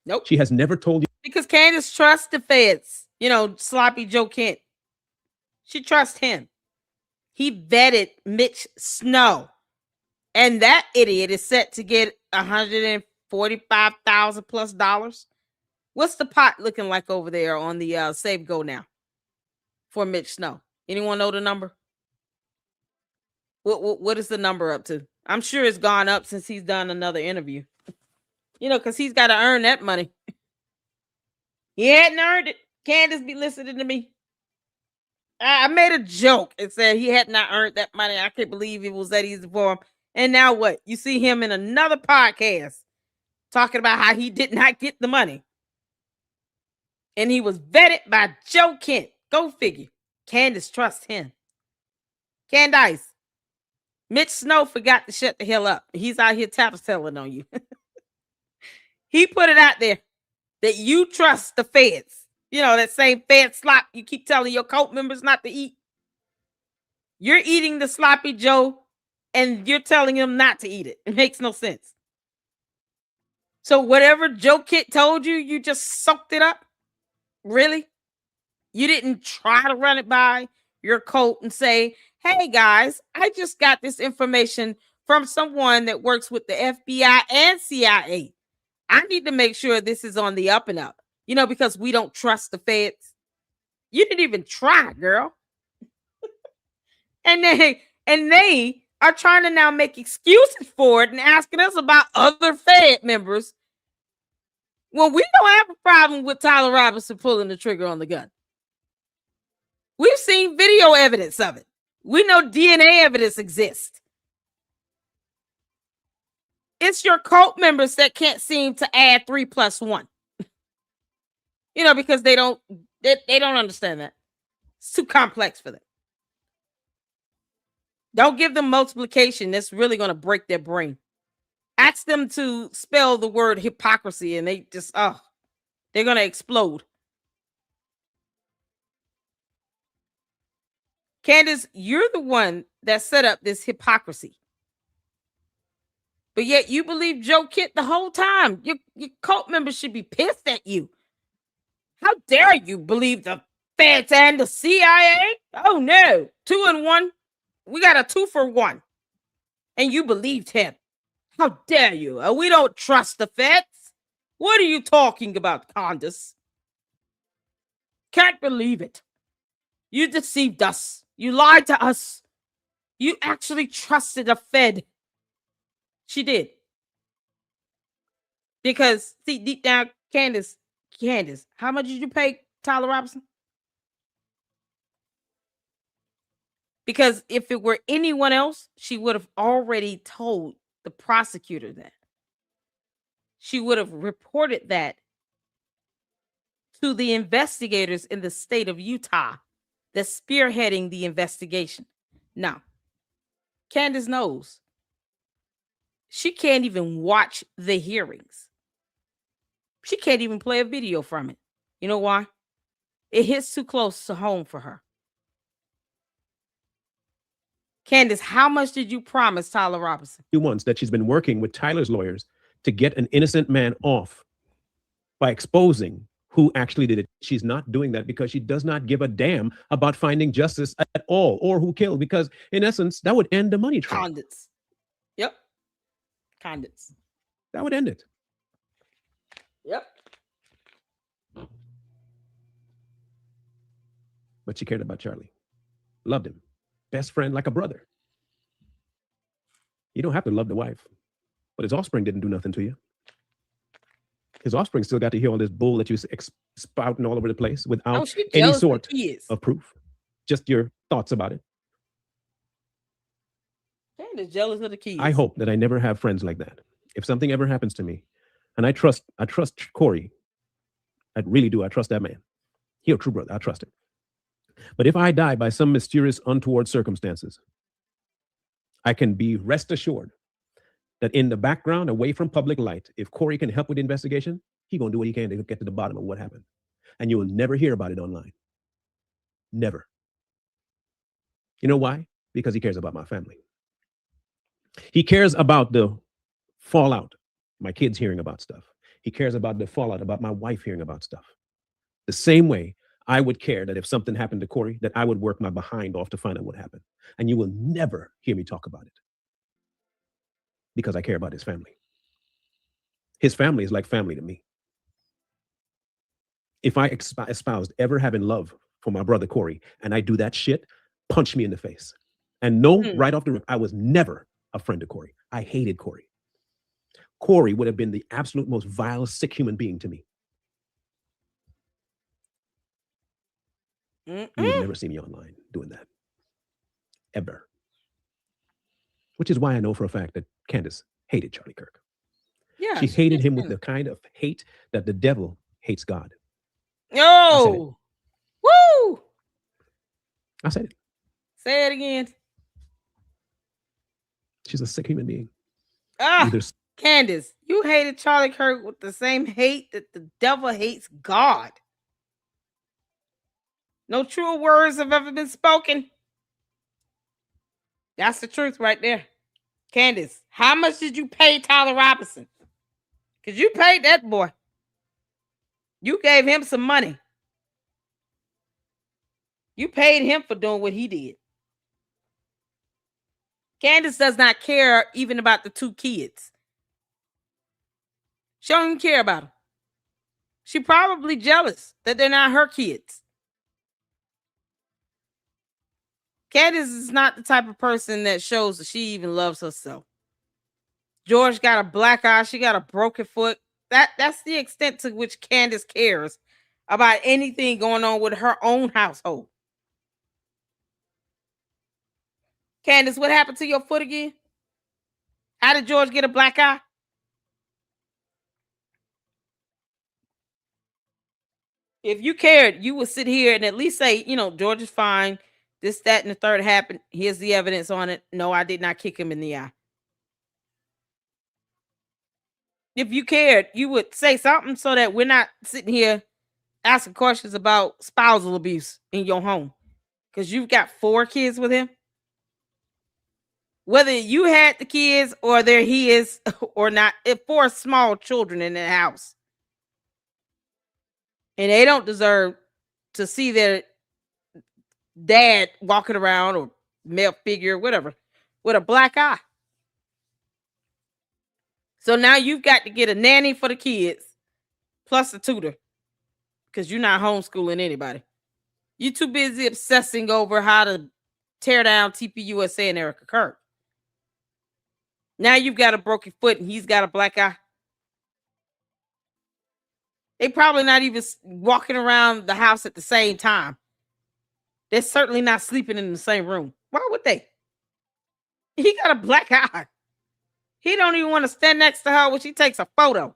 Nope. She has never told you. Because Candace trusts the feds. You know, sloppy Joe Kent. She trusts him. He vetted Mitch Snow. And that idiot is set to get $145,000 plus dollars. What's the pot looking like over there on the Save Go now for Mitch Snow? Anyone know the number? What is the number up to? I'm sure it's gone up since he's done another interview. You know, because he's got to earn that money. He hadn't earned it. Candace be listening to me. I made a joke and said he had not earned that money. I can't believe it was that easy for him. And now what? You see him in another podcast talking about how he did not get the money. And he was vetted by Joe Kent. Go figure. Candace trusts him. Candace. Mitch Snow forgot to shut the hell up. He's out here tattling on you. He put it out there that you trust the feds. You know, that same Fed slop you keep telling your cult members not to eat. You're eating the sloppy Joe and you're telling them not to eat it. It makes no sense. So whatever Joe Kent told you, you just soaked it up? Really? You didn't try to run it by your cult and say, hey guys, I just got this information from someone that works with the FBI and CIA. I need to make sure this is on the up and up. You know, because we don't trust the feds. You didn't even try, girl. and they are trying to now make excuses for it and asking us about other Fed members when we don't have a problem with Tyler Robinson pulling the trigger on the gun. We've seen video evidence of it. We know DNA evidence exists. It's your cult members that can't seem to add 3 + 1. You know, because they don't understand that. It's too complex for them. Don't give them multiplication. That's really going to break their brain. Ask them to spell the word hypocrisy and they just, they're going to explode. Candace, you're the one that set up this hypocrisy. But yet you believe Joe Kent the whole time. Your cult members should be pissed at you. How dare you believe the feds and the CIA? Oh no, 2 and 1. We got a 2 for 1. And you believed him. How dare you? We don't trust the feds. What are you talking about, Candace? Can't believe it. You deceived us. You lied to us. You actually trusted a Fed. She did. Because, see, deep down, Candace, how much did you pay Tyler Robinson? Because if it were anyone else, she would have already told the prosecutor that. She would have reported that to the investigators in the state of Utah that's spearheading the investigation. Now, Candace knows she can't even watch the hearings. She can't even play a video from it. You know why? It hits too close to home for her. Candace, how much did you promise Tyler Robinson? Once that she's been working with Tyler's lawyers to get an innocent man off by exposing who actually did it. She's not doing that because she does not give a damn about finding justice at all or who killed, because in essence, that would end the money trail. Condits. Yep. Condits. That would end it. Yep. But she cared about Charlie. Loved him. Best friend, like a brother. You don't have to love the wife, but his offspring didn't do nothing to you. His offspring still got to hear all this bull that you spouting all over the place without any sort of proof. Just your thoughts about it. Candace jealous of the kids. I hope that I never have friends like that. If something ever happens to me, and I trust Corey. I really do. I trust that man. He's a true brother. I trust him. But if I die by some mysterious, untoward circumstances, I can be rest assured that in the background, away from public light, if Corey can help with the investigation, he's going to do what he can to get to the bottom of what happened. And you will never hear about it online. Never. You know why? Because he cares about my family. He cares about the fallout, my kids hearing about stuff. He cares about the fallout about my wife hearing about stuff. The same way I would care that if something happened to Corey, that I would work my behind off to find out what happened. And you will never hear me talk about it because I care about his family. His family is like family to me. If I espoused ever having love for my brother Corey and I do that shit, punch me in the face. And no, right off the rip, I was never a friend of Corey. I hated Corey. Corey would have been the absolute most vile, sick human being to me. You would never see me online doing that. Ever. Which is why I know for a fact that Candace hated Charlie Kirk. Yeah, she hated him with the kind of hate that the devil hates God. Oh, woo! I said it. Say it again. She's a sick human being. Candace, you hated Charlie Kirk with the same hate that the devil hates God. No truer words have ever been spoken. That's the truth right there. Candace, how much did you pay Tyler Robinson? Because you paid that boy. You gave him some money. You paid him for doing what he did. Candace does not care even about the two kids. She don't even care about them. She probably jealous that they're not her kids. Candace is not the type of person that shows that she even loves herself. George got a black eye. She got a broken foot. That's the extent to which Candace cares about anything going on with her own household. Candace, what happened to your foot again? How did George get a black eye? If you cared, you would sit here and at least say, George is fine. This, that, and the third happened. Here's the evidence on it. No, I did not kick him in the eye. If you cared, you would say something so that we're not sitting here asking questions about spousal abuse in your home. Because you've got 4 kids with him. Whether you had the kids or they're his or not, 4 small children in that house. And they don't deserve to see their dad walking around or male figure, whatever, with a black eye. So now you've got to get a nanny for the kids plus a tutor because you're not homeschooling anybody. You're too busy obsessing over how to tear down TPUSA and Erica Kirk. Now you've got a broken foot and he's got a black eye. They probably not even walking around the house at the same time. They're certainly not sleeping in the same room. Why would they? He got a black eye. He don't even want to stand next to her when she takes a photo.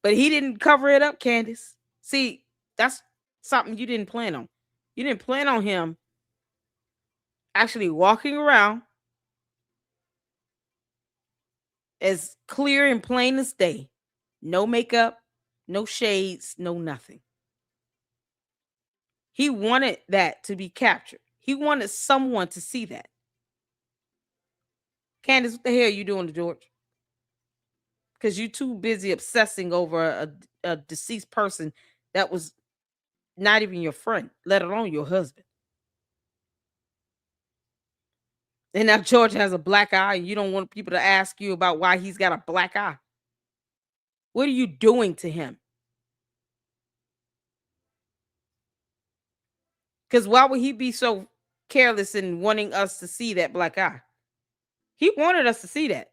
But he didn't cover it up, Candace. See, that's something you didn't plan on. You didn't plan on him actually walking around as clear and plain as day. No makeup, no shades, no nothing. He wanted that to be captured. He wanted someone to see that. Candace, what the hell are you doing to George? Because you're too busy obsessing over a deceased person that was not even your friend, let alone your husband. And now George has a black eye and you don't want people to ask you about why he's got a black eye. What are you doing to him? Because why would he be so careless in wanting us to see that black eye? He wanted us to see that.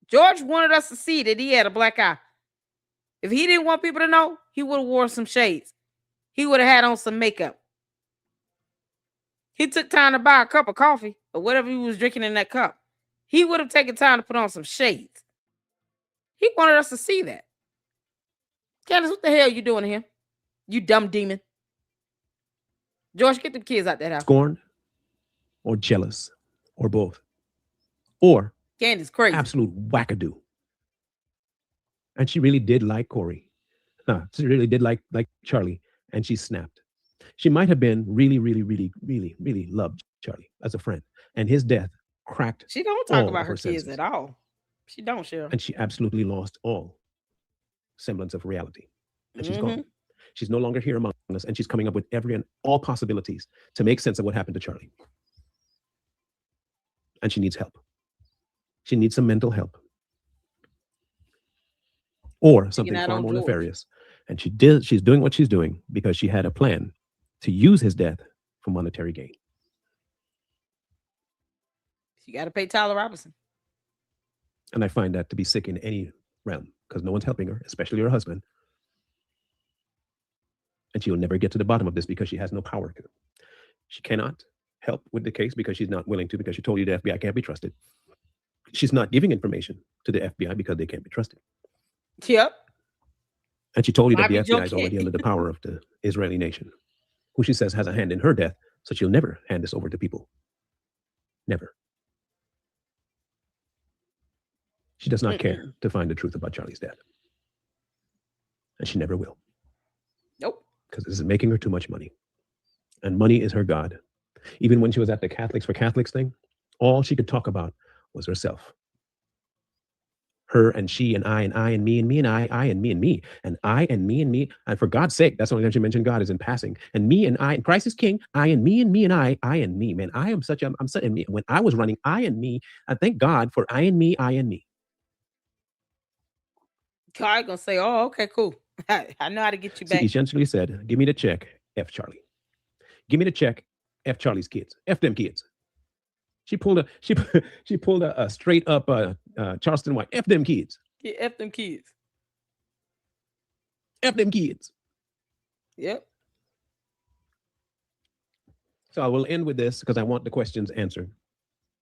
George wanted us to see that he had a black eye. If he didn't want people to know, he would have worn some shades. He would have had on some makeup. He took time to buy a cup of coffee or whatever he was drinking in that cup. He would have taken time to put on some shades. He wanted us to see that. Candace, what the hell are you doing here? You dumb demon. George, get the kids out that house. Scorned or jealous or both. Or Candace crazy. Absolute wackadoo. And she really did like Corey. No, she really did like Charlie, and she snapped. She might have been really loved Charlie as a friend, and his death cracked. She don't talk about her kids at all. She don't, Cheryl. And she absolutely lost all semblance of reality. And she's gone. She's no longer here among us, and she's coming up with every and all possibilities to make sense of what happened to Charlie. And she needs help. She needs some mental help. Or something far more nefarious. And she's doing what she's doing because she had a plan to use his death for monetary gain. You got to pay Tyler Robinson. And I find that to be sick in any realm because no one's helping her, especially her husband. And she'll never get to the bottom of this because she has no power to. She cannot help with the case because she's not willing to, because she told you the FBI can't be trusted. She's not giving information to the FBI because they can't be trusted. Yep. And she told you that the FBI is already under the power of the Israeli nation, who she says has a hand in her death, so she'll never hand this over to people. Never. She does not care to find the truth about Charlie's death. And she never will. Nope. Because this is making her too much money. And money is her God. Even when she was at the Catholics for Catholics thing, all she could talk about was herself. Her and she and I and I and me and me and I and me and me and I and me and me. And for God's sake, that's the only time she mentioned God is in passing. And me and I, and Christ is King. I and me and me and I and me. Man, I'm such and me. When I was running, I and me. I thank God for I and me, I and me. God gonna say, "Oh, okay, cool. I know how to get you back." She essentially said, "Give me the check, F Charlie. Give me the check, F Charlie's kids, F them kids." She pulled a straight up Charleston White. F them kids. Yeah, F them kids. F them kids. Yep. So I will end with this because I want the questions answered.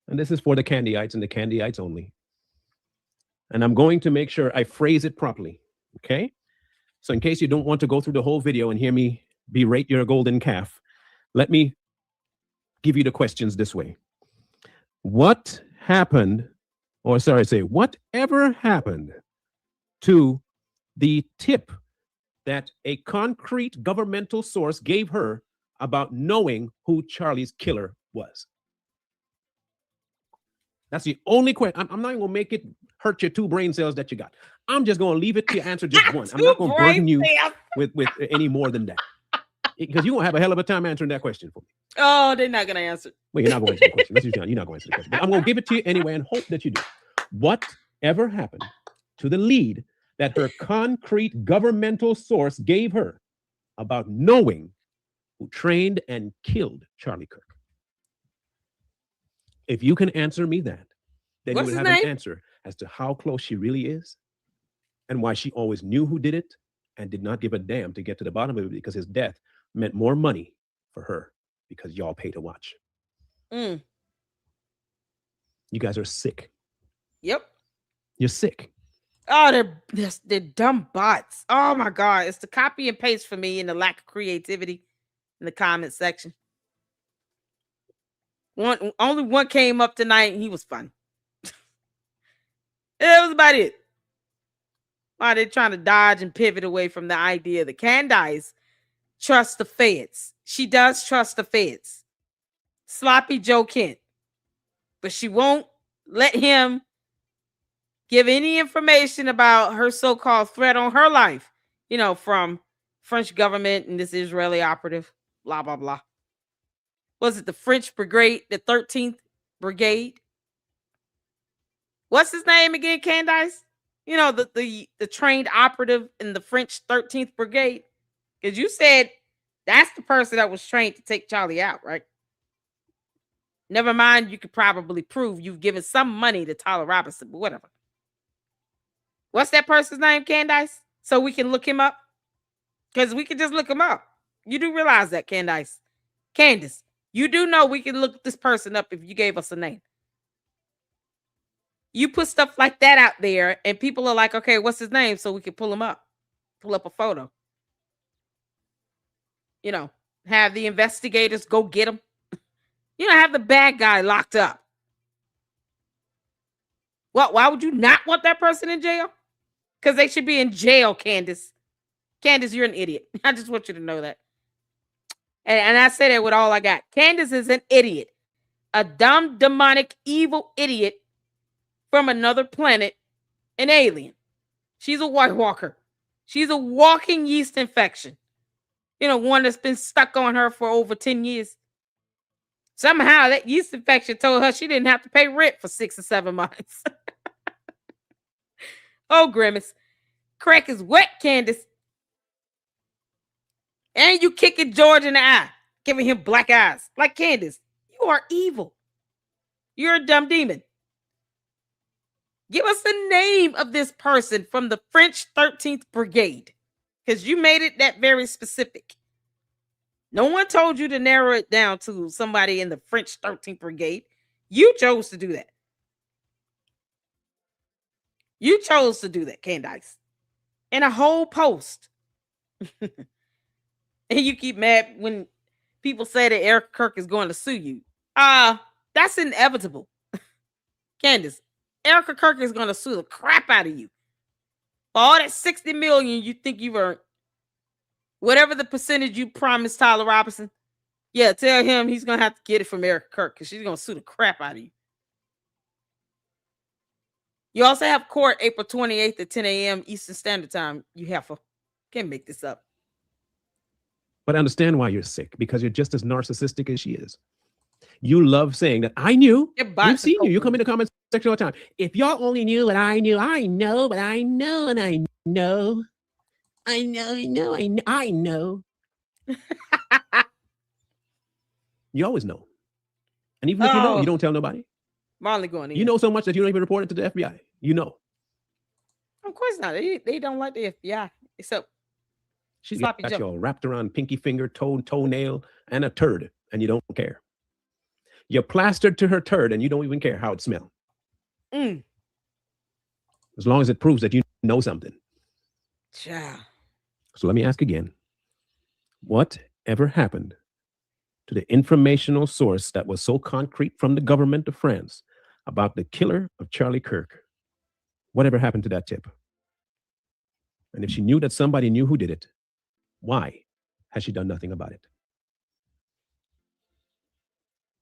And this is for the Candyites and the Candyites only. And I'm going to make sure I phrase it properly. Okay? So in case you don't want to go through the whole video and hear me berate your golden calf, let me give you the questions this way. What happened, or sorry, say, whatever happened to the tip that a concrete governmental source gave her about knowing who Charlie's killer was? That's the only question. I'm not even going to make it hurt your 2 brain cells that you got. I'm just going to leave it to answer just one. I'm not going to burden you with any more than that. Because you're going to have a hell of a time answering that question for me. Oh, they're not going to answer. Well, you're not going to answer the question. That's what you're not going to answer the question. But I'm going to give it to you anyway and hope that you do. Whatever happened to the lead that her concrete governmental source gave her about knowing who trained and killed Charlie Kirk? If you can answer me that, then you would have an answer as to how close she really is and why she always knew who did it and did not give a damn to get to the bottom of it, because his death meant more money for her because y'all pay to watch. You guys are sick. Yep. You're sick. Oh, they're dumb bots. Oh my God. It's the copy and paste for me and the lack of creativity in the comment section. Only one came up tonight and he was fun. That was about it. Why they're trying to dodge and pivot away from the idea that Candace trusts the feds. She does trust the feds. Sloppy Joe Kent. But she won't let him give any information about her so-called threat on her life, from French government and this Israeli operative, blah, blah, blah. Was it the French brigade, the 13th brigade? What's his name again, Candace? The trained operative in the French 13th brigade. Because you said that's the person that was trained to take Charlie out, right? Never mind, you could probably prove you've given some money to Tyler Robinson, but whatever. What's that person's name, Candace? So we can look him up? Because we can just look him up. You do realize that, Candace. Candace, you do know we can look this person up if you gave us a name. You put stuff like that out there, and people are like, okay, what's his name? So we can pull him up. Pull up a photo. You know, have the investigators go get him. You know, have the bad guy locked up. What? Why would you not want that person in jail? Because they should be in jail, Candace. Candace, you're an idiot. I just want you to know that. And I say that with all I got. Candace is an idiot. A dumb, demonic, evil idiot from another planet, an alien. She's a White Walker. She's a walking yeast infection. You know, one that's been stuck on her for over 10 years. Somehow that yeast infection told her she didn't have to pay rent for 6 or 7 months. Oh, Grimace. Crack is wet, Candace. And you kicking George in the eye, giving him black eyes. Like Candace, you are evil. You're a dumb demon. Give us the name of this person from the French 13th Brigade, because you made it that very specific. No one told you to narrow it down to somebody in the French 13th Brigade. You chose to do that. You chose to do that, Candace. In a whole post. And you keep mad when people say that Eric Kirk is going to sue you. That's inevitable. Candace, Erica Kirk is going to sue the crap out of you. For all that $60 million you think you've earned. Whatever the percentage you promised Tyler Robinson. Yeah, tell him he's going to have to get it from Erica Kirk because she's going to sue the crap out of you. You also have court April 28th at 10 a.m. Eastern Standard Time. You have to. Can't make this up. But I understand why you're sick, because you're just as narcissistic as she is. You love saying that I knew. We've seen you. You come in the comment section all the time. If y'all only knew what I knew, I know, but I know, and I know. I know. You always know. And even if you know, you don't tell nobody. Marley going in. You know so much that you don't even report it to the FBI. You know. Of course not. They don't like the FBI. Except She's got you all wrapped around pinky finger, toenail, and a turd, and you don't care. You're plastered to her turd, and you don't even care how it smells. As long as it proves that you know something. Yeah. So let me ask again. What ever happened to the informational source that was so concrete from the government of France about the killer of Charlie Kirk? Whatever happened to that tip? And if she knew that somebody knew who did it, why has she done nothing about it?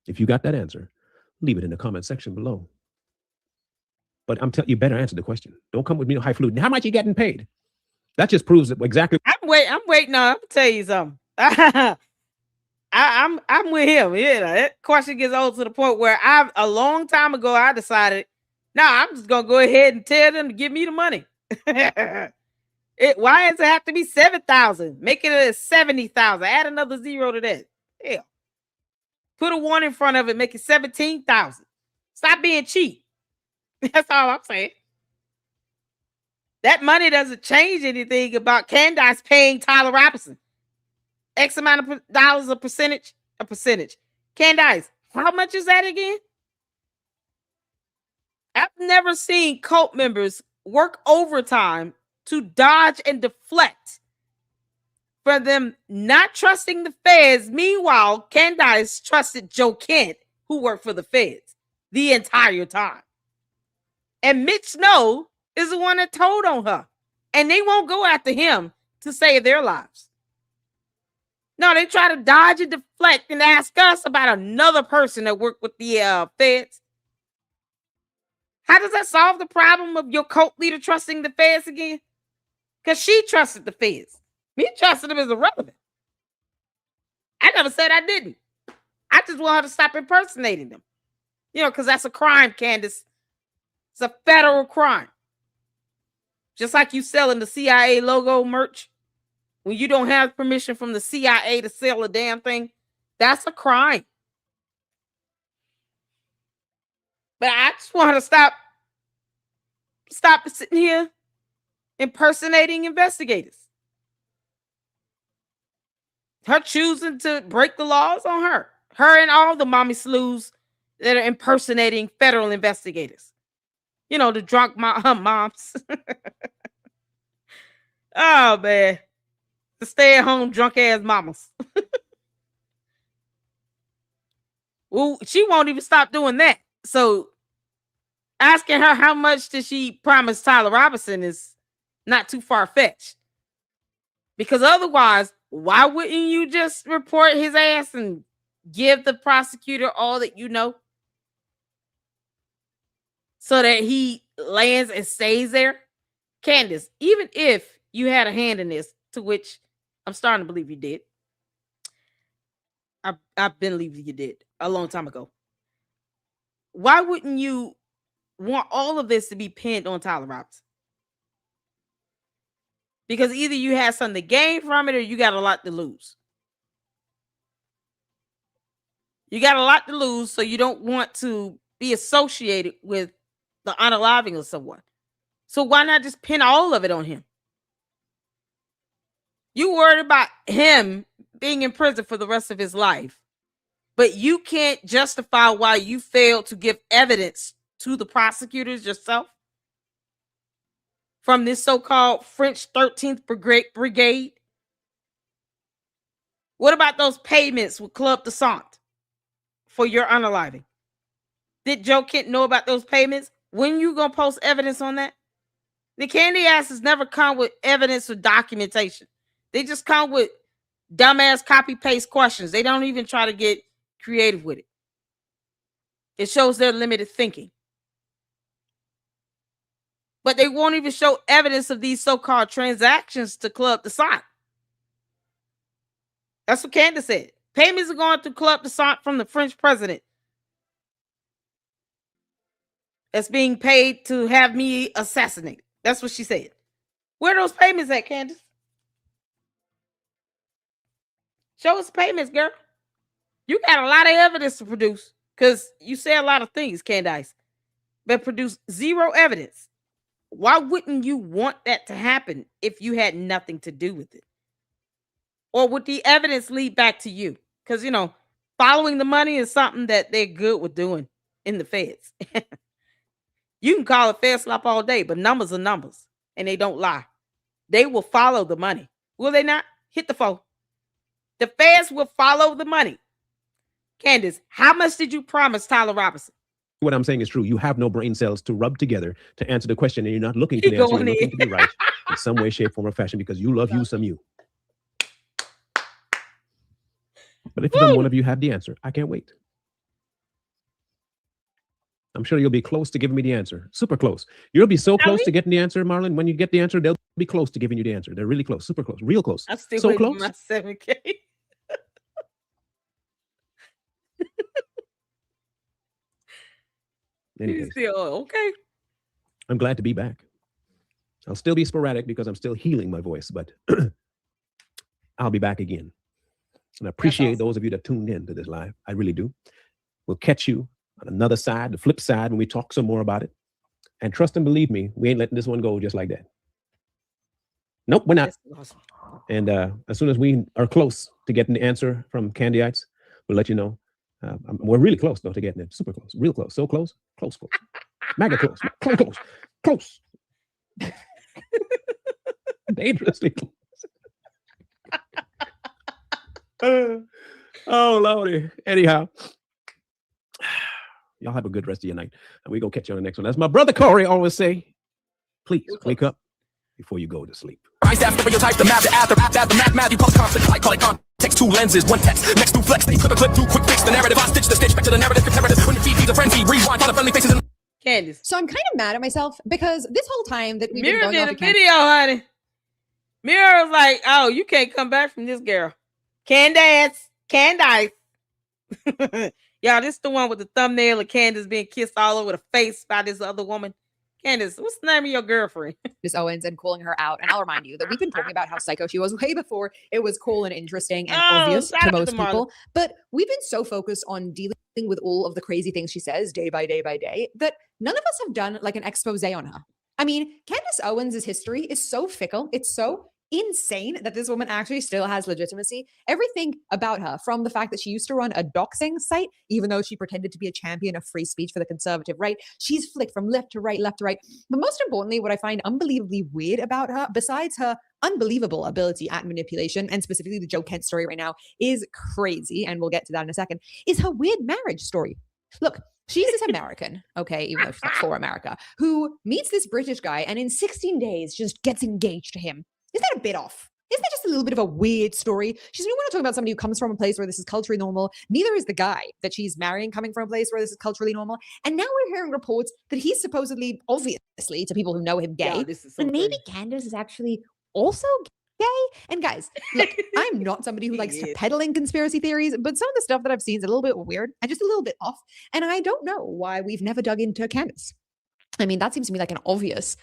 If you got that answer, leave it in the comment section below. But I'm telling you, better answer the question. Don't come with me highfalutin. How much are you getting paid? That just proves it exactly. I'm waiting on. I'm gonna tell you something. I'm with him. Yeah, that question gets old to the point where a long time ago I decided, I'm just gonna go ahead and tell them to give me the money. Why does it have to be 7,000? Make it a 70,000. Add another zero to that. Hell, put a 1 in front of it. Make it 17,000. Stop being cheap. That's all I'm saying. That money doesn't change anything about Candace paying Tyler Robinson. X amount of dollars, a percentage. Candace, how much is that again? I've never seen cult members work overtime to dodge and deflect for them not trusting the feds. Meanwhile, Candace trusted Joe Kent, who worked for the feds the entire time. And Mitch Snow is the one that told on her. And they won't go after him to save their lives. No, they try to dodge and deflect and ask us about another person that worked with the feds. How does that solve the problem of your cult leader trusting the feds again? Because she trusted the feds. Me trusting them is irrelevant. I never said I didn't. I just want her to stop impersonating them. Because that's a crime, Candace. It's a federal crime. Just like you selling the CIA logo merch when you don't have permission from the CIA to sell a damn thing. That's a crime. But I just want her to stop sitting here impersonating investigators. Her choosing to break the laws on her. Her and all the mommy slews that are impersonating federal investigators. You know, the drunk moms. Oh, man. The stay-at-home drunk-ass mamas. Well, she won't even stop doing that. So asking her how much did she promise Tyler Robinson is not too far-fetched. Because otherwise, why wouldn't you just report his ass and give the prosecutor all that you know? So that he lands and stays there? Candace, even if you had a hand in this, to which I'm starting to believe you did. I've been believing you did a long time ago. Why wouldn't you want all of this to be pinned on Tyler Robinson? Because either you had something to gain from it or you got a lot to lose. You got a lot to lose, so you don't want to be associated with the unaliving of someone. So why not just pin all of it on him? You worried about him being in prison for the rest of his life, but you can't justify why you failed to give evidence to the prosecutors yourself from this so-called French 13th Brigade. What about those payments with Club de Sant for your unaliving? Did Joe Kent know about those payments? When you gonna post evidence on that? The candy asses never come with evidence or documentation. They just come with dumbass copy-paste questions. They don't even try to get creative with it. It shows their limited thinking. But they won't even show evidence of these so-called transactions to Club de Sant. That's what Candace said. Payments are going to Club de Sant from the French president. That's being paid to have me assassinated. That's what she said. Where are those payments at, Candace? Show us payments, girl. You got a lot of evidence to produce because you say a lot of things, Candace, but produce zero evidence. Why wouldn't you want that to happen if you had nothing to do with it? Or would the evidence lead back to you? Because, you know, following the money is something that they're good with doing in the feds. You can call it fed slop all day, but numbers are numbers, and they don't lie. They will follow the money. Will they not? Hit the phone. The feds will follow the money. Candace, how much did you promise Tyler Robinson? What I'm saying is true. You have no brain cells to rub together to answer the question, and you're not looking for the answer. You're looking to be right in some way, shape, form, or fashion because you love you some you. But if one of you have the answer, I can't wait. I'm sure you'll be close to giving me the answer. Super close. You'll be so close to getting the answer, Marlon. When you get the answer, they'll be close to giving you the answer. They're really close. Super close. Real close. I'm still so waiting close. for my 7K. Anyways, still okay. I'm glad to be back. I'll still be sporadic because I'm still healing my voice, but I'll be back again. And I appreciate those of you that tuned in to this live. I really do. We'll catch you on another side, the flip side, when we talk some more about it. And trust and believe me, we ain't letting this one go just like that. Nope, we're not. Awesome. And as soon as we are close to getting the answer from Candyites, we'll let you know. We're really close, though, to getting it. Super close. Real close. So close. Close, close. Mega close. Close. Close. Dangerously close. Oh, Lordy. Anyhow, y'all have a good rest of your night. And we're going to catch you on the next one. As my brother Corey always say, please wake up before you go to sleep. I stereotype the math, the math, you call it conflict, I call it context, two lenses, one text, next two flex, they clip a clip, two quick fix, the narrative, I stitch the stitch back to the narrative, when the feed a frenzy, rewind, all the friendly faces. Candace. So I'm kind of mad at myself because this whole time that we've been Mira going did a video, honey. Mira was like, oh, you can't come back from this girl. Candice. Y'all, this is the one with the thumbnail of Candace being kissed all over the face by this other woman. Candace, what's the name of your girlfriend? Candace Owens and calling her out. And I'll remind you that we've been talking about how psycho she was way before it was cool and interesting and obvious to most people. But we've been so focused on dealing with all of the crazy things she says day by day by day, that none of us have done like an expose on her. I mean, Candace Owens' history is so fickle. It's so insane that this woman actually still has legitimacy. Everything about her, from the fact that she used to run a doxing site, even though she pretended to be a champion of free speech for the conservative right, she's flicked from left to right, left to right. But most importantly, what I find unbelievably weird about her, besides her unbelievable ability at manipulation, and specifically the Joe Kent story right now is crazy, and we'll get to that in a second, is her weird marriage story. Look, she's this American, okay, even though she's not for America, who meets this British guy and in 16 days just gets engaged to him. Is that a bit off? Isn't that just a little bit of a weird story? We're not talking about somebody who comes from a place where this is culturally normal. Neither is the guy that she's marrying coming from a place where this is culturally normal. And now we're hearing reports that he's supposedly, obviously, to people who know him, gay. Yeah, and maybe Candace is actually also gay. And guys, look, I'm not somebody who likes to peddle in conspiracy theories, but some of the stuff that I've seen is a little bit weird and just a little bit off. And I don't know why we've never dug into Candace. I mean, that seems to me like an obvious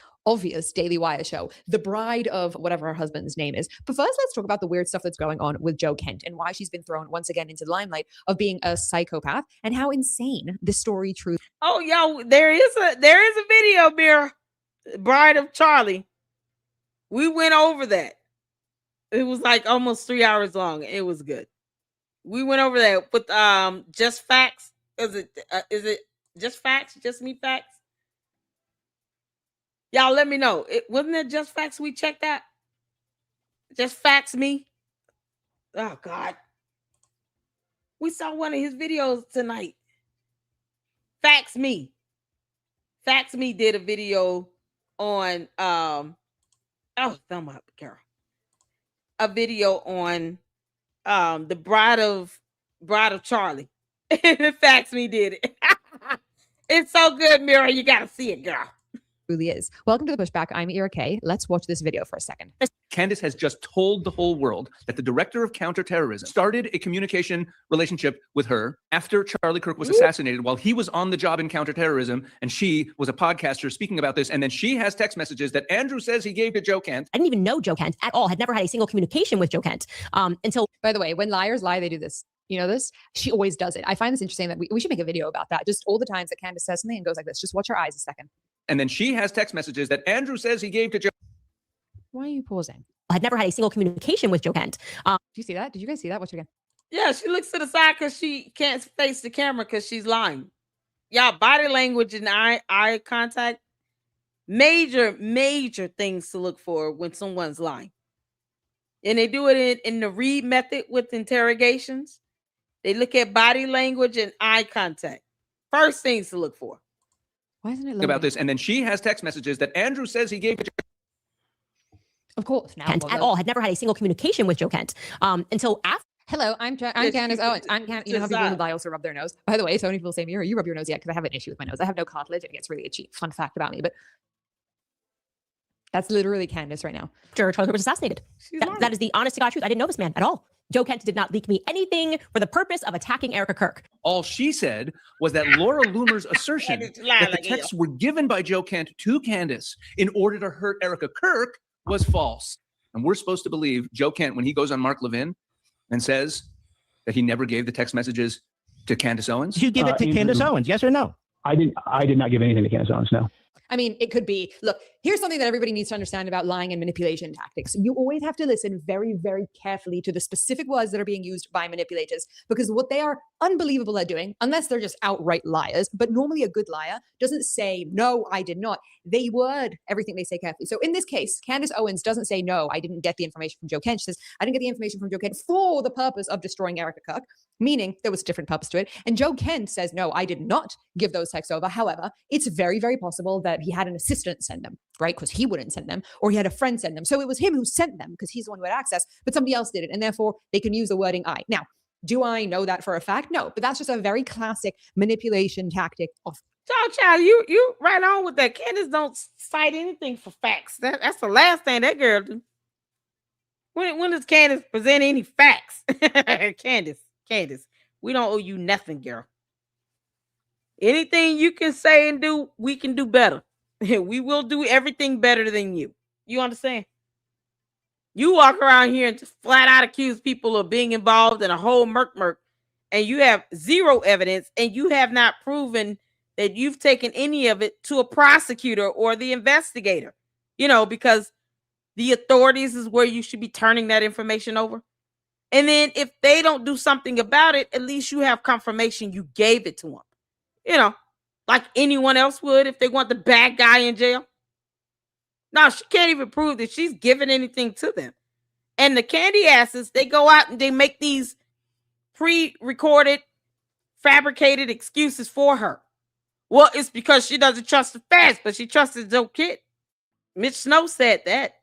Daily Wire show, the bride of whatever her husband's name is. But first, let's talk about the weird stuff that's going on with Joe Kent and why she's been thrown once again into the limelight of being a psychopath and how insane this story truly. Oh, yo, there is a video, Mira, Bride of Charlie. We went over that. It was like almost 3 hours long. It was good. We went over that with Just Facts. Is it Just Facts? Just Me Facts? Y'all let me know. Wasn't it Just Facts we checked out? Just Facts Me? Oh, God. We saw one of his videos tonight. Facts Me. Facts Me did a video on, thumb up, girl. A video on the Bride of Charlie. Facts Me did it. It's so good, Mira. You got to see it, girl. Really is. Welcome to the Pushback. I'm Ira K. Let's watch this video for a second. Candace has just told the whole world that the director of counterterrorism started a communication relationship with her after Charlie Kirk was assassinated while he was on the job in counterterrorism, and she was a podcaster speaking about this. And then she has text messages that Andrew says he gave to Joe Kent. I didn't even know Joe Kent at all. Had never had a single communication with Joe Kent until. By the way, when liars lie, they do this. You know this? She always does it. I find this interesting that we should make a video about that. Just all the times that Candace says something and goes like this. Just watch her eyes a second. And then she has text messages that Andrew says he gave to Joe. Why are you pausing? I had never had a single communication with Joe Kent. Do you see that? Did you guys see that? Watch it again. Yeah, she looks to the side because she can't face the camera because she's lying. Y'all, body language and eye contact, major things to look for when someone's lying. And they do it in the Reed method with interrogations. They look at body language and eye contact. First things to look for. Why isn't it about this? And then she has text messages that Andrew says he gave to Joe. Of course. Now Kent at all. Had never had a single communication with Joe Kent until after. Hello, I'm Candace Owens. You know how people lie also rub their nose. By the way, so many people say, Mira, you rub your nose yet? Because I have an issue with my nose. I have no cartilage. And it gets really itchy. Fun fact about me. But that's literally Candace right now. Charlie Kirk was assassinated. That is the honest to God truth. I didn't know this man at all. Joe Kent did not leak me anything for the purpose of attacking Erica Kirk. All she said was that Laura Loomer's assertion that the texts were given by Joe Kent to Candace in order to hurt Erica Kirk was false. And we're supposed to believe Joe Kent when he goes on Mark Levin and says that he never gave the text messages to Candace Owens. Did you give it to Candace Owens? Yes or no? I did not give anything to Candace Owens, no. I mean, it could be, look, here's something that everybody needs to understand about lying and manipulation tactics. You always have to listen very, very carefully to the specific words that are being used by manipulators, because what they are unbelievable at doing, unless they're just outright liars, but normally a good liar doesn't say, no, I did not. They word everything they say carefully. So in this case, Candace Owens doesn't say, no, I didn't get the information from Joe Kent. She says, I didn't get the information from Joe Kent for the purpose of destroying Erica Kirk, meaning there was a different purpose to it. And Joe Kent says, no, I did not give those texts over. However, it's very, very possible that he had an assistant send them, right? Because he wouldn't send them, or he had a friend send them. So it was him who sent them because he's the one who had access, but somebody else did it. And therefore they can use the wording I. Now, do I know that for a fact? No, but that's just a very classic manipulation tactic of. Child, you right on with that. Candace don't cite anything for facts. That's the last thing that girl do. When does Candace present any facts? Candace, we don't owe you nothing, girl. Anything you can say and do, we can do better. We will do everything better than you. You understand? You walk around here and just flat out accuse people of being involved in a whole murk. and you have zero evidence, and you have not proven that you've taken any of it to a prosecutor or the investigator, because the authorities is where you should be turning that information over. And then if they don't do something about it, at least you have confirmation you gave it to them, like anyone else would if they want the bad guy in jail. No, she can't even prove that she's given anything to them. And the candy asses, they go out and they make these pre-recorded, fabricated excuses for her. Well, it's because she doesn't trust the feds, but she trusted Joe Kent. Mitch Snow said that.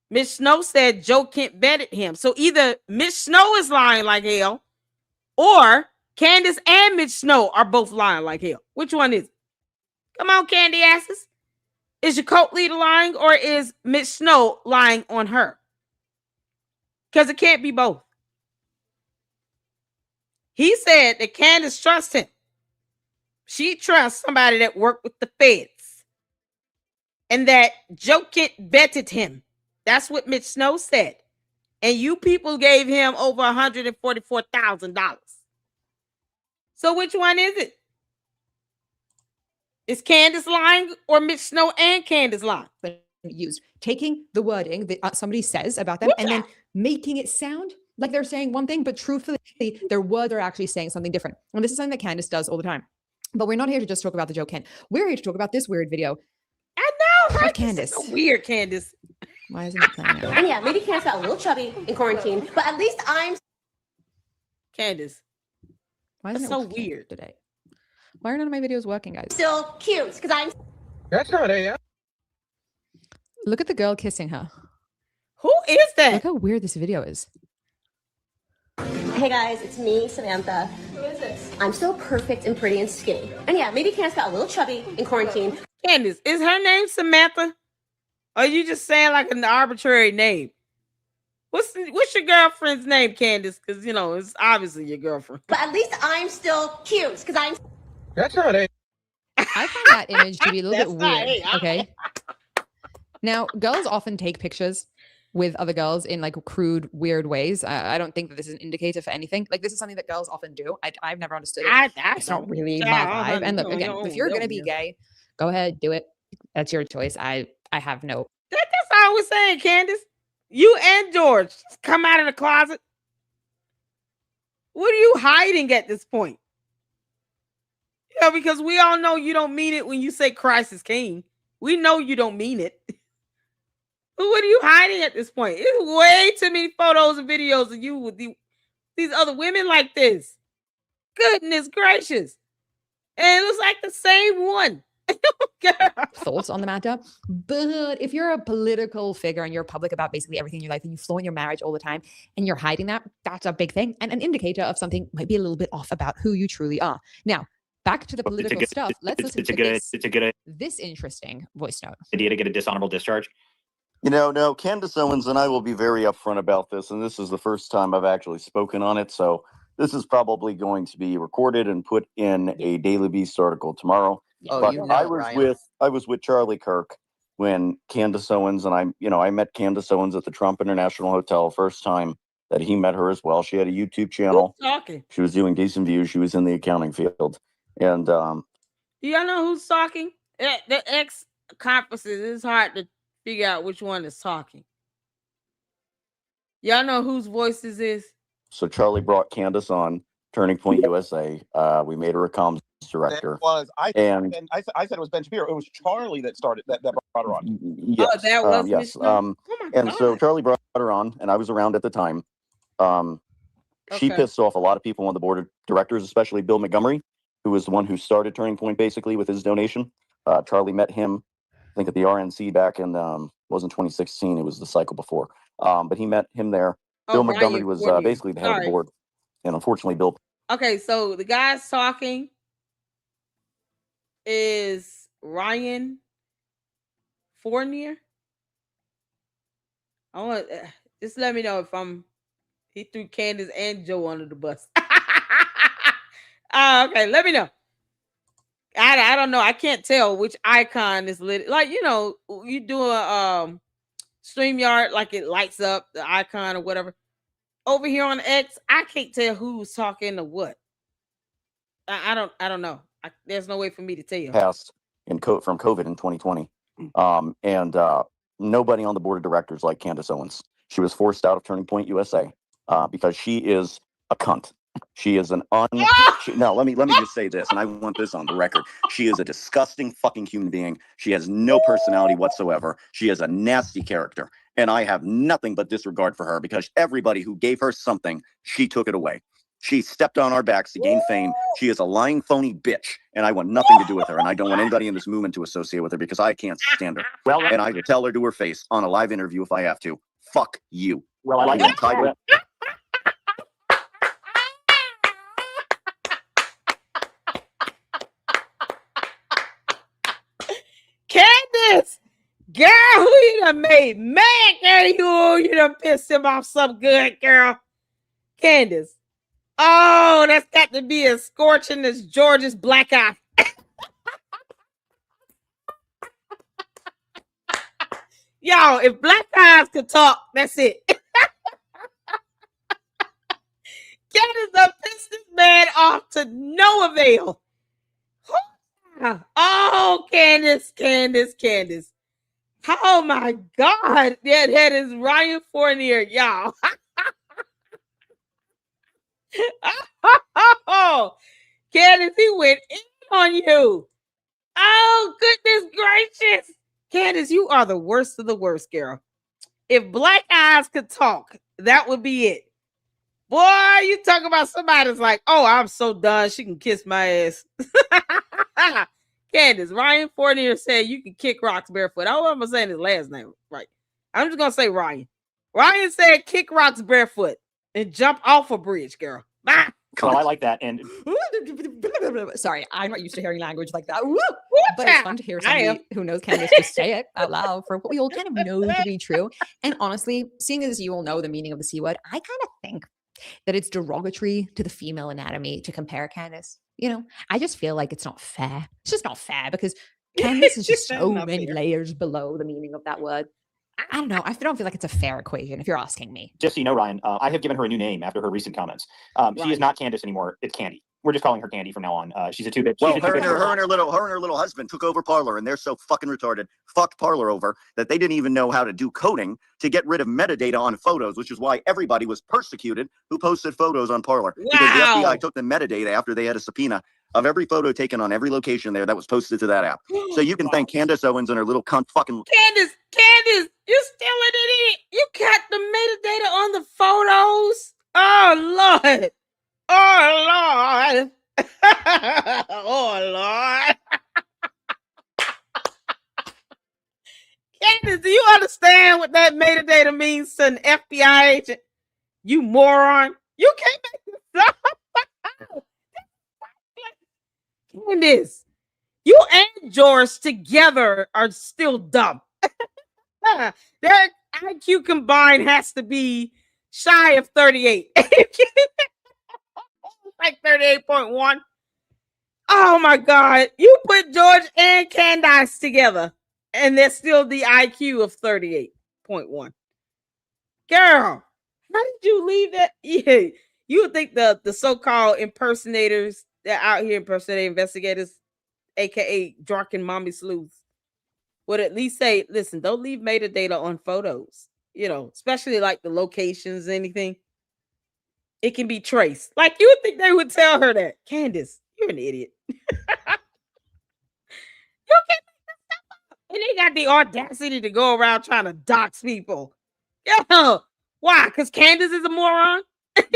Mitch Snow said Joe Kent vetted him. So either Mitch Snow is lying like hell, or Candace and Mitch Snow are both lying like hell. Which one is it? Come on, candy asses. Is your cult leader lying, or is Mitch Snow lying on her? Because it can't be both. He said that Candace trusts him. She trusts somebody that worked with the feds. And that Joe Kent vetted him. That's what Mitch Snow said. And you people gave him over $144,000. So which one is it? Is Candace lying, or Mitch Snow and Candace lying? Used taking the wording that somebody says about them and then making it sound like they're saying one thing, but truthfully, their words are actually saying something different. And this is something that Candace does all the time. But we're not here to just talk about the Joe Kent. We're here to talk about this weird video. I know, right? Candace. So weird, Candace. Why isn't it playing now? And yeah, maybe Candace got a little chubby in quarantine, but at least I'm Candace. Why is it so weird today? Why are none of my videos working, guys? still cute because I'm. That's not it. Look at the girl kissing her. Who is that? Look how weird this video is. Hey guys, it's me, Samantha. Who is this? I'm still perfect and pretty and skinny. And yeah, maybe Candace got a little chubby in quarantine. Candace, is her name Samantha? Or are you just saying like an arbitrary name? What's your girlfriend's name, Candace? Because, it's obviously your girlfriend. But at least I'm still cute because I'm. That's not it. I find that image to be a little bit weird. Okay. Now, girls often take pictures with other girls in like crude, weird ways. I don't think that this is an indicator for anything. Like, this is something that girls often do. I've never understood it. It's not really my vibe. And look, again, if you're gonna be gay, go ahead, do it. That's your choice. I have no. That's all I was saying, Candace. You and George come out of the closet. What are you hiding at this point? Because we all know you don't mean it when you say Christ is king. We know you don't mean it. What are you hiding at this point? It's way too many photos and videos of you with these other women like this. Goodness gracious. And it looks like the same one. Thoughts on the matter. But if you're a political figure and you're public about basically everything in your life and you flaunt your marriage all the time and you're hiding that, that's a big thing and an indicator of something might be a little bit off about who you truly are. Now, back to the political stuff. Let's listen to this interesting voice note. Idea to get a dishonorable discharge. No, Candace Owens and I will be very upfront about this, and this is the first time I've actually spoken on it, so this is probably going to be recorded and put in a Daily Beast article tomorrow. Oh, but I was with Charlie Kirk when Candace Owens and I met Candace Owens at the Trump International Hotel first time that he met her as well. She had a YouTube channel. Who's talking? She was doing decent views. She was in the accounting field. And do y'all know who's talking? The ex conferences, it's hard to figure out which one is talking. Y'all know whose voice this is? So Charlie brought Candace on Turning Point USA. We made her a comms director. I said it was Ben Shapiro. It was Charlie that started that brought her on. Yes, oh, that was yes. And so Charlie brought her on, and I was around at the time. She pissed off a lot of people on the board of directors, especially Bill Montgomery, who was the one who started Turning Point basically with his donation. Charlie met him, I think, at the RNC back in wasn't 2016. It was the cycle before. But he met him there. Bill Montgomery was basically the head of the board, and unfortunately, Bill. Okay, so the guy's talking is Ryan Fournier. I want just let me know if he threw Candace and Joe under the bus. Okay, let me know. I don't know. I can't tell which icon is lit. Like, you do a StreamYard, like it lights up the icon or whatever. over here on X, I can't tell who's talking to what. I don't know. There's no way for me to tell. Passed from COVID in 2020. And nobody on the board of directors like Candace Owens. She was forced out of Turning Point USA because she is a cunt. She is an no, let me just say this, and I want this on the record. She is a disgusting fucking human being. She has no personality whatsoever. She is a nasty character. And I have nothing but disregard for her because everybody who gave her something, she took it away. She stepped on our backs to gain fame. She is a lying, phony bitch, and I want nothing to do with her. And I don't want anybody in this movement to associate with her because I can't stand her. Well, and I will tell her to her face on a live interview if I have to. Fuck you. Well, I like that. Candace, girl, who you done made? Man, girl, you done pissed him off some good, girl. Candace. Oh, that's got to be as scorching as George's black eye. Y'all, if black eyes could talk, that's it. Candace done pissed this man off to no avail. Oh, Candace. Oh my God. That is Ryan Fournier, y'all. Oh, Candace, he went in on you. Oh, goodness gracious. Candace, you are the worst of the worst, girl. If black eyes could talk, that would be it. Boy, you talk about somebody that's like, oh, I'm so done. She can kiss my ass. Candace, Ryan Fournier said you can kick rocks barefoot. I don't know if I'm saying his last name right. I'm just going to say Ryan. Ryan said kick rocks barefoot and jump off a bridge, girl. Bye. Well, I like that. And sorry, I'm not used to hearing language like that. But it's fun to hear somebody who knows Candace just say it out loud for what we all kind of know to be true. And honestly, seeing as you all know the meaning of the C word, I kind of think that it's derogatory to the female anatomy to compare Candace. You know, I just feel like it's not fair. It's just not fair because Candace is just so many layers below the meaning of that word. I don't know. I don't feel like it's a fair equation if you're asking me. just so you know, Ryan, I have given her a new name after her recent comments. She is not Candace anymore. It's Candy. We're just calling her Candy from now on. She's a two-bit. Well, her and her little husband took over Parler, and they're so fucking retarded, fucked Parler over, that they didn't even know how to do coding to get rid of metadata on photos, which is why everybody was persecuted who posted photos on Parler. Wow. Because the FBI took the metadata after they had a subpoena of every photo taken on every location there that was posted to that app. So you can thank Candace Owens and her little cunt fucking... Candace, you still an idiot. You got the metadata on the photos. Oh, Lord. Oh, Lord. Oh, Lord. Candace, do you understand what that metadata means to an FBI agent? You moron. You can't make this up. Candace, you and George together are still dumb. Their IQ combined has to be shy of 38. Like 38.1. Oh my God. You put George and Candace together and there's still the IQ of 38.1. Girl, how did you leave that? Yeah, you would think the so-called impersonators that out here impersonating investigators, aka drunken mommy sleuths, would at least say, listen, don't leave metadata on photos, you know, especially like the locations, anything. It can be traced. Like you would think they would tell her that. Candace, you're an idiot. You can't make this stuff up. And they got the audacity to go around trying to dox people. Yeah. Why? Because Candace is a moron?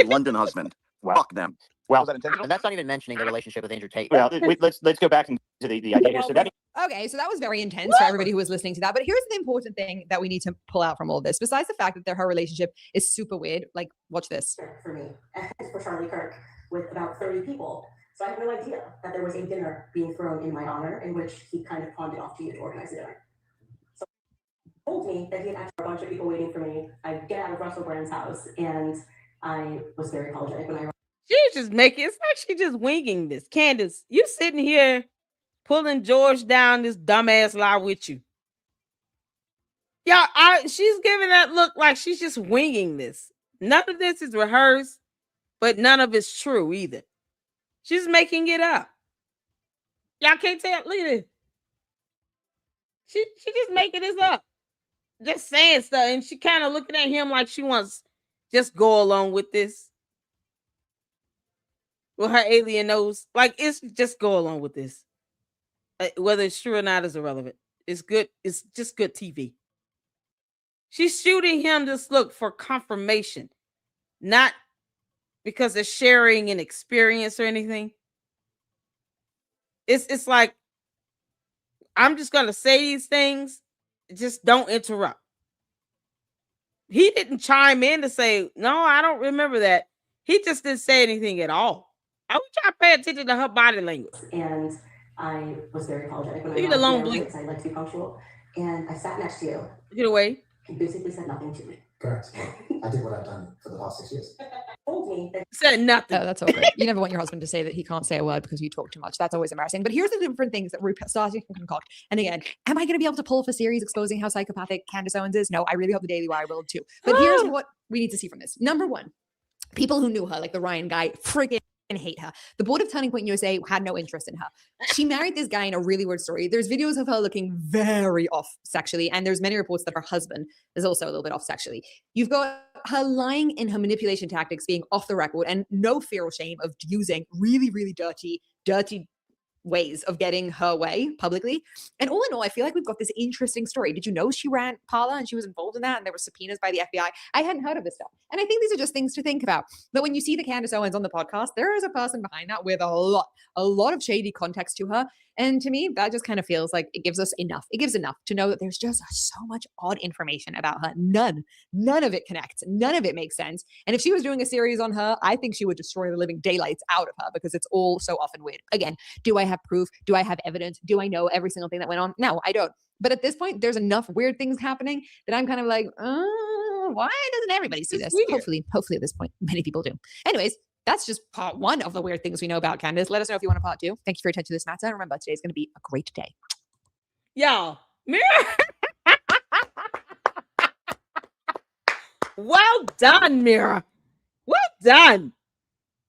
London husband. Fuck them. Well, and that's not even mentioning the relationship with Andrew Tate. Well, let's go back into the idea here. So Okay, so that was very intense for everybody who was listening to that. But here's the important thing that we need to pull out from all this. Besides the fact that her relationship is super weird, like, watch this. For me, for Charlie Kirk, with about 30 people. So I had no idea that there was a dinner being thrown in my honor in which he kind of pawned it off to you to organize the dinner. So he told me that he had actually a bunch of people waiting for me. I get out of Russell Brand's house, and I was very apologetic when I... She's just making, it's like she's just winging this. Candace, you sitting here pulling George down this dumbass lie with you. Y'all, she's giving that look like she's just winging this. None of this is rehearsed, but none of it's true either. She's making it up. Y'all can't tell. Look at this. She just making this up. Just saying stuff. And she kind of looking at him like she wants just go along with this. With her alien nose. Like, it's just go along with this. Whether it's true or not is irrelevant. It's good. It's just good TV. She's shooting him just look for confirmation. Not because they're sharing an experience or anything. It's like, I'm just going to say these things. Just don't interrupt. He didn't chime in to say, no, I don't remember that. He just didn't say anything at all. I would try to pay attention to her body language. And I was very apologetic when I Look at the long blink blink. because I like to be punctual. And I sat next to you. Get away. He basically said nothing to me. Correct. I did what I've done for the past 6 years. Told me that said nothing. Oh, that's all great. You never want your husband to say that he can't say a word because you talk too much. That's always embarrassing. But here's the different things that we're starting to concoct. And again, am I going to be able to pull off a series exposing how psychopathic Candace Owens is? No, I really hope the Daily Wire will too. But here's what we need to see from this. Number one, people who knew her, like the Ryan guy, friggin' hate her. The board of Turning Point USA had no interest in her. She married this guy in a really weird story. There's videos of her looking very off sexually, and there's many reports that her husband is also a little bit off sexually. You've got her lying in her manipulation tactics being off the record and no fear or shame of using really, really dirty ways of getting her way publicly. And all in all, I feel like we've got this interesting story. Did you know she ran Parler and she was involved in that and there were subpoenas by the FBI? I hadn't heard of this stuff. And I think these are just things to think about. But when you see the Candace Owens on the podcast, there is a person behind that with a lot of shady context to her. And to me, that just kind of feels like it gives us enough. It gives enough to know that there's just so much odd information about her. None of it connects. None of it makes sense. And if she was doing a series on her, I think she would destroy the living daylights out of her because it's all so often weird. Again, do I have proof? Do I have evidence? Do I know every single thing that went on? No, I don't. But at this point, there's enough weird things happening that I'm kind of like, why doesn't everybody see this? Hopefully at this point, many people do. Anyways, that's just part one of the weird things we know about Candace. Let us know if you want a part two. Thank you for your attention to this matter. Remember, today's going to be a great day. Y'all, Mira. Well done, Mira. Well done.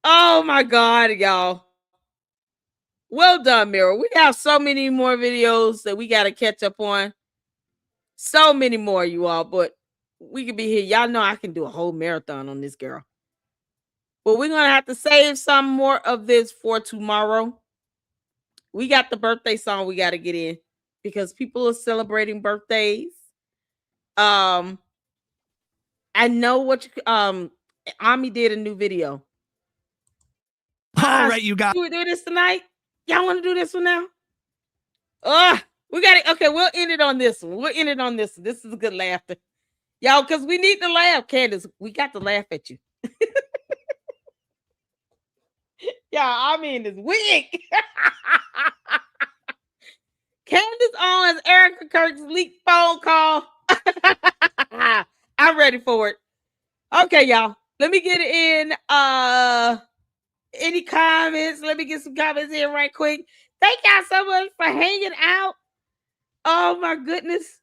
Oh my God, y'all. Well done, Mira. We have so many more videos that we got to catch up on. So many more, you all, but we could be here. Y'all know I can do a whole marathon on this girl. But we're going to have to save some more of this for tomorrow. We got the birthday song we got to get in because people are celebrating birthdays. I know what Ami did a new video. All right, you got. Do we do this tonight? Y'all want to do this one now? We got it. Okay, we'll end it on this one. We'll end it on this one. This is a good laughter. Y'all, because we need to laugh, Candace. We got to laugh at you. Yeah, I mean, it's wig. Candace Owens, Erica Kirk's leaked phone call. I'm ready for it. Okay, y'all. Let me get in. Any comments? Let me get some comments in right quick. Thank y'all so much for hanging out. Oh my goodness.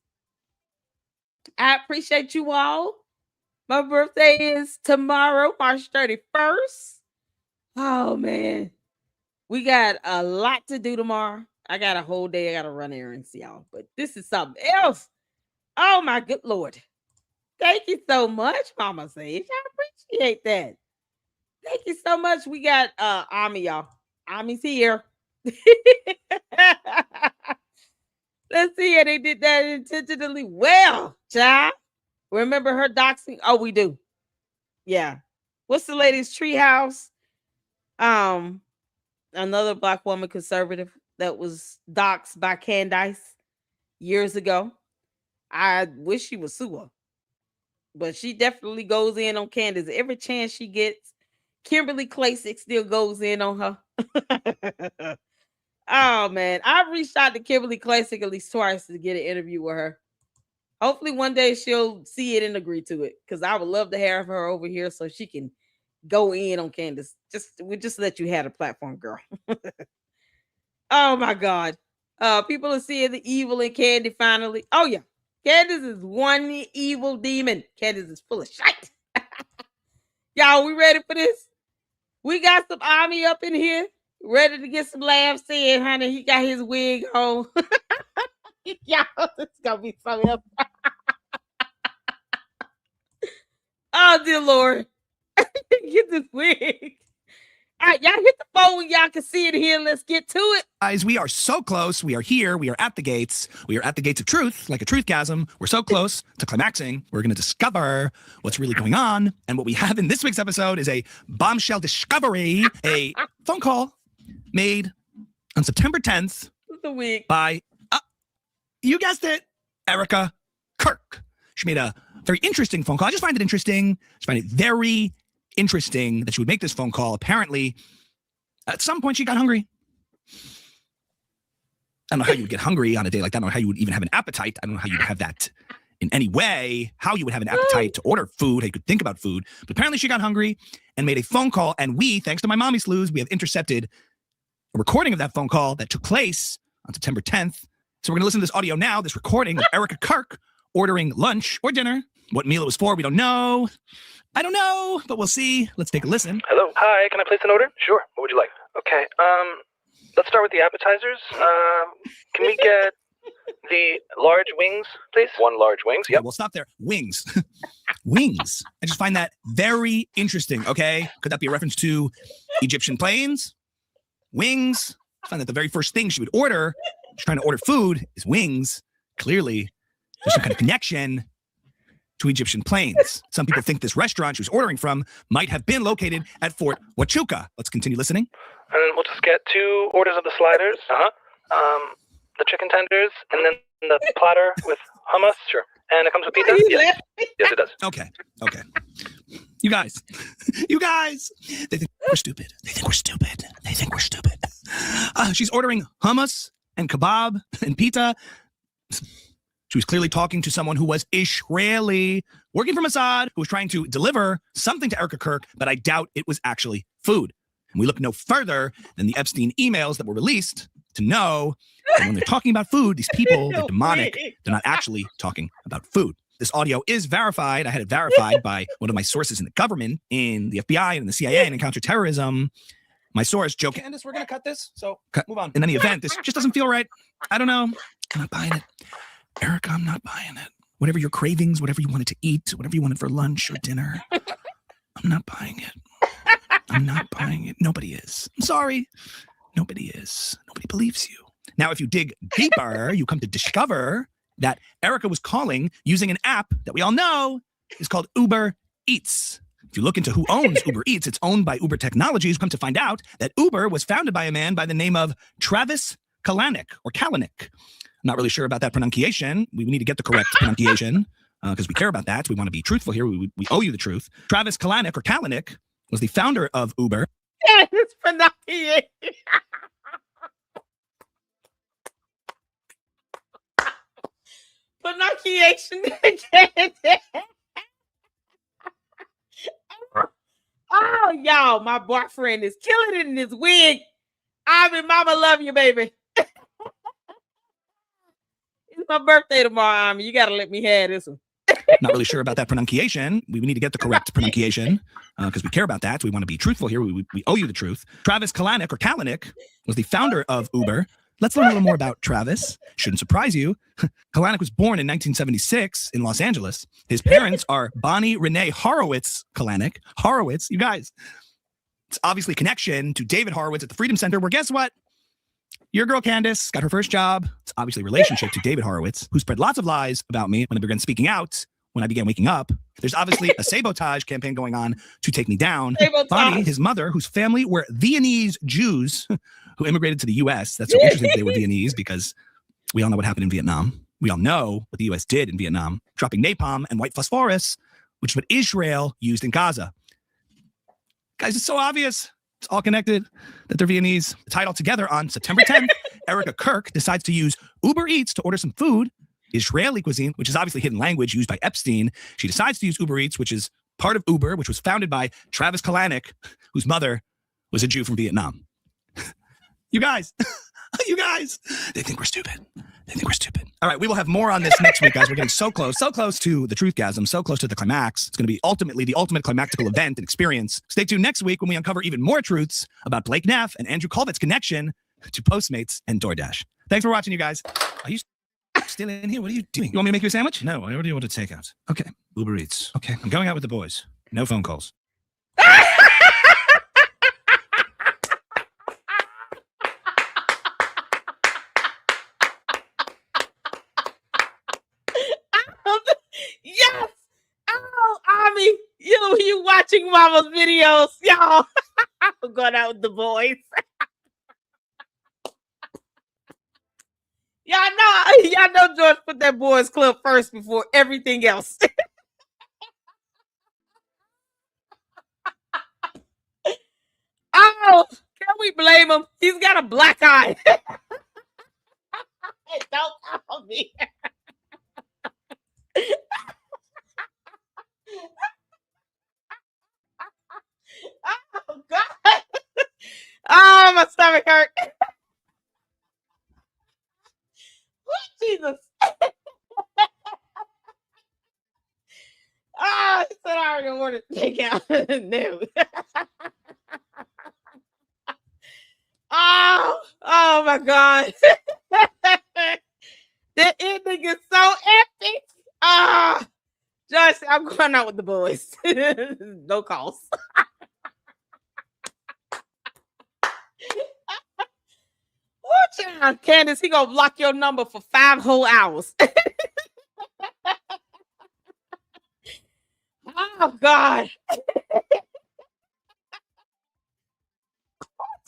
I appreciate you all. My birthday is tomorrow, March 31st. Oh man. We got a lot to do tomorrow. I got a whole day. I got to run errands, y'all. But this is something else. Oh my good Lord. Thank you so much, Mama Sage. I appreciate that. Thank you so much. We got Ami, y'all. Ami's here. Let's see how they did that intentionally well, child. Remember her doxing? Oh, we do. Yeah. What's the lady's treehouse? Another Black woman conservative that was doxed by Candace years ago. I wish she was sue her, but she definitely goes in on Candace every chance she gets. Kimberly Klasick still goes in on her. Oh man, I've reached out to Kimberly Klasick at least twice to get an interview with her. Hopefully one day she'll see it and agree to it, because I would love to have her over here so she can go in on Candace. We just let you have a platform, girl. Oh my God. People are seeing the evil in Candy finally. Oh yeah. Candace is one evil demon. Candace is full of shit. Y'all, we ready for this? We got some army up in here, ready to get some laughs in, honey. He got his wig on. Y'all, it's gonna be so up. Oh, dear Lord. Get this wig. All right, y'all hit the phone when y'all can see it here. Let's get to it. Guys, we are so close. We are here. We are at the gates. We are at the gates of truth, like a truthgasm. We're so close to climaxing. We're going to discover what's really going on. And what we have in this week's episode is a bombshell discovery, a phone call made on September 10th the week by, you guessed it, Erica Kirk. She made a very interesting phone call. I just find it interesting. I just find it very interesting that she would make this phone call. Apparently, at some point, she got hungry. I don't know how you would get hungry on a day like that. I don't know how you would even have an appetite. I don't know how you'd have that in any way, how you would have an appetite to order food, how you could think about food. But apparently she got hungry and made a phone call. And we, thanks to my mommy slews, we have intercepted a recording of that phone call that took place on September 10th. So we're going to listen to this audio now, this recording of Erica Kirk ordering lunch or dinner. What meal it was for, we don't know. I don't know, but we'll see. Let's take a listen. Hello. Hi, can I place an order? Sure. What would you like? Okay. Let's start with the appetizers. Can we get the large wings, please? One large wings. Yep. Okay, we'll stop there. Wings. Wings. I just find that very interesting, okay? Could that be a reference to Egyptian planes? Wings. I find that the very first thing she would order, she's trying to order food, is wings. Clearly, there's some kind of connection to Egyptian planes. Some people think this restaurant she was ordering from might have been located at Fort Huachuca. Let's continue listening. And then we'll just get 2 orders of the sliders. The chicken tenders, and then the platter with hummus. Sure. And it comes with pizza? Yes. Yes, it does. Okay. You guys, they think we're stupid. She's ordering hummus and kebab and pizza. She was clearly talking to someone who was Israeli, working for Mossad, who was trying to deliver something to Erica Kirk, but I doubt it was actually food. And we look no further than the Epstein emails that were released to know that when they're talking about food, these people, they're demonic. They're not actually talking about food. This audio is verified. I had it verified by one of my sources in the government, in the FBI and in the CIA and in counterterrorism. My source, Joe Candace, we're going to cut this, so move on. In any event, this just doesn't feel right. I don't know. I'm not buying it. Erica, I'm not buying it. Whatever your cravings, whatever you wanted to eat, whatever you wanted for lunch or dinner, I'm not buying it. I'm not buying it. Nobody is. I'm sorry. Nobody is. Nobody believes you. Now, if you dig deeper, you come to discover that Erica was calling using an app that we all know is called Uber Eats. If you look into who owns Uber Eats, it's owned by Uber Technologies. Come to find out that Uber was founded by a man by the name of Travis Kalanick or Kalanick. I'm not really sure about that pronunciation. We need to get the correct pronunciation because we care about that. We want to be truthful here. We owe you the truth. Travis Kalanick or Kalanick was the founder of Uber. Yeah, it's pronunciation. Pronunciation. Oh, y'all, my boyfriend is killing it in his wig. I mean, mama love you, baby. It's my birthday tomorrow, Ami. You got to let me have this one. Not really sure about that pronunciation. We need to get the correct pronunciation because we care about that. We want to be truthful here. We owe you the truth. Travis Kalanick or Kalanick was the founder of Uber. Let's learn a little more about Travis. Shouldn't surprise you. Kalanick was born in 1976 in Los Angeles. His parents are Bonnie Renee Horowitz Kalanick. Horowitz, you guys. It's obviously a connection to David Horowitz at the Freedom Center, where guess what? Your girl Candace got her first job. It's obviously a relationship to David Horowitz, who spread lots of lies about me when I began speaking out, when I began waking up. There's obviously a sabotage campaign going on to take me down. Bonnie, his mother, whose family were Viennese Jews who immigrated to the U.S. That's so interesting that they were Viennese because we all know what happened in Vietnam. We all know what the U.S. did in Vietnam, dropping napalm and white phosphorus, which is what Israel used in Gaza. Guys, it's so obvious. It's all connected that they're Viennese. Tied all together on September 10th, Erica Kirk decides to use Uber Eats to order some food, Israeli cuisine, which is obviously hidden language used by Epstein. She decides to use Uber Eats, which is part of Uber, which was founded by Travis Kalanick, whose mother was a Jew from Vietnam. You guys, they think we're stupid. They think we're stupid. All right, we will have more on this next week, guys. We're getting so close to the truthgasm, so close to the climax. It's going to be ultimately the ultimate climactical event and experience. Stay tuned next week when we uncover even more truths about Blake Neff and Andrew Colvett's connection to Postmates and DoorDash. Thanks for watching, you guys. Are you still in here? What are you doing? You want me to make you a sandwich? No, I already ordered takeout. Okay, Uber Eats. Okay, I'm going out with the boys. No phone calls. Yes. Oh, Ami, you watching Mama's videos, y'all. I'm going out with the boys. Y'all know George put that boys club first before everything else. Oh, can we blame him? He's got a black eye. Don't call me. Oh, God. Oh, my stomach hurt. Oh, Jesus. Oh, he said I already ordered takeout. No. Oh my God. The ending is so epic. Josh, I'm going out with the boys. No calls. Watch out, Candace. He gonna block your number for 5 whole hours. Oh God.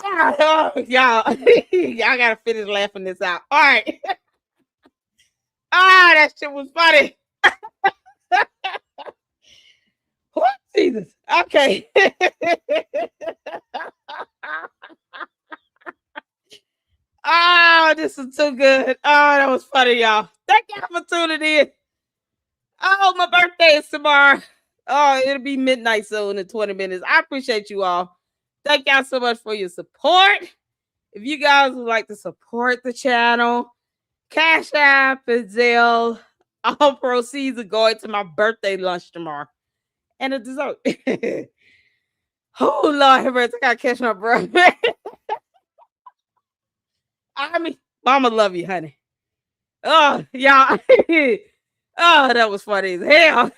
Oh, y'all gotta finish laughing this out. All right. That shit was funny. What? Jesus. Okay. This is too good. That was funny, y'all. Thank y'all for tuning in. My birthday is tomorrow. It'll be midnight soon in 20 minutes. I appreciate you all. Thank y'all so much for your support. If you guys would like to support the channel, Cash App and Zelle, all proceeds are going to my birthday lunch tomorrow. And a dessert. Oh, Lord, I gotta catch my breath. Mama love you, honey. Oh, y'all. Oh, that was funny as hell.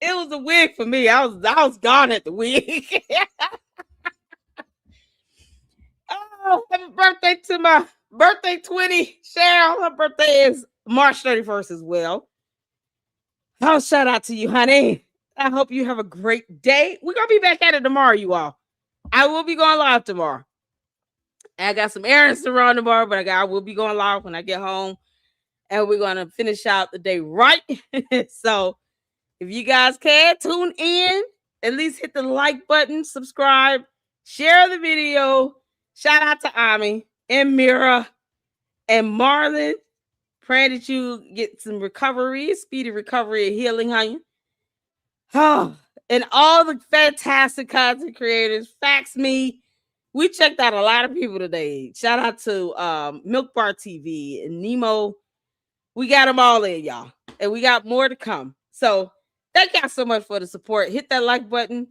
It was a wig for me. I was gone at the wig. Happy birthday to my birthday 20, Cheryl. Her birthday is March 31st as well. Shout out to you, honey. I hope you have a great day. We're going to be back at it tomorrow, you all. I will be going live tomorrow. I got some errands to run tomorrow, but I will be going live when I get home. And we're going to finish out the day right. So if you guys can, tune in. At least hit the like button, subscribe, share the video. Shout out to Ami and Mira and Marlon. Praying that you get some recovery, speedy recovery and healing, honey. And all the fantastic content creators, Fax Me. We checked out a lot of people today. Shout out to Milk Bar TV and Nemo. We got them all in, y'all. And we got more to come. So thank y'all so much for the support. Hit that like button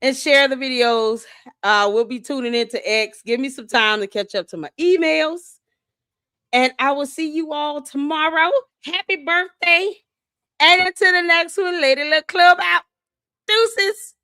and share the videos. We'll be tuning into X. Give me some time to catch up to my emails. And I will see you all tomorrow. Happy birthday. And until the next one, Lady Little Club out. Deuces.